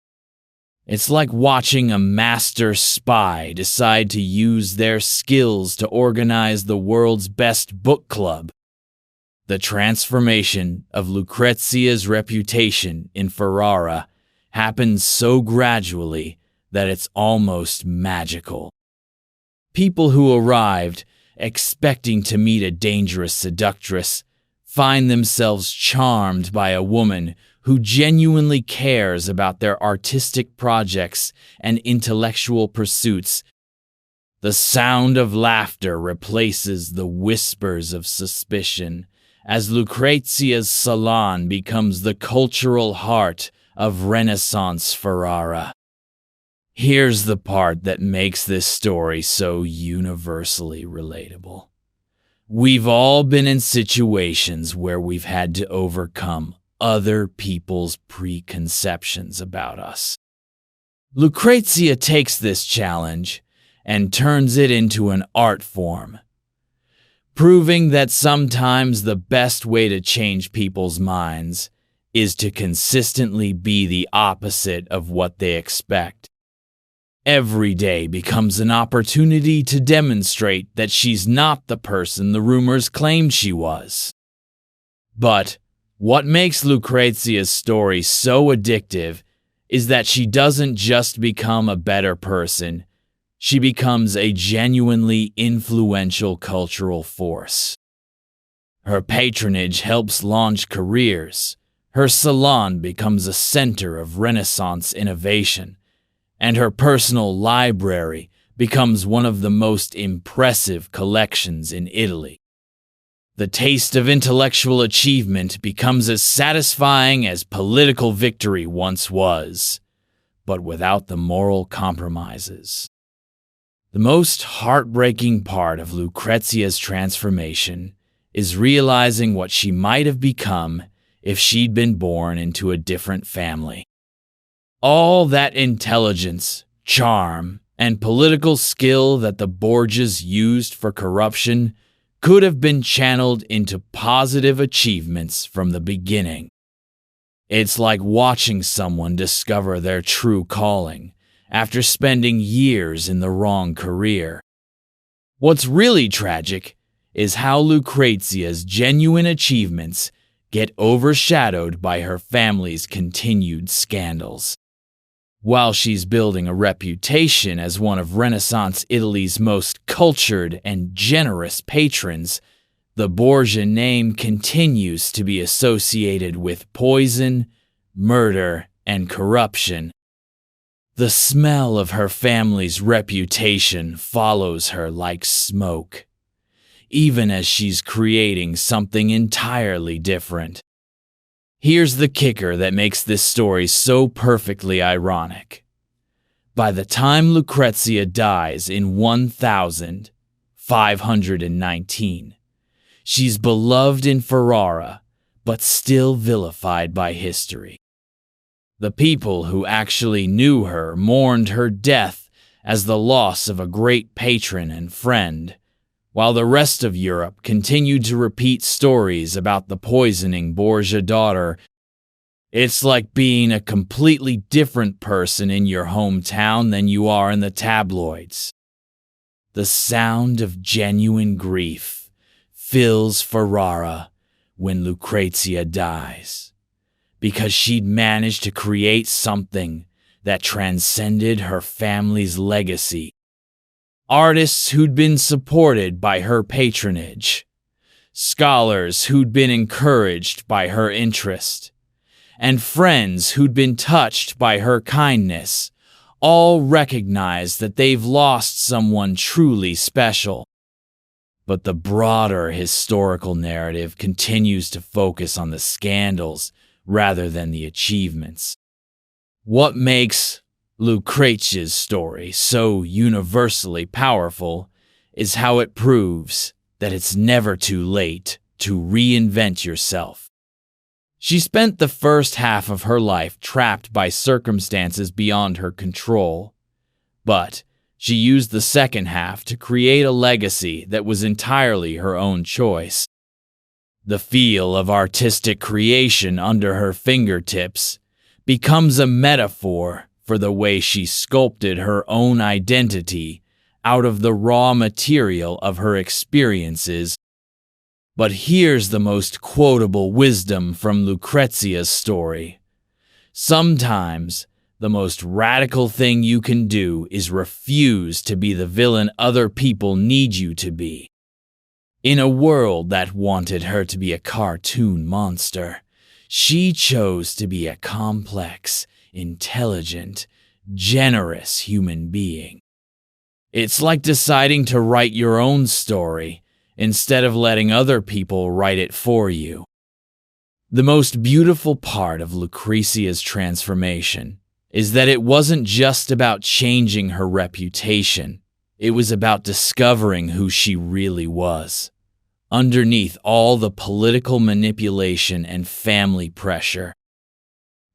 It's like watching a master spy decide to use their skills to organize the world's best book club. The transformation of Lucrezia's reputation in Ferrara happens so gradually that it's almost magical. People who arrived expecting to meet a dangerous seductress find themselves charmed by a woman who genuinely cares about their artistic projects and intellectual pursuits. The sound of laughter replaces the whispers of suspicion as Lucrezia's salon becomes the cultural heart of Renaissance Ferrara. Here's the part that makes this story so universally relatable. We've all been in situations where we've had to overcome other people's preconceptions about us. Lucrezia takes this challenge and turns it into an art form. proving that sometimes the best way to change people's minds is to consistently be the opposite of what they expect. Every day becomes an opportunity to demonstrate that she's not the person the rumors claimed she was. But what makes Lucrezia's story so addictive is that she doesn't just become a better person, she becomes a genuinely influential cultural force. Her patronage helps launch careers, her salon becomes a center of Renaissance innovation, and her personal library becomes one of the most impressive collections in Italy. The taste of intellectual achievement becomes as satisfying as political victory once was, but without the moral compromises. The most heartbreaking part of Lucrezia's transformation is realizing what she might have become if she'd been born into a different family. All that intelligence, charm, and political skill that the Borgias used for corruption could have been channeled into positive achievements from the beginning. It's like watching someone discover their true calling after spending years in the wrong career. What's really tragic is how Lucrezia's genuine achievements get overshadowed by her family's continued scandals. While she's building a reputation as one of Renaissance Italy's most cultured and generous patrons, the Borgia name continues to be associated with poison, murder, and corruption. The smell of her family's reputation follows her like smoke, even as she's creating something entirely different. Here's the kicker that makes this story so perfectly ironic. By the time Lucrezia dies in 1519, she's beloved in Ferrara, but still vilified by history. The people who actually knew her mourned her death as the loss of a great patron and friend, while the rest of Europe continued to repeat stories about the poisoning Borgia daughter. It's like being a completely different person in your hometown than you are in the tabloids. The sound of genuine grief fills Ferrara when Lucrezia dies, because she'd managed to create something that transcended her family's legacy. Artists who'd been supported by her patronage, scholars who'd been encouraged by her interest, and friends who'd been touched by her kindness, all recognize that they've lost someone truly special. But the broader historical narrative continues to focus on the scandals rather than the achievements. What makes Lucrezia's story so universally powerful is how it proves that it's never too late to reinvent yourself. She spent the first half of her life trapped by circumstances beyond her control, but she used the second half to create a legacy that was entirely her own choice. The feel of artistic creation under her fingertips becomes a metaphor for the way she sculpted her own identity out of the raw material of her experiences. But here's the most quotable wisdom from Lucrezia's story. Sometimes, the most radical thing you can do is refuse to be the villain other people need you to be. In a world that wanted her to be a cartoon monster, she chose to be a complex, intelligent, generous human being. It's like deciding to write your own story instead of letting other people write it for you. The most beautiful part of Lucrezia's transformation is that it wasn't just about changing her reputation. It was about discovering who she really was, underneath all the political manipulation and family pressure.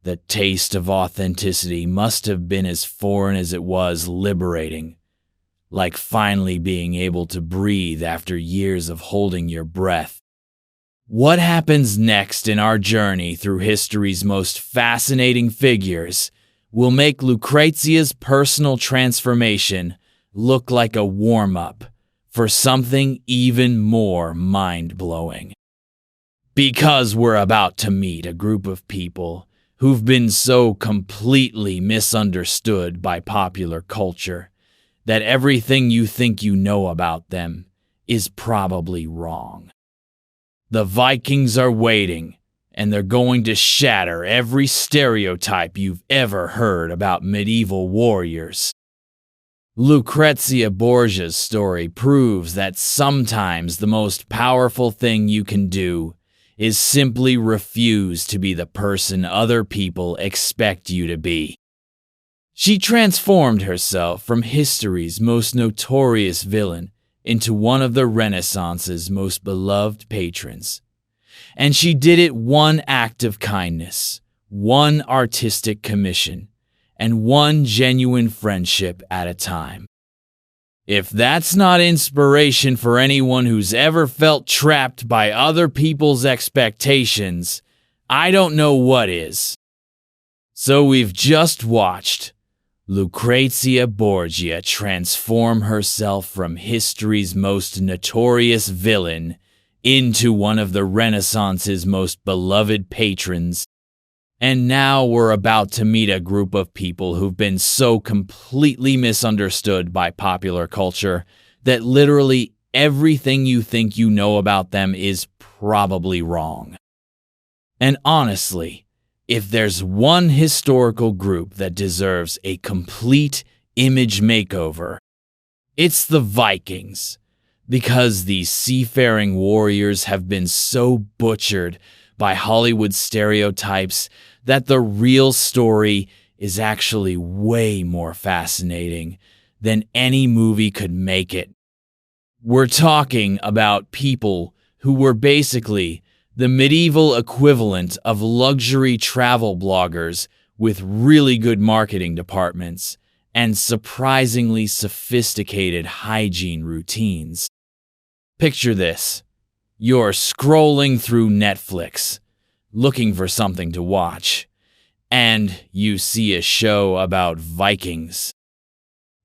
The taste of authenticity must have been as foreign as it was liberating, like finally being able to breathe after years of holding your breath. What happens next in our journey through history's most fascinating figures will make Lucrezia's personal transformation look like a warm-up for something even more mind-blowing. Because we're about to meet a group of people who've been so completely misunderstood by popular culture that everything you think you know about them is probably wrong. The Vikings are waiting, and they're going to shatter every stereotype you've ever heard about medieval warriors. Lucrezia Borgia's story proves that sometimes the most powerful thing you can do is simply refuse to be the person other people expect you to be. She transformed herself from history's most notorious villain into one of the Renaissance's most beloved patrons. And she did it one act of kindness, one artistic commission, and one genuine friendship at a time. If that's not inspiration for anyone who's ever felt trapped by other people's expectations, I don't know what is. So we've just watched Lucrezia Borgia transform herself from history's most notorious villain into one of the Renaissance's most beloved patrons. And now we're about to meet a group of people who've been so completely misunderstood by popular culture that literally everything you think you know about them is probably wrong. And honestly, if there's one historical group that deserves a complete image makeover, it's the Vikings, because these seafaring warriors have been so butchered by Hollywood stereotypes that the real story is actually way more fascinating than any movie could make it. We're talking about people who were basically the medieval equivalent of luxury travel bloggers with really good marketing departments and surprisingly sophisticated hygiene routines. Picture this. You're scrolling through Netflix, looking for something to watch, and you see a show about Vikings.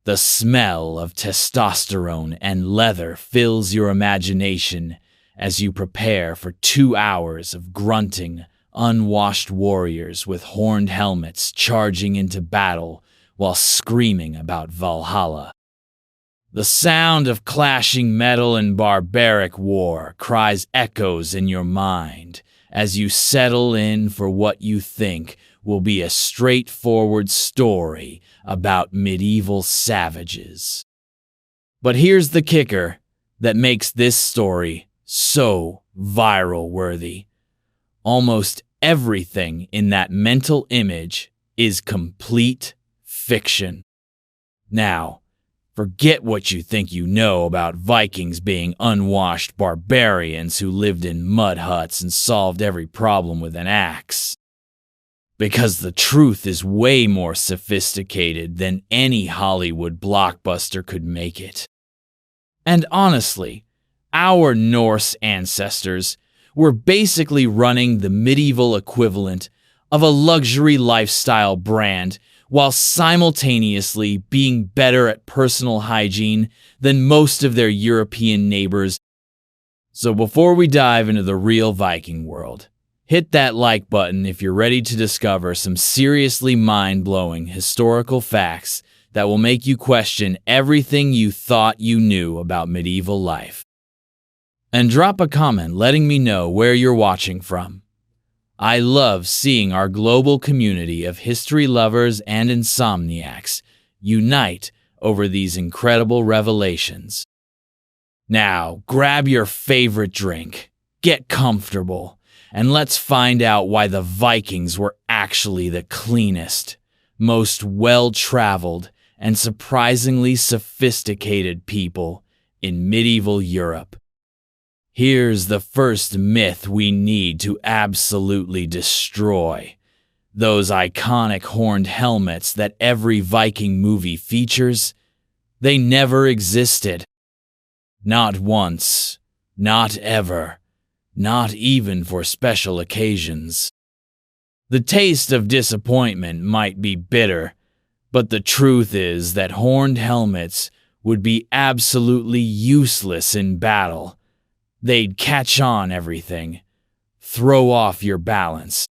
The smell of testosterone and leather fills your imagination as you prepare for 2 hours of grunting, unwashed warriors with horned helmets charging into battle while screaming about Valhalla. The sound of clashing metal and barbaric war cries echoes in your mind as you settle in for what you think will be a straightforward story about medieval savages. But here's the kicker that makes this story so viral worthy. Almost everything in that mental image is complete fiction. Now, forget what you think you know about Vikings being unwashed barbarians who lived in mud huts and solved every problem with an axe. Because the truth is way more sophisticated than any Hollywood blockbuster could make it. And honestly, our Norse ancestors were basically running the medieval equivalent of a luxury lifestyle brand while simultaneously being better at personal hygiene than most of their European neighbors. So before we dive into the real Viking world, hit that like button if you're ready to discover some seriously mind-blowing historical facts that will make you question everything you thought you knew about medieval life. And drop a comment letting me know where you're watching from. I love seeing our global community of history lovers and insomniacs unite over these incredible revelations. Now, grab your favorite drink, get comfortable, and let's find out why the Vikings were actually the cleanest, most well-traveled, and surprisingly sophisticated people in medieval Europe. Here's the first myth we need to absolutely destroy. Those iconic horned helmets that every Viking movie features, They never existed. Not once, not ever, not even for special occasions. The taste of disappointment might be bitter, but the truth is that horned helmets would be absolutely useless in battle. They'd catch on everything, throw off your balance,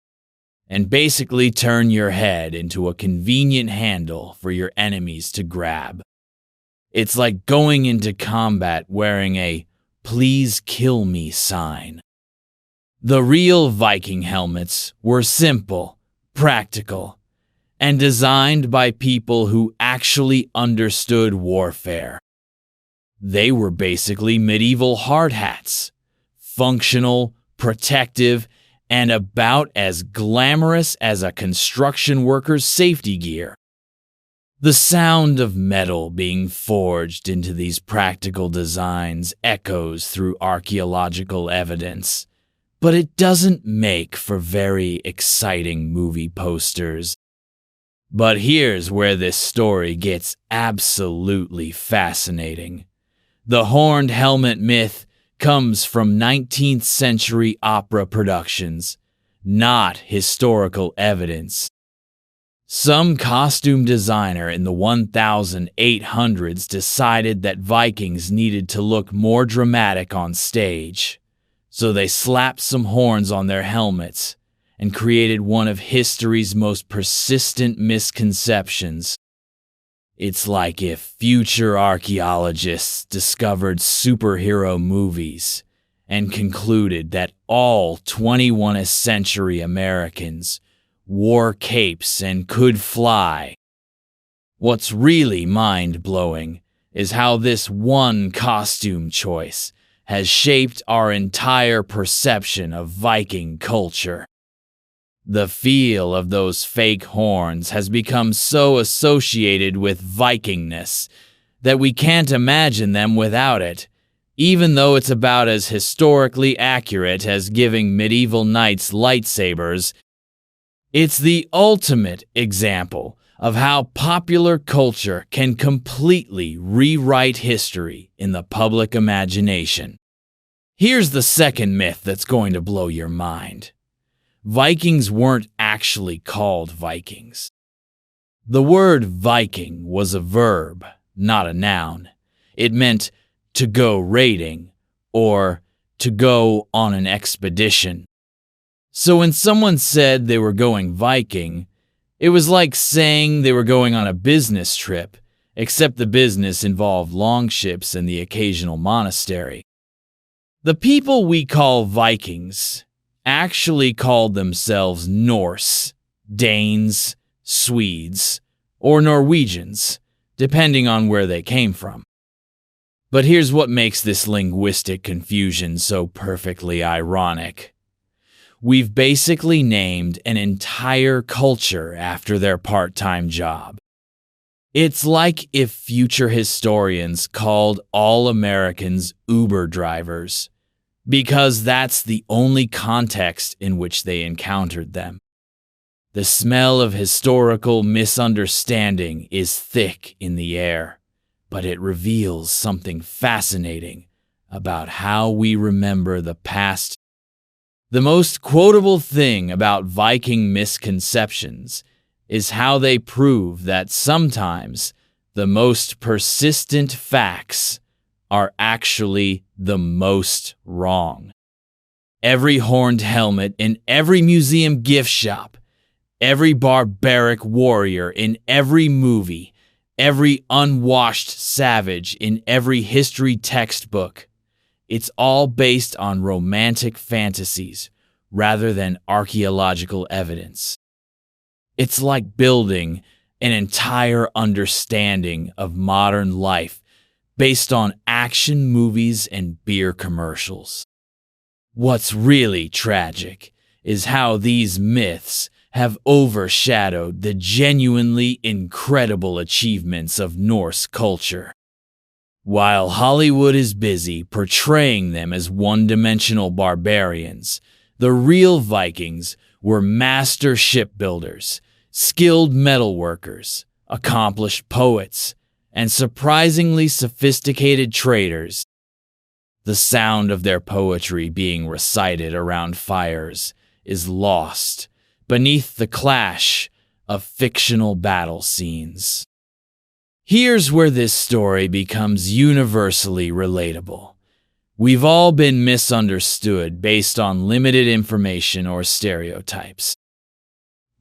and basically turn your head into a convenient handle for your enemies to grab. It's like going into combat wearing a "Please kill me" sign. The real Viking helmets were simple, practical, and designed by people who actually understood warfare. They were basically medieval hard hats, functional, protective, and about as glamorous as a construction worker's safety gear. The sound of metal being forged into these practical designs echoes through archaeological evidence, but it doesn't make for very exciting movie posters. But here's where this story gets absolutely fascinating. The horned helmet myth comes from 19th century opera productions, not historical evidence. Some costume designer in the 1800s decided that Vikings needed to look more dramatic on stage, so they slapped some horns on their helmets and created one of history's most persistent misconceptions. It's like if future archaeologists discovered superhero movies and concluded that all 21st century Americans wore capes and could fly. What's really mind-blowing is how this one costume choice has shaped our entire perception of Viking culture. The feel of those fake horns has become so associated with Vikingness that we can't imagine them without it, even though it's about as historically accurate as giving medieval knights lightsabers. It's the ultimate example of how popular culture can completely rewrite history in the public imagination. Here's the second myth that's going to blow your mind. Vikings weren't actually called Vikings. The word Viking was a verb, not a noun. It meant to go raiding or to go on an expedition. So when someone said they were going Viking, it was like saying they were going on a business trip, except the business involved longships and the occasional monastery. The people we call Vikings actually called themselves Norse, Danes, Swedes, or Norwegians, depending on where they came from. But here's what makes this linguistic confusion so perfectly ironic. We've basically named an entire culture after their part-time job. It's like if future historians called all Americans Uber drivers, because that's the only context in which they encountered them. The smell of historical misunderstanding is thick in the air, but it reveals something fascinating about how we remember the past. The most quotable thing about Viking misconceptions is how they prove that sometimes the most persistent facts are actually the most wrong. Every horned helmet in every museum gift shop, every barbaric warrior in every movie, every unwashed savage in every history textbook, it's all based on romantic fantasies rather than archaeological evidence. It's like building an entire understanding of modern life based on action movies and beer commercials. What's really tragic is how these myths have overshadowed the genuinely incredible achievements of Norse culture. While Hollywood is busy portraying them as one-dimensional barbarians, the real Vikings were master shipbuilders, skilled metalworkers, accomplished poets, and surprisingly sophisticated traders. The sound of their poetry being recited around fires is lost beneath the clash of fictional battle scenes. Here's where this story becomes universally relatable. We've all been misunderstood based on limited information or stereotypes.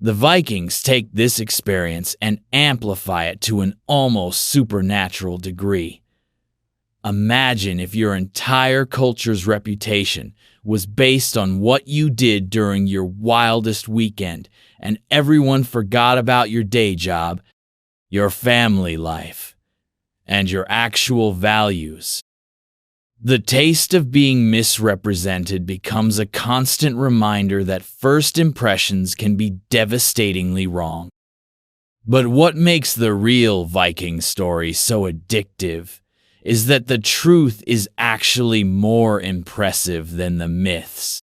The Vikings take this experience and amplify it to an almost supernatural degree. Imagine if your entire culture's reputation was based on what you did during your wildest weekend, and everyone forgot about your day job, your family life, and your actual values. The taste of being misrepresented becomes a constant reminder that first impressions can be devastatingly wrong. But what makes the real Viking story so addictive is that the truth is actually more impressive than the myths.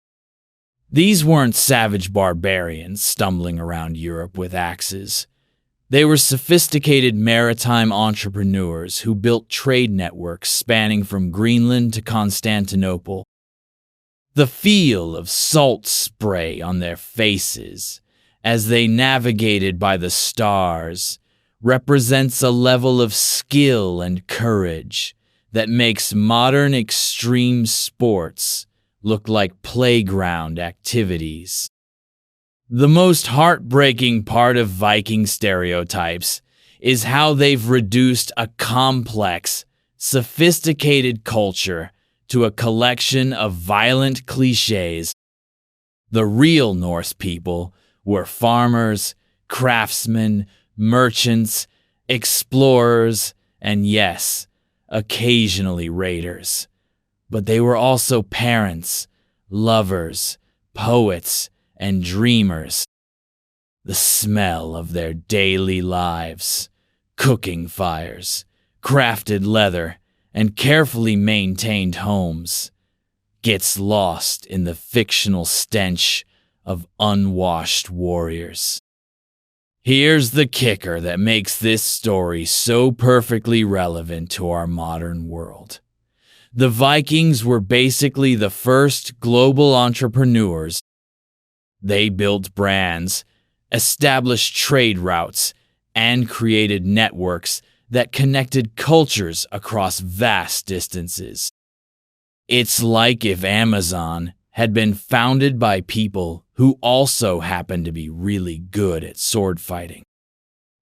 These weren't savage barbarians stumbling around Europe with axes. They were sophisticated maritime entrepreneurs who built trade networks spanning from Greenland to Constantinople. The feel of salt spray on their faces as they navigated by the stars represents a level of skill and courage that makes modern extreme sports look like playground activities. The most heartbreaking part of Viking stereotypes is how they've reduced a complex, sophisticated culture to a collection of violent cliches. The real Norse people were farmers, craftsmen, merchants, explorers, and yes, occasionally raiders. But they were also parents, lovers, poets, and dreamers. The smell of their daily lives, cooking fires, crafted leather, and carefully maintained homes gets lost in the fictional stench of unwashed warriors. Here's the kicker that makes this story so perfectly relevant to our modern world. The Vikings were basically the first global entrepreneurs. They built brands, established trade routes, and created networks that connected cultures across vast distances. It's like if Amazon had been founded by people who also happened to be really good at sword fighting.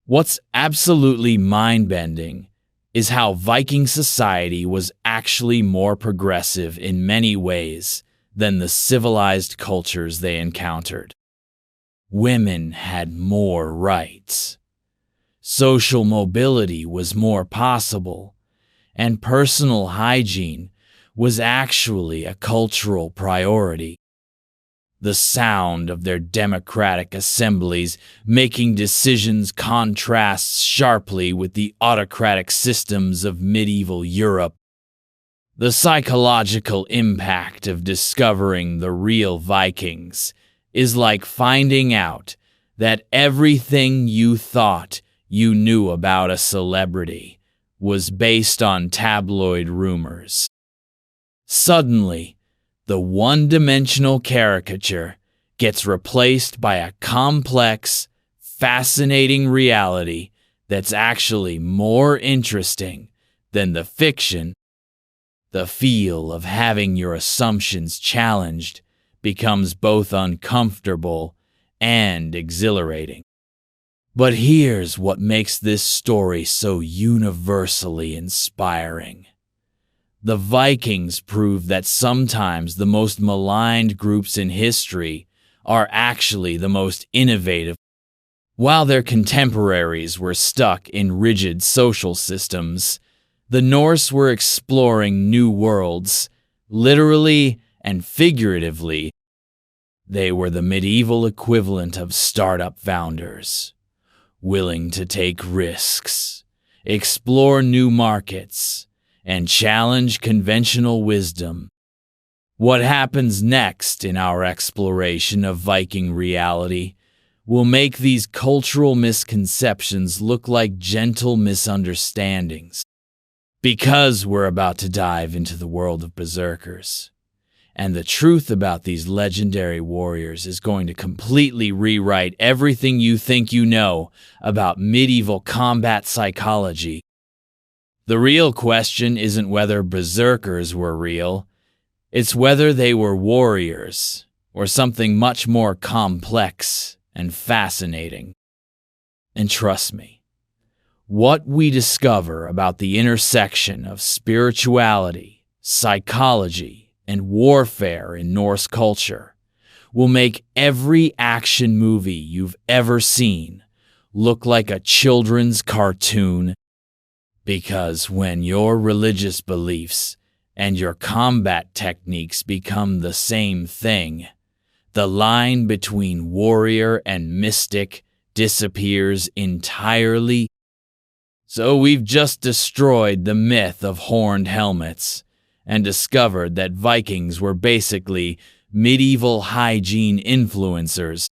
What's absolutely mind-bending is how Viking society was actually more progressive in many ways than the civilized cultures they encountered. Women had more rights. Social mobility was more possible, and personal hygiene was actually a cultural priority. The sound of their democratic assemblies making decisions contrasts sharply with the autocratic systems of medieval Europe. The psychological impact of discovering the real Vikings is like finding out that everything you thought you knew about a celebrity was based on tabloid rumors. Suddenly, the one-dimensional caricature gets replaced by a complex, fascinating reality that's actually more interesting than the fiction. The feel of having your assumptions challenged becomes both uncomfortable and exhilarating. But here's what makes this story so universally inspiring. The Vikings prove that sometimes the most maligned groups in history are actually the most innovative. While their contemporaries were stuck in rigid social systems, the Norse were exploring new worlds, literally and figuratively. They were the medieval equivalent of startup founders, willing to take risks, explore new markets, and challenge conventional wisdom. What happens next in our exploration of Viking reality will make these cultural misconceptions look like gentle misunderstandings. Because we're about to dive into the world of berserkers. And the truth about these legendary warriors is going to completely rewrite everything you think you know about medieval combat psychology. The real question isn't whether berserkers were real, it's whether they were warriors, or something much more complex and fascinating. And trust me, what we discover about the intersection of spirituality, psychology, and warfare in Norse culture will make every action movie you've ever seen look like a children's cartoon. Because when your religious beliefs and your combat techniques become the same thing, the line between warrior and mystic disappears entirely. So we've just destroyed the myth of horned helmets and discovered that Vikings were basically medieval hygiene influencers.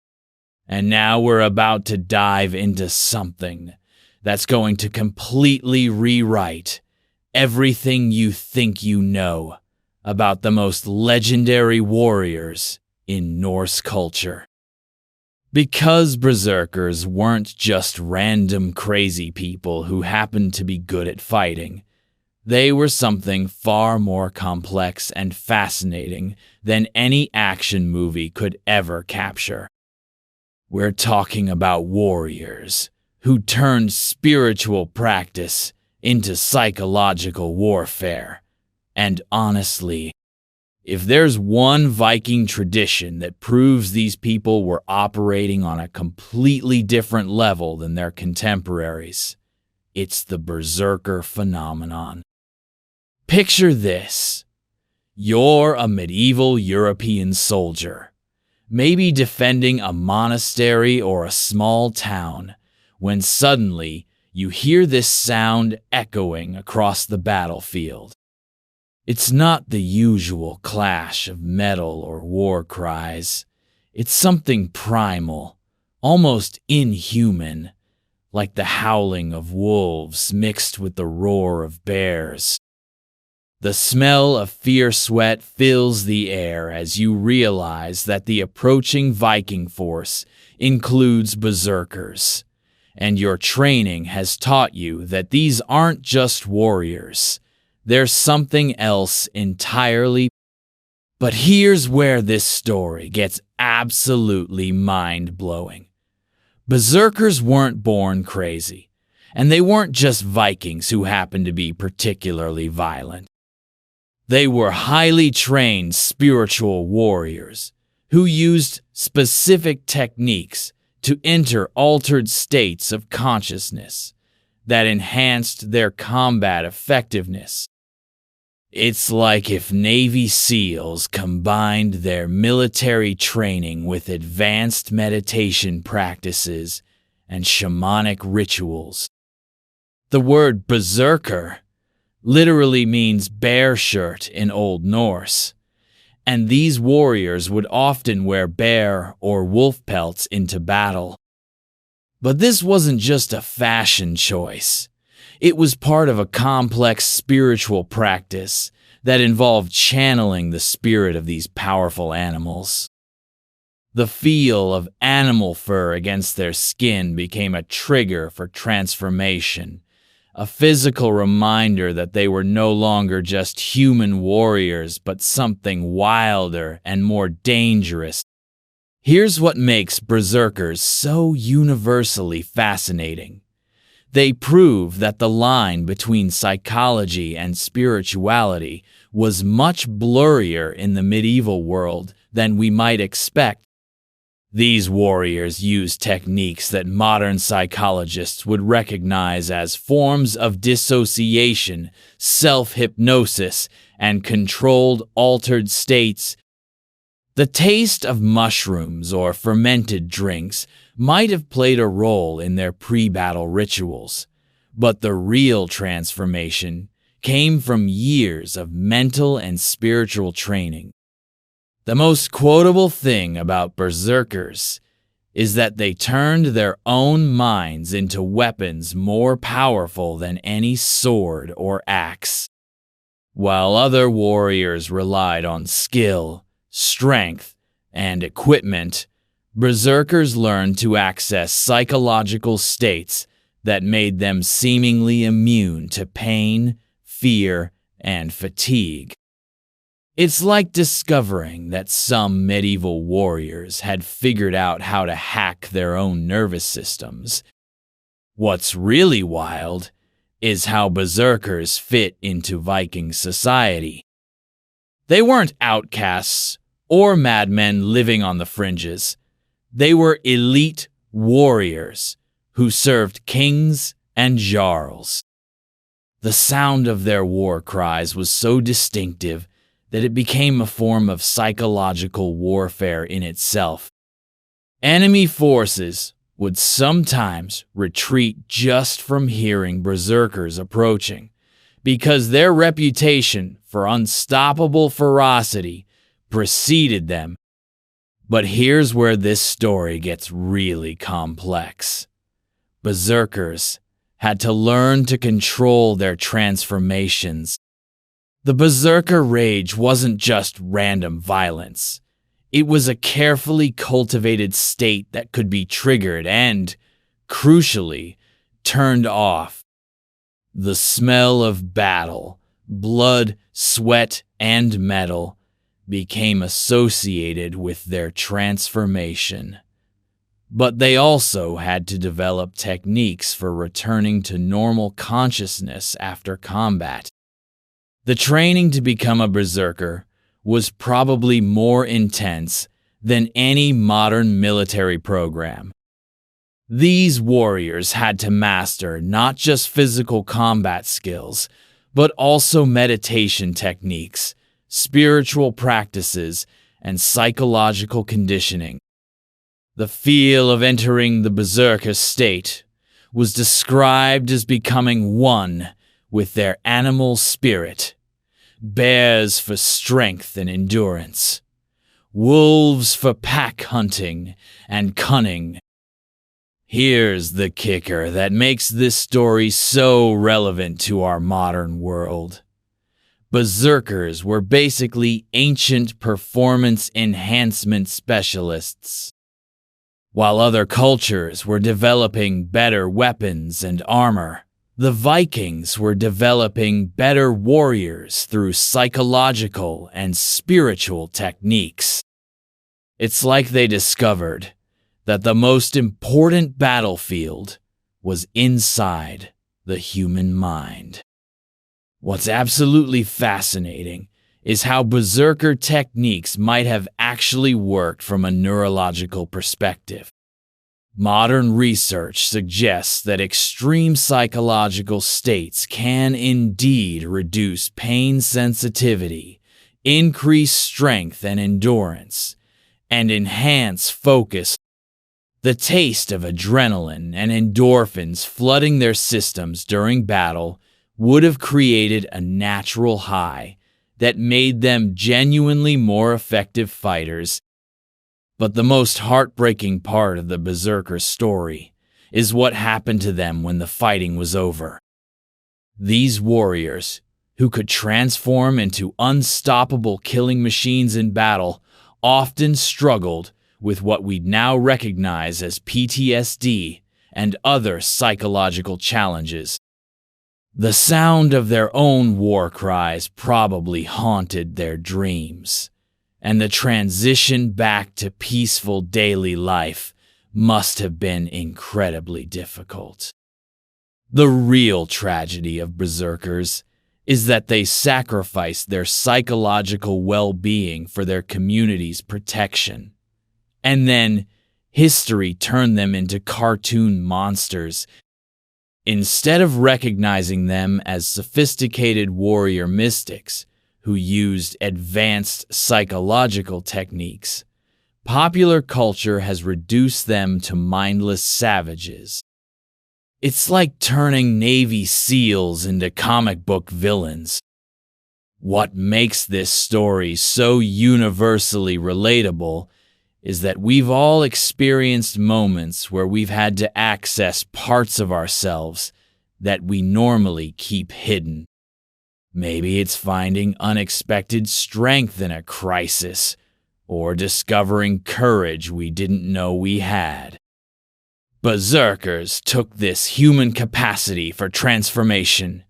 And now we're about to dive into something that's going to completely rewrite everything you think you know about the most legendary warriors in Norse culture. Because berserkers weren't just random crazy people who happened to be good at fighting, they were something far more complex and fascinating than any action movie could ever capture. We're talking about warriors who turned spiritual practice into psychological warfare. And honestly, if there's one Viking tradition that proves these people were operating on a completely different level than their contemporaries, it's the berserker phenomenon. Picture this. You're a medieval European soldier, maybe defending a monastery or a small town, when suddenly you hear this sound echoing across the battlefield. It's not the usual clash of metal or war cries. It's something primal, almost inhuman, like the howling of wolves mixed with the roar of bears. The smell of fierce sweat fills the air as you realize that the approaching Viking force includes berserkers, and your training has taught you that these aren't just warriors. There's something else entirely. But here's where this story gets absolutely mind-blowing. Berserkers weren't born crazy, and they weren't just Vikings who happened to be particularly violent. They were highly trained spiritual warriors who used specific techniques to enter altered states of consciousness that enhanced their combat effectiveness. It's like if Navy SEALs combined their military training with advanced meditation practices and shamanic rituals. The word berserker literally means bear shirt in Old Norse, and these warriors would often wear bear or wolf pelts into battle. But this wasn't just a fashion choice. It was part of a complex spiritual practice that involved channeling the spirit of these powerful animals. The feel of animal fur against their skin became a trigger for transformation, a physical reminder that they were no longer just human warriors but something wilder and more dangerous. Here's what makes berserkers so universally fascinating. They prove that the line between psychology and spirituality was much blurrier in the medieval world than we might expect. These warriors used techniques that modern psychologists would recognize as forms of dissociation, self-hypnosis, and controlled altered states. The taste of mushrooms or fermented drinks might have played a role in their pre-battle rituals, but the real transformation came from years of mental and spiritual training. The most quotable thing about berserkers is that they turned their own minds into weapons more powerful than any sword or axe. While other warriors relied on skill, strength, and equipment, berserkers learned to access psychological states that made them seemingly immune to pain, fear, and fatigue. It's like discovering that some medieval warriors had figured out how to hack their own nervous systems. What's really wild is how berserkers fit into Viking society. They weren't outcasts or madmen living on the fringes. They were elite warriors who served kings and jarls. The sound of their war cries was so distinctive that it became a form of psychological warfare in itself. Enemy forces would sometimes retreat just from hearing berserkers approaching, because their reputation for unstoppable ferocity preceded them. But here's where this story gets really complex. Berserkers had to learn to control their transformations. The berserker rage wasn't just random violence. It was a carefully cultivated state that could be triggered and, crucially, turned off. The smell of battle, blood, sweat, and metal became associated with their transformation. But they also had to develop techniques for returning to normal consciousness after combat. The training to become a berserker was probably more intense than any modern military program. These warriors had to master not just physical combat skills, but also meditation techniques, spiritual practices, and psychological conditioning. The feel of entering the berserker state was described as becoming one with their animal spirit. Bears for strength and endurance, wolves for pack hunting and cunning. Here's the kicker that makes this story so relevant to our modern world. Berserkers were basically ancient performance enhancement specialists. While other cultures were developing better weapons and armor, the Vikings were developing better warriors through psychological and spiritual techniques. It's like they discovered that the most important battlefield was inside the human mind. What's absolutely fascinating is how berserker techniques might have actually worked from a neurological perspective. Modern research suggests that extreme psychological states can indeed reduce pain sensitivity, increase strength and endurance, and enhance focus. The taste of adrenaline and endorphins flooding their systems during battle would have created a natural high that made them genuinely more effective fighters. But the most heartbreaking part of the berserker story is what happened to them when the fighting was over. These warriors, who could transform into unstoppable killing machines in battle, often struggled with what we now recognize as PTSD and other psychological challenges. The sound of their own war cries probably haunted their dreams, and the transition back to peaceful daily life must have been incredibly difficult. The real tragedy of berserkers is that they sacrificed their psychological well-being for their community's protection. And then history turned them into cartoon monsters. Instead of recognizing them as sophisticated warrior mystics who used advanced psychological techniques, popular culture has reduced them to mindless savages. It's like turning Navy SEALs into comic book villains. What makes this story so universally relatable is that we've all experienced moments where we've had to access parts of ourselves that we normally keep hidden. Maybe it's finding unexpected strength in a crisis, or discovering courage we didn't know we had. Berserkers took this human capacity for transformation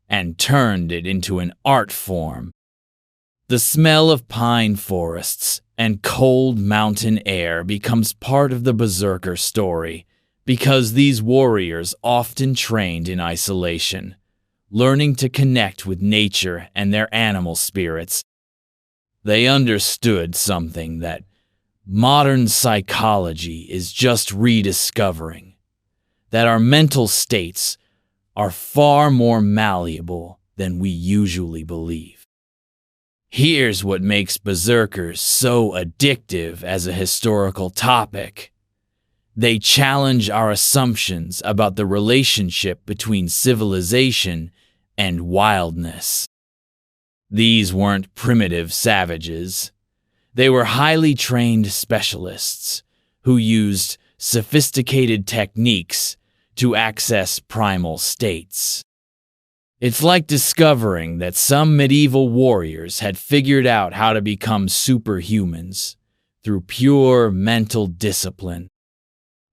and turned it into an art form. The smell of pine forests and cold mountain air becomes part of the Berserker story because these warriors often trained in isolation, learning to connect with nature and their animal spirits. They understood something that modern psychology is just rediscovering, that our mental states are far more malleable than we usually believe. Here's what makes Berserkers so addictive as a historical topic. They challenge our assumptions about the relationship between civilization and wildness. These weren't primitive savages. They were highly trained specialists who used sophisticated techniques to access primal states. It's like discovering that some medieval warriors had figured out how to become superhumans through pure mental discipline.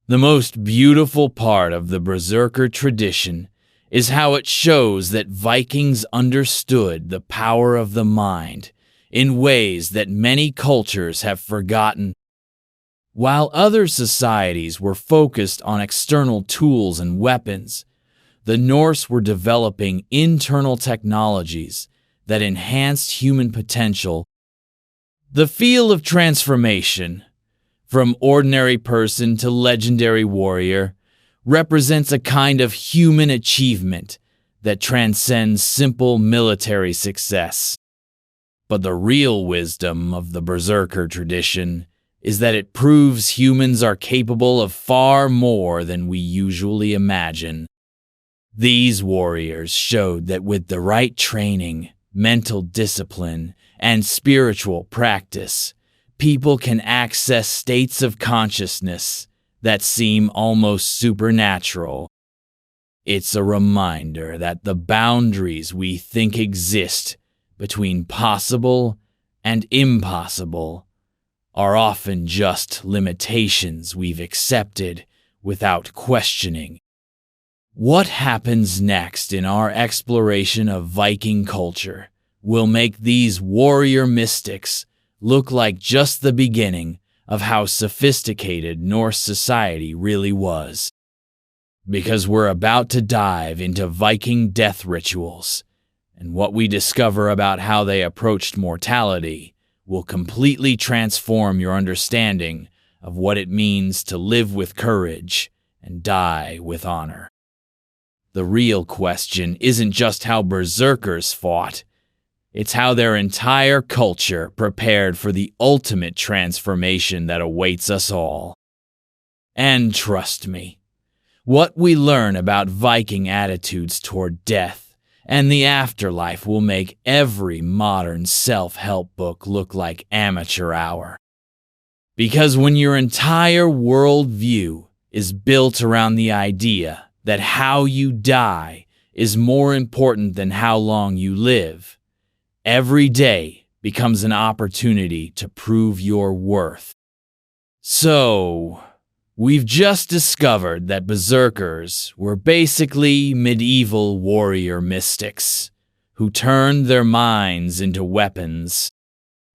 The most beautiful part of the Berserker tradition is how it shows that Vikings understood the power of the mind in ways that many cultures have forgotten. While other societies were focused on external tools and weapons, the Norse were developing internal technologies that enhanced human potential. The feel of transformation, from ordinary person to legendary warrior, represents a kind of human achievement that transcends simple military success. But the real wisdom of the Berserker tradition is that it proves humans are capable of far more than we usually imagine. These warriors showed that with the right training, mental discipline, and spiritual practice, people can access states of consciousness that seem almost supernatural. It's a reminder that the boundaries we think exist between possible and impossible are often just limitations we've accepted without questioning. What happens next in our exploration of Viking culture will make these warrior mystics look like just the beginning of how sophisticated Norse society really was. Because we're about to dive into Viking death rituals, and what we discover about how they approached mortality will completely transform your understanding of what it means to live with courage and die with honor. The real question isn't just how Berserkers fought, it's how their entire culture prepared for the ultimate transformation that awaits us all. And trust me, what we learn about Viking attitudes toward death and the afterlife will make every modern self-help book look like amateur hour. Because when your entire worldview is built around the idea that how you die is more important than how long you live, every day becomes an opportunity to prove your worth. So, we've just discovered that Berserkers were basically medieval warrior mystics who turned their minds into weapons.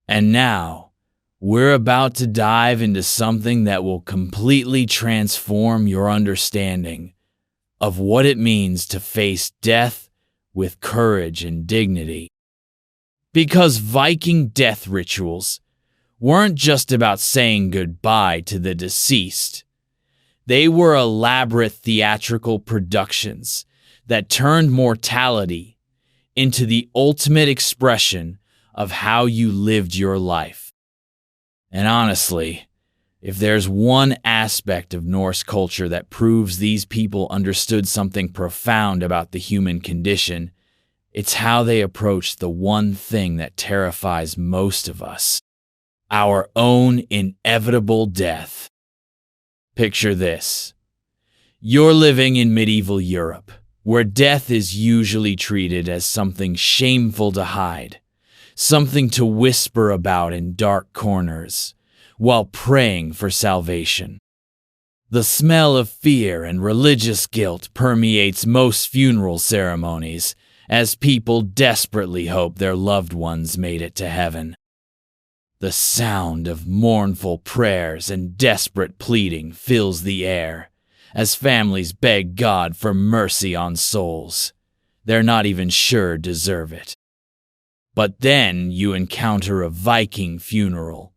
And now, we're about to dive into something that will completely transform your understanding of what it means to face death with courage and dignity. Because Viking death rituals weren't just about saying goodbye to the deceased. They were elaborate theatrical productions that turned mortality into the ultimate expression of how you lived your life. And honestly, if there's one aspect of Norse culture that proves these people understood something profound about the human condition, it's how they approached the one thing that terrifies most of us: our own inevitable death. Picture this. You're living in medieval Europe, where death is usually treated as something shameful to hide, something to whisper about in dark corners, while praying for salvation. The smell of fear and religious guilt permeates most funeral ceremonies, as people desperately hope their loved ones made it to heaven. The sound of mournful prayers and desperate pleading fills the air, as families beg God for mercy on souls they're not even sure deserve it. But then you encounter a Viking funeral,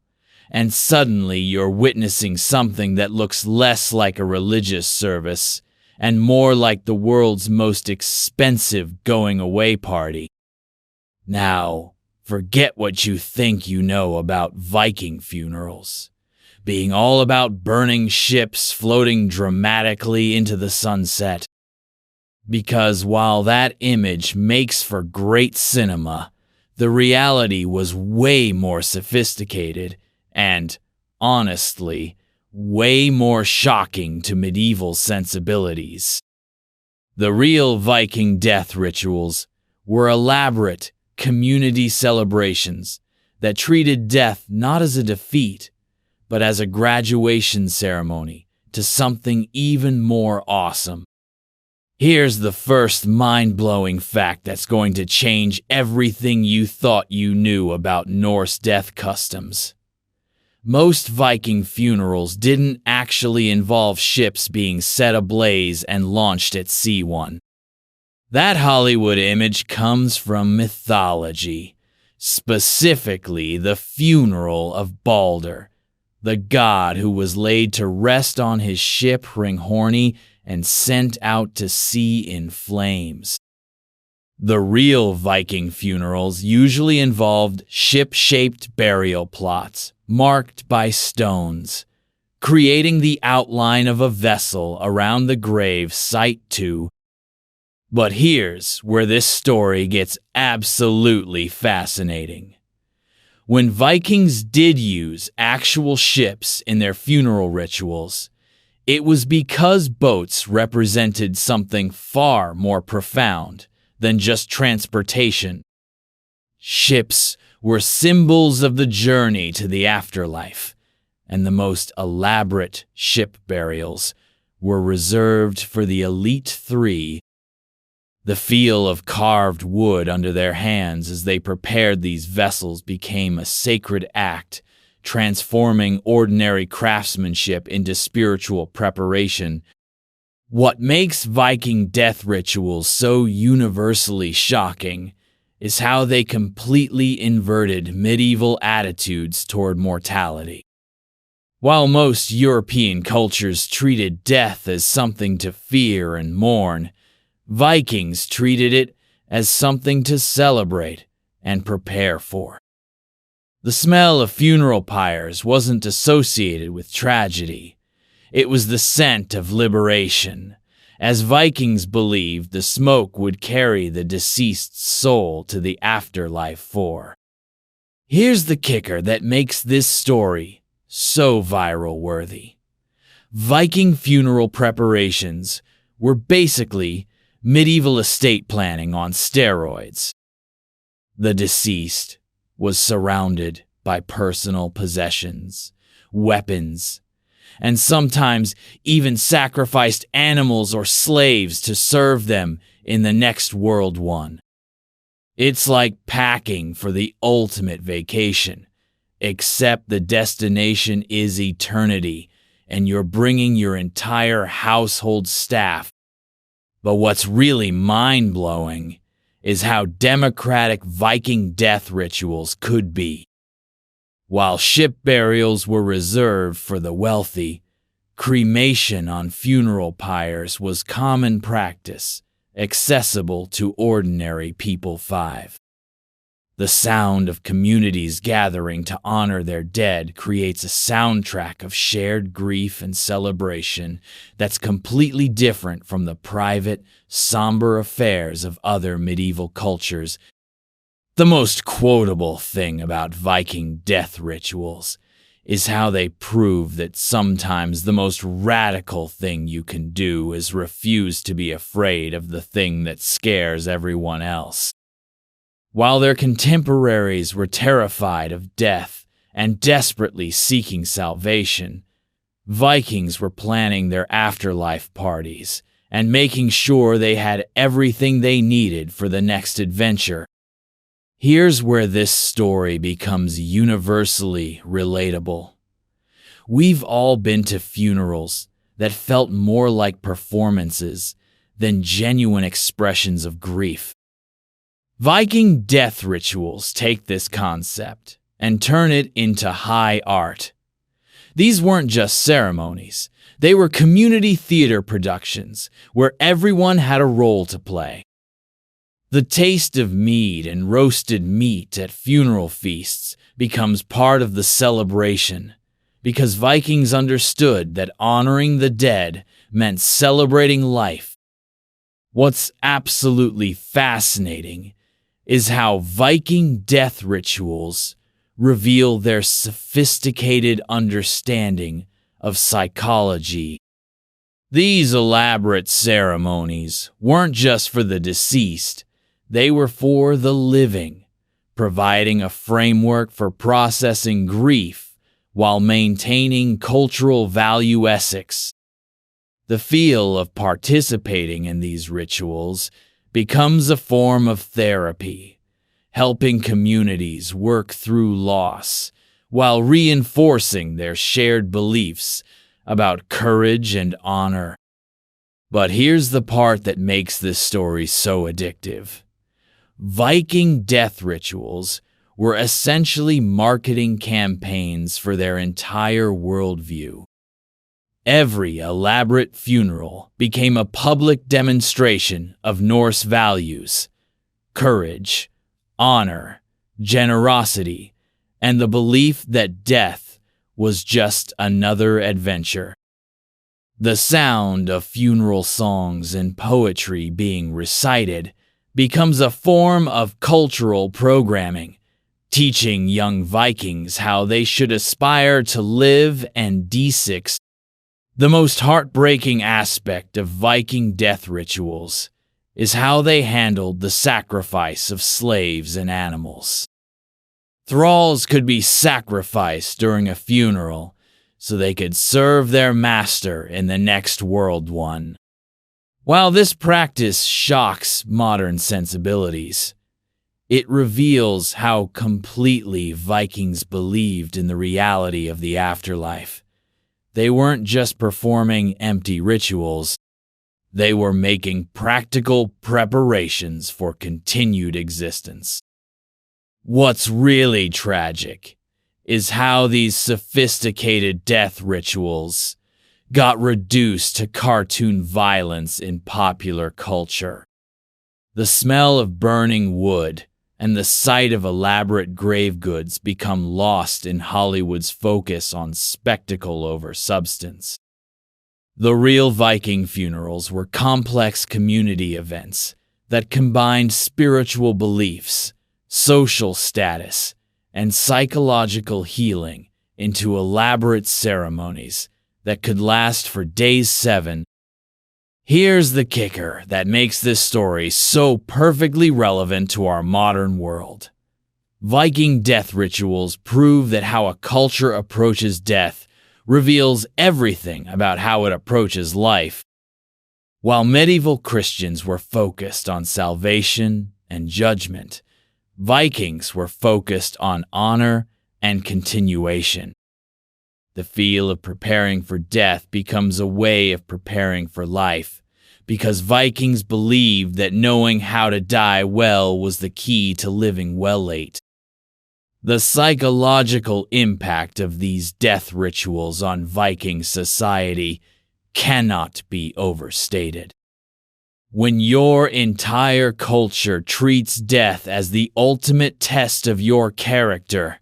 and suddenly you're witnessing something that looks less like a religious service and more like the world's most expensive going-away party. Now, forget what you think you know about Viking funerals, being all about burning ships floating dramatically into the sunset. Because while that image makes for great cinema, the reality was way more sophisticated and, honestly, way more shocking to medieval sensibilities. The real Viking death rituals were elaborate community celebrations that treated death not as a defeat, but as a graduation ceremony to something even more awesome. Here's the first mind-blowing fact that's going to change everything you thought you knew about Norse death customs. Most Viking funerals didn't actually involve ships being set ablaze and launched at sea. That Hollywood image comes from mythology, specifically the funeral of Balder, the god who was laid to rest on his ship Hringhorni and sent out to sea in flames. The real Viking funerals usually involved ship-shaped burial plots marked by stones, creating the outline of a vessel around the grave site too. But here's where this story gets absolutely fascinating. When Vikings did use actual ships in their funeral rituals, it was because boats represented something far more profound than just transportation. Ships were symbols of the journey to the afterlife, and the most elaborate ship burials were reserved for the elite three. The feel of carved wood under their hands as they prepared these vessels became a sacred act, transforming ordinary craftsmanship into spiritual preparation. What makes Viking death rituals so universally shocking is how they completely inverted medieval attitudes toward mortality. While most European cultures treated death as something to fear and mourn, Vikings treated it as something to celebrate and prepare for. The smell of funeral pyres wasn't associated with tragedy. It was the scent of liberation, as Vikings believed the smoke would carry the deceased's soul to the afterlife. Here's the kicker that makes this story so viral-worthy. Viking funeral preparations were basically medieval estate planning on steroids. The deceased was surrounded by personal possessions, weapons, and sometimes even sacrificed animals or slaves to serve them in the next world. It's like packing for the ultimate vacation, except the destination is eternity, and you're bringing your entire household staff. But what's really mind-blowing is how democratic Viking death rituals could be. While ship burials were reserved for the wealthy, cremation on funeral pyres was common practice, accessible to ordinary people. The sound of communities gathering to honor their dead creates a soundtrack of shared grief and celebration that's completely different from the private, somber affairs of other medieval cultures. The most quotable thing about Viking death rituals is how they prove that sometimes the most radical thing you can do is refuse to be afraid of the thing that scares everyone else. While their contemporaries were terrified of death and desperately seeking salvation, Vikings were planning their afterlife parties and making sure they had everything they needed for the next adventure. Here's where this story becomes universally relatable. We've all been to funerals that felt more like performances than genuine expressions of grief. Viking death rituals take this concept and turn it into high art. These weren't just ceremonies, they were community theater productions where everyone had a role to play. The taste of mead and roasted meat at funeral feasts becomes part of the celebration because Vikings understood that honoring the dead meant celebrating life. What's absolutely fascinating is how Viking death rituals reveal their sophisticated understanding of psychology. These elaborate ceremonies weren't just for the deceased, they were for the living, providing a framework for processing grief while maintaining cultural value ethics. The feel of participating in these rituals becomes a form of therapy, helping communities work through loss while reinforcing their shared beliefs about courage and honor. But here's the part that makes this story so addictive. Viking death rituals were essentially marketing campaigns for their entire worldview. Every elaborate funeral became a public demonstration of Norse values, courage, honor, generosity, and the belief that death was just another adventure. The sound of funeral songs and poetry being recited becomes a form of cultural programming, teaching young Vikings how they should aspire to live and D6. The most heartbreaking aspect of Viking death rituals is how they handled the sacrifice of slaves and animals. Thralls could be sacrificed during a funeral so they could serve their master in the next world one. While this practice shocks modern sensibilities, it reveals how completely Vikings believed in the reality of the afterlife. They weren't just performing empty rituals, they were making practical preparations for continued existence. What's really tragic is how these sophisticated death rituals got reduced to cartoon violence in popular culture. The smell of burning wood and the sight of elaborate grave goods become lost in Hollywood's focus on spectacle over substance. The real Viking funerals were complex community events that combined spiritual beliefs, social status, and psychological healing into elaborate ceremonies that could last for days 7. Here's the kicker that makes this story so perfectly relevant to our modern world. Viking death rituals prove that how a culture approaches death reveals everything about how it approaches life. While medieval Christians were focused on salvation and judgment, Vikings were focused on honor and continuation. The feel of preparing for death becomes a way of preparing for life, because Vikings believed that knowing how to die well was the key to living well late. The psychological impact of these death rituals on Viking society cannot be overstated. When your entire culture treats death as the ultimate test of your character,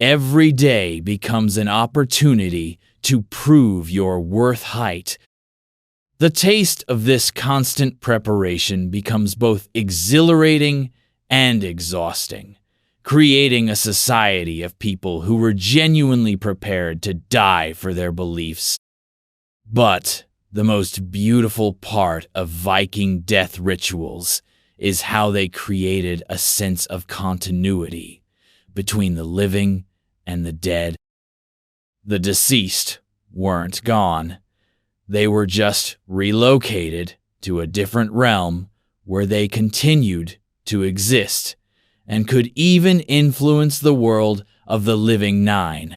every day becomes an opportunity to prove your worth height. The taste of this constant preparation becomes both exhilarating and exhausting, creating a society of people who were genuinely prepared to die for their beliefs. But the most beautiful part of Viking death rituals is how they created a sense of continuity between the living and the dead. The deceased weren't gone. They were just relocated to a different realm where they continued to exist and could even influence the world of the living nine.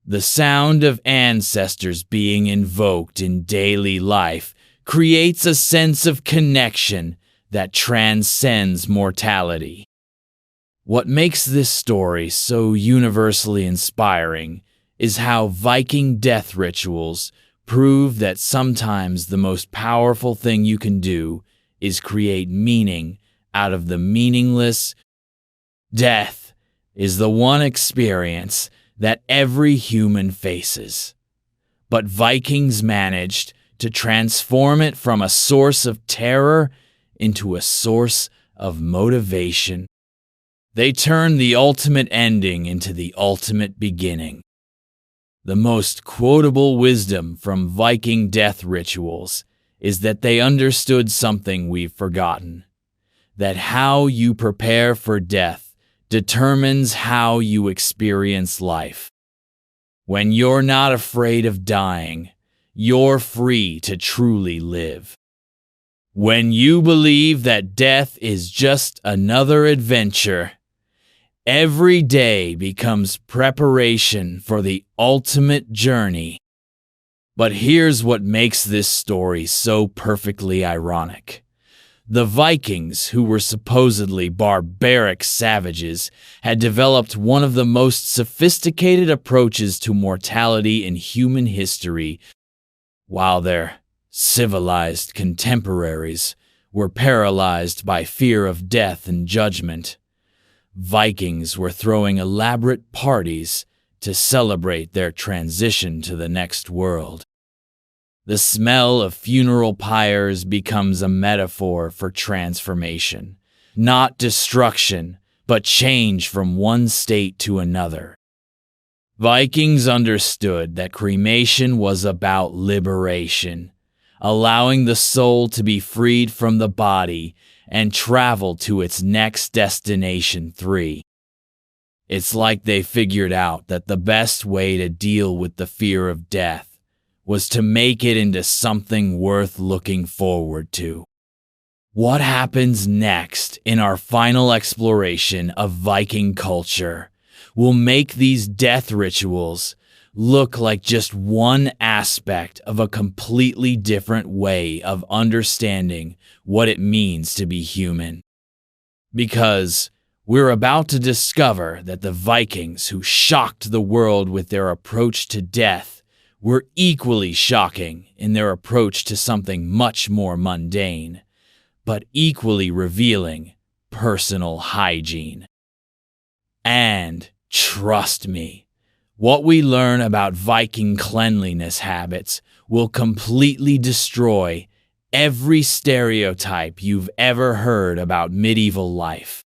The sound of ancestors being invoked in daily life creates a sense of connection that transcends mortality. What makes this story so universally inspiring is how Viking death rituals prove that sometimes the most powerful thing you can do is create meaning out of the meaningless. Death is the one experience that every human faces, but Vikings managed to transform it from a source of terror into a source of motivation. They turned the ultimate ending into the ultimate beginning. The most quotable wisdom from Viking death rituals is that they understood something we've forgotten, that how you prepare for death determines how you experience life. When you're not afraid of dying, you're free to truly live. When you believe that death is just another adventure, every day becomes preparation for the ultimate journey. But here's what makes this story so perfectly ironic. The Vikings, who were supposedly barbaric savages, had developed one of the most sophisticated approaches to mortality in human history, while their civilized contemporaries were paralyzed by fear of death and judgment. Vikings were throwing elaborate parties to celebrate their transition to the next world. The smell of funeral pyres becomes a metaphor for transformation, not destruction, but change from one state to another. Vikings understood that cremation was about liberation, allowing the soul to be freed from the body and travel to its next destination. 3. It's like they figured out that the best way to deal with the fear of death was to make it into something worth looking forward to. What happens next in our final exploration of Viking culture will make these death rituals look like just one aspect of a completely different way of understanding what it means to be human. Because we're about to discover that the Vikings who shocked the world with their approach to death were equally shocking in their approach to something much more mundane, but equally revealing: personal hygiene. And trust me, what we learn about Viking cleanliness habits will completely destroy every stereotype you've ever heard about medieval life.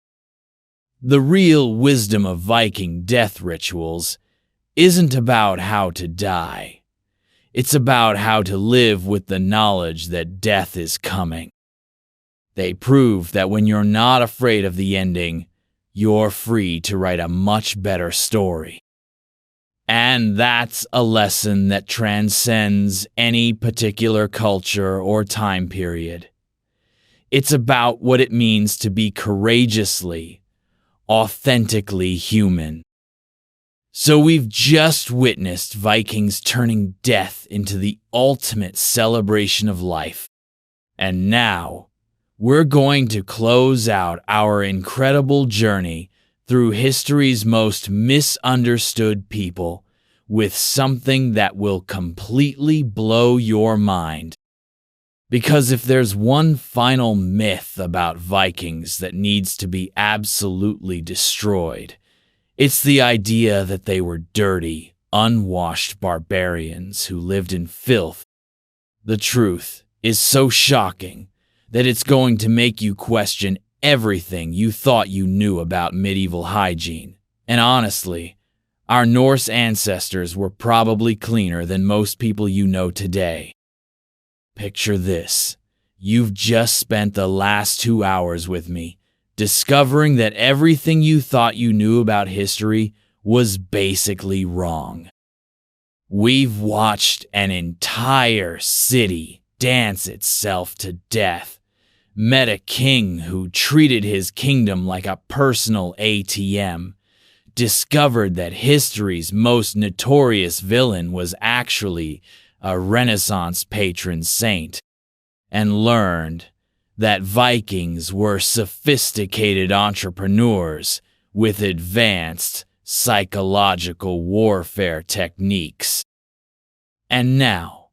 The real wisdom of Viking death rituals isn't about how to die. It's about how to live with the knowledge that death is coming. They prove that when you're not afraid of the ending, you're free to write a much better story. And that's a lesson that transcends any particular culture or time period. It's about what it means to be courageously, authentically human. So we've just witnessed Vikings turning death into the ultimate celebration of life. And now, we're going to close out our incredible journey through history's most misunderstood people with something that will completely blow your mind. Because if there's one final myth about Vikings that needs to be absolutely destroyed, it's the idea that they were dirty, unwashed barbarians who lived in filth. The truth is so shocking that it's going to make you question everything you thought you knew about medieval hygiene. And honestly, our Norse ancestors were probably cleaner than most people you know today. Picture this. You've just spent the last 2 hours with me, discovering that everything you thought you knew about history was basically wrong. We've watched an entire city dance itself to death, met a king who treated his kingdom like a personal ATM, discovered that history's most notorious villain was actually a Renaissance patron saint, and learned that Vikings were sophisticated entrepreneurs with advanced psychological warfare techniques. And now,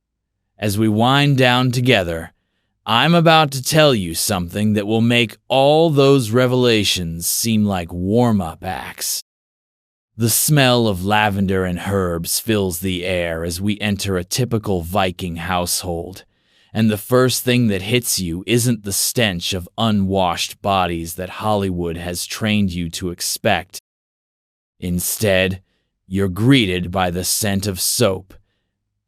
as we wind down together, I'm about to tell you something that will make all those revelations seem like warm-up acts. The smell of lavender and herbs fills the air as we enter a typical Viking household, and the first thing that hits you isn't the stench of unwashed bodies that Hollywood has trained you to expect. Instead, you're greeted by the scent of soap,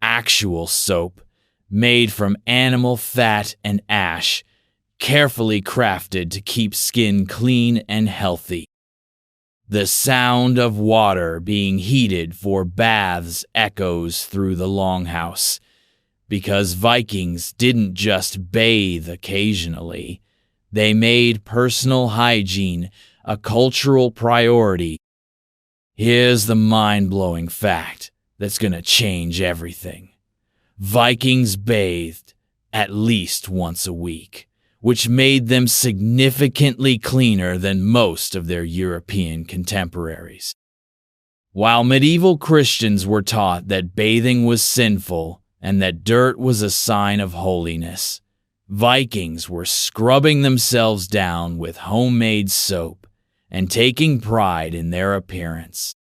actual soap, made from animal fat and ash, carefully crafted to keep skin clean and healthy. The sound of water being heated for baths echoes through the longhouse, because Vikings didn't just bathe occasionally, they made personal hygiene a cultural priority. Here's the mind-blowing fact that's going to change everything. Vikings bathed at least once a week, which made them significantly cleaner than most of their European contemporaries. While medieval Christians were taught that bathing was sinful and that dirt was a sign of holiness, Vikings were scrubbing themselves down with homemade soap and taking pride in their appearance.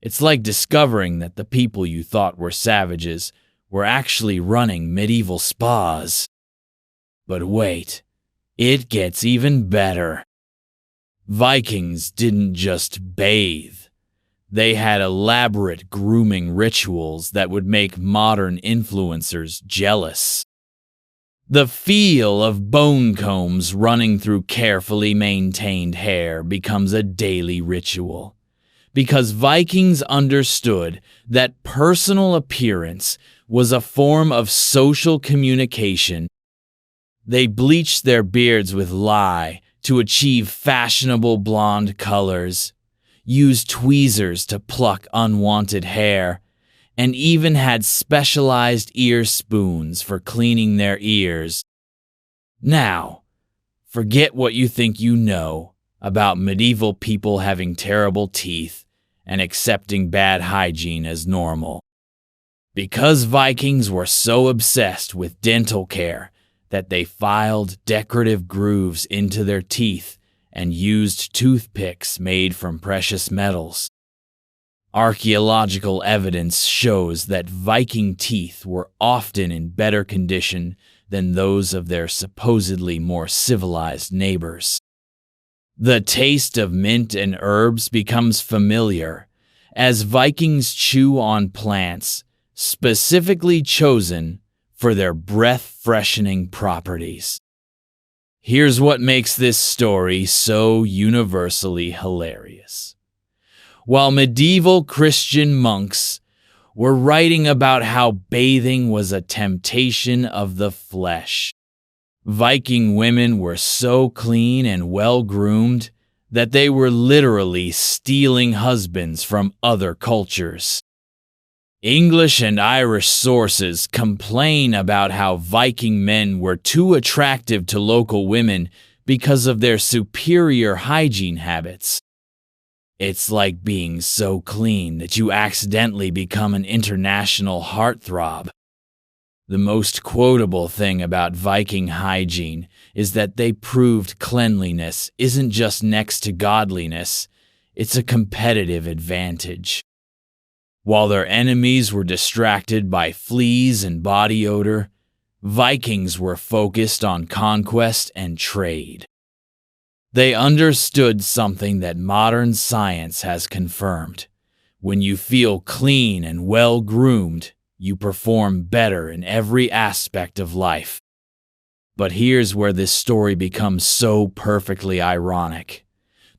It's like discovering that the people you thought were savages were actually running medieval spas. But wait, it gets even better. Vikings didn't just bathe. They had elaborate grooming rituals that would make modern influencers jealous. The feel of bone combs running through carefully maintained hair becomes a daily ritual, because Vikings understood that personal appearance was a form of social communication. They bleached their beards with lye to achieve fashionable blonde colors, used tweezers to pluck unwanted hair, and even had specialized ear spoons for cleaning their ears. Now, forget what you think you know about medieval people having terrible teeth and accepting bad hygiene as normal. Because Vikings were so obsessed with dental care that they filed decorative grooves into their teeth and used toothpicks made from precious metals. Archaeological evidence shows that Viking teeth were often in better condition than those of their supposedly more civilized neighbors. The taste of mint and herbs becomes familiar as Vikings chew on plants specifically chosen for their breath-freshening properties. Here's what makes this story so universally hilarious. While medieval Christian monks were writing about how bathing was a temptation of the flesh, Viking women were so clean and well-groomed that they were literally stealing husbands from other cultures. English and Irish sources complain about how Viking men were too attractive to local women because of their superior hygiene habits. It's like being so clean that you accidentally become an international heartthrob. The most quotable thing about Viking hygiene is that they proved cleanliness isn't just next to godliness, it's a competitive advantage. While their enemies were distracted by fleas and body odor, Vikings were focused on conquest and trade. They understood something that modern science has confirmed. When you feel clean and well-groomed, you perform better in every aspect of life. But here's where this story becomes so perfectly ironic.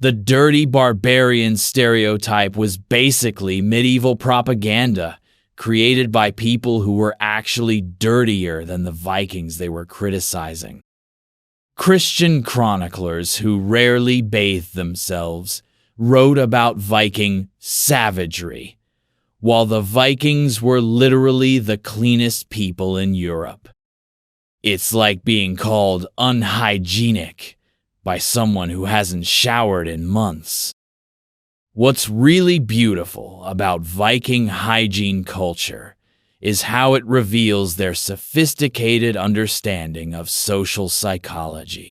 The dirty barbarian stereotype was basically medieval propaganda, created by people who were actually dirtier than the Vikings they were criticizing. Christian chroniclers who rarely bathed themselves wrote about Viking savagery, while the Vikings were literally the cleanest people in Europe. It's like being called unhygienic by someone who hasn't showered in months. What's really beautiful about Viking hygiene culture is how it reveals their sophisticated understanding of social psychology.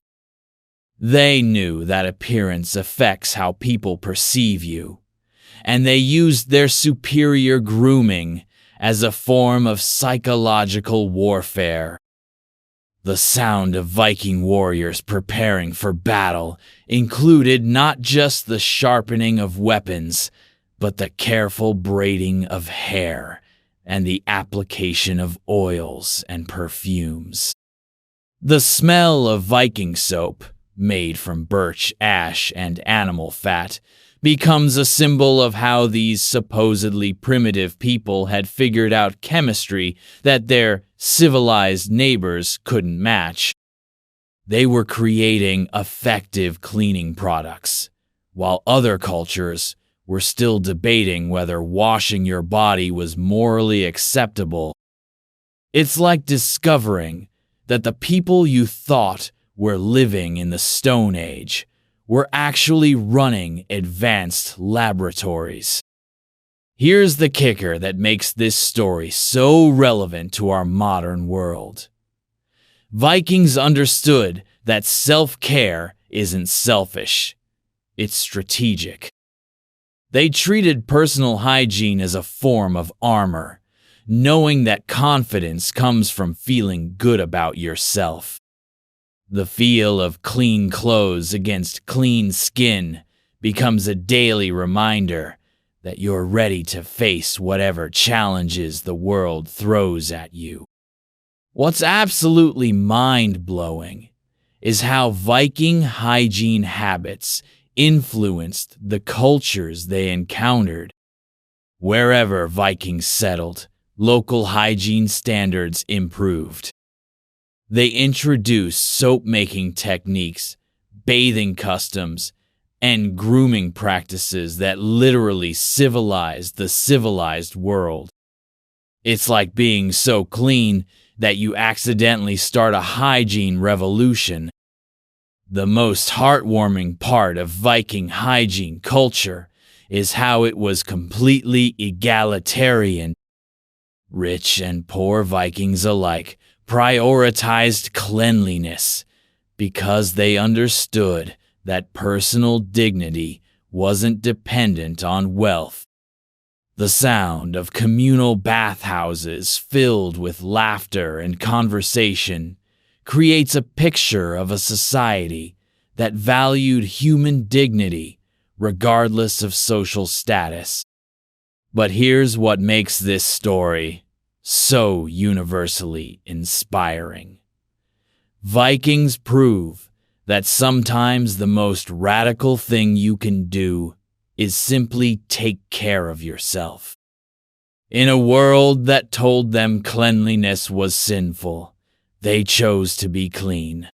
They knew that appearance affects how people perceive you, and they used their superior grooming as a form of psychological warfare. The sound of Viking warriors preparing for battle included not just the sharpening of weapons, but the careful braiding of hair and the application of oils and perfumes. The smell of Viking soap, made from birch, ash, and animal fat, becomes a symbol of how these supposedly primitive people had figured out chemistry that their civilized neighbors couldn't match. They were creating effective cleaning products, while other cultures were still debating whether washing your body was morally acceptable. It's like discovering that the people you thought were living in the Stone Age were actually running advanced laboratories. Here's the kicker that makes this story so relevant to our modern world. Vikings understood that self-care isn't selfish, it's strategic. They treated personal hygiene as a form of armor, knowing that confidence comes from feeling good about yourself. The feel of clean clothes against clean skin becomes a daily reminder that you're ready to face whatever challenges the world throws at you. What's absolutely mind-blowing is how Viking hygiene habits influenced the cultures they encountered. Wherever Vikings settled, local hygiene standards improved. They introduced soap-making techniques, bathing customs, and grooming practices that literally civilized the civilized world. It's like being so clean that you accidentally start a hygiene revolution. The most heartwarming part of Viking hygiene culture is how it was completely egalitarian. Rich and poor Vikings alike prioritized cleanliness because they understood that personal dignity wasn't dependent on wealth. The sound of communal bathhouses filled with laughter and conversation creates a picture of a society that valued human dignity regardless of social status. But here's what makes this story so universally inspiring. Vikings prove that sometimes the most radical thing you can do is simply take care of yourself. In a world that told them cleanliness was sinful, they chose to be clean.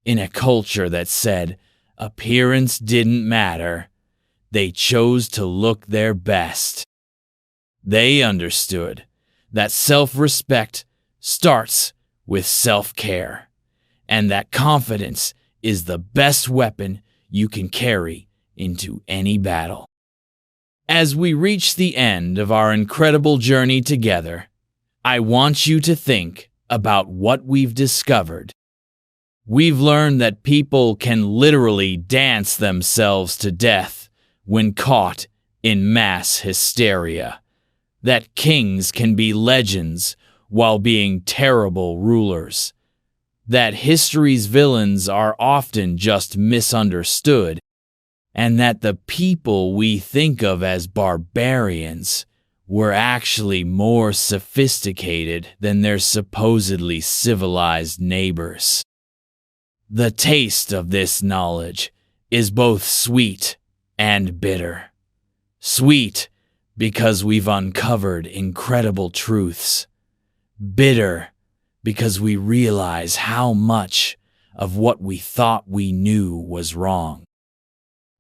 In a culture that said appearance didn't matter, they chose to look their best. They understood that self-respect starts with self-care, and that confidence is the best weapon you can carry into any battle. As we reach the end of our incredible journey together, I want you to think about what we've discovered. We've learned that people can literally dance themselves to death when caught in mass hysteria, that kings can be legends while being terrible rulers, that history's villains are often just misunderstood, and that the people we think of as barbarians were actually more sophisticated than their supposedly civilized neighbors. The taste of this knowledge is both sweet and bitter. Sweet because we've uncovered incredible truths. Bitter because we realize how much of what we thought we knew was wrong.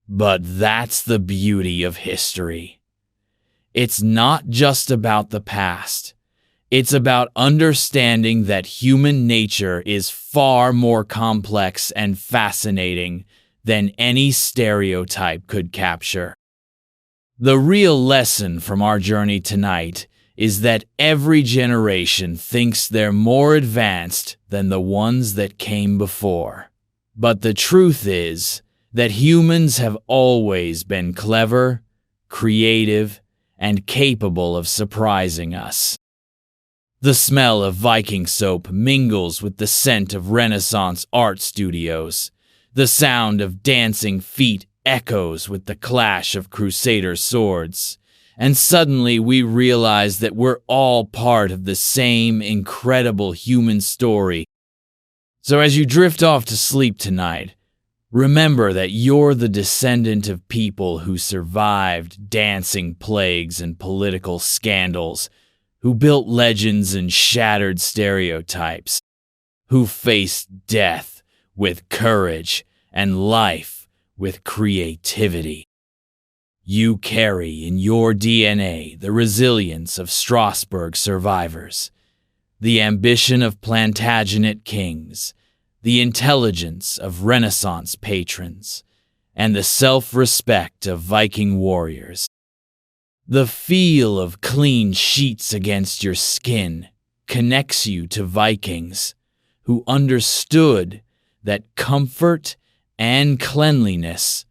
But that's the beauty of history. It's not just about the past. It's about understanding that human nature is far more complex and fascinating than any stereotype could capture. The real lesson from our journey tonight is that every generation thinks they're more advanced than the ones that came before. But the truth is that humans have always been clever, creative, and capable of surprising us. The smell of Viking soap mingles with the scent of Renaissance art studios. The sound of dancing feet echoes with the clash of Crusader swords. And suddenly we realize that we're all part of the same incredible human story. So as you drift off to sleep tonight, remember that you're the descendant of people who survived dancing plagues and political scandals, who built legends and shattered stereotypes, who faced death with courage and life with creativity. You carry in your DNA the resilience of Strasbourg survivors, the ambition of Plantagenet kings, the intelligence of Renaissance patrons, and the self-respect of Viking warriors. The feel of clean sheets against your skin connects you to Vikings who understood that comfort and cleanliness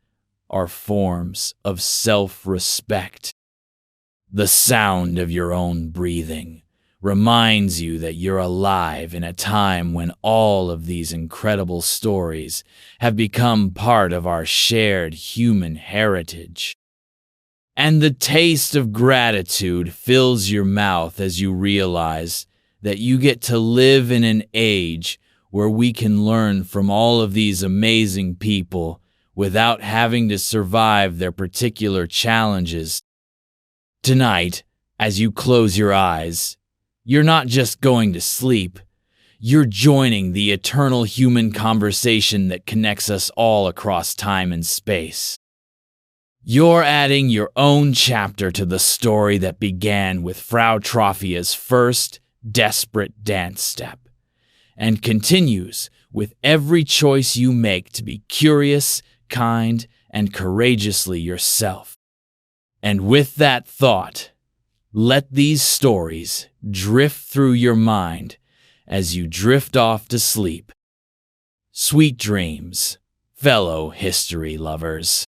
are forms of self-respect. The sound of your own breathing reminds you that you're alive in a time when all of these incredible stories have become part of our shared human heritage. And the taste of gratitude fills your mouth as you realize that you get to live in an age where we can learn from all of these amazing people without having to survive their particular challenges. Tonight, as you close your eyes, you're not just going to sleep, you're joining the eternal human conversation that connects us all across time and space. You're adding your own chapter to the story that began with Frau Trofia's first desperate dance step, and continues with every choice you make to be curious, kind, and courageously yourself. And with that thought, let these stories drift through your mind as you drift off to sleep. Sweet dreams, fellow history lovers.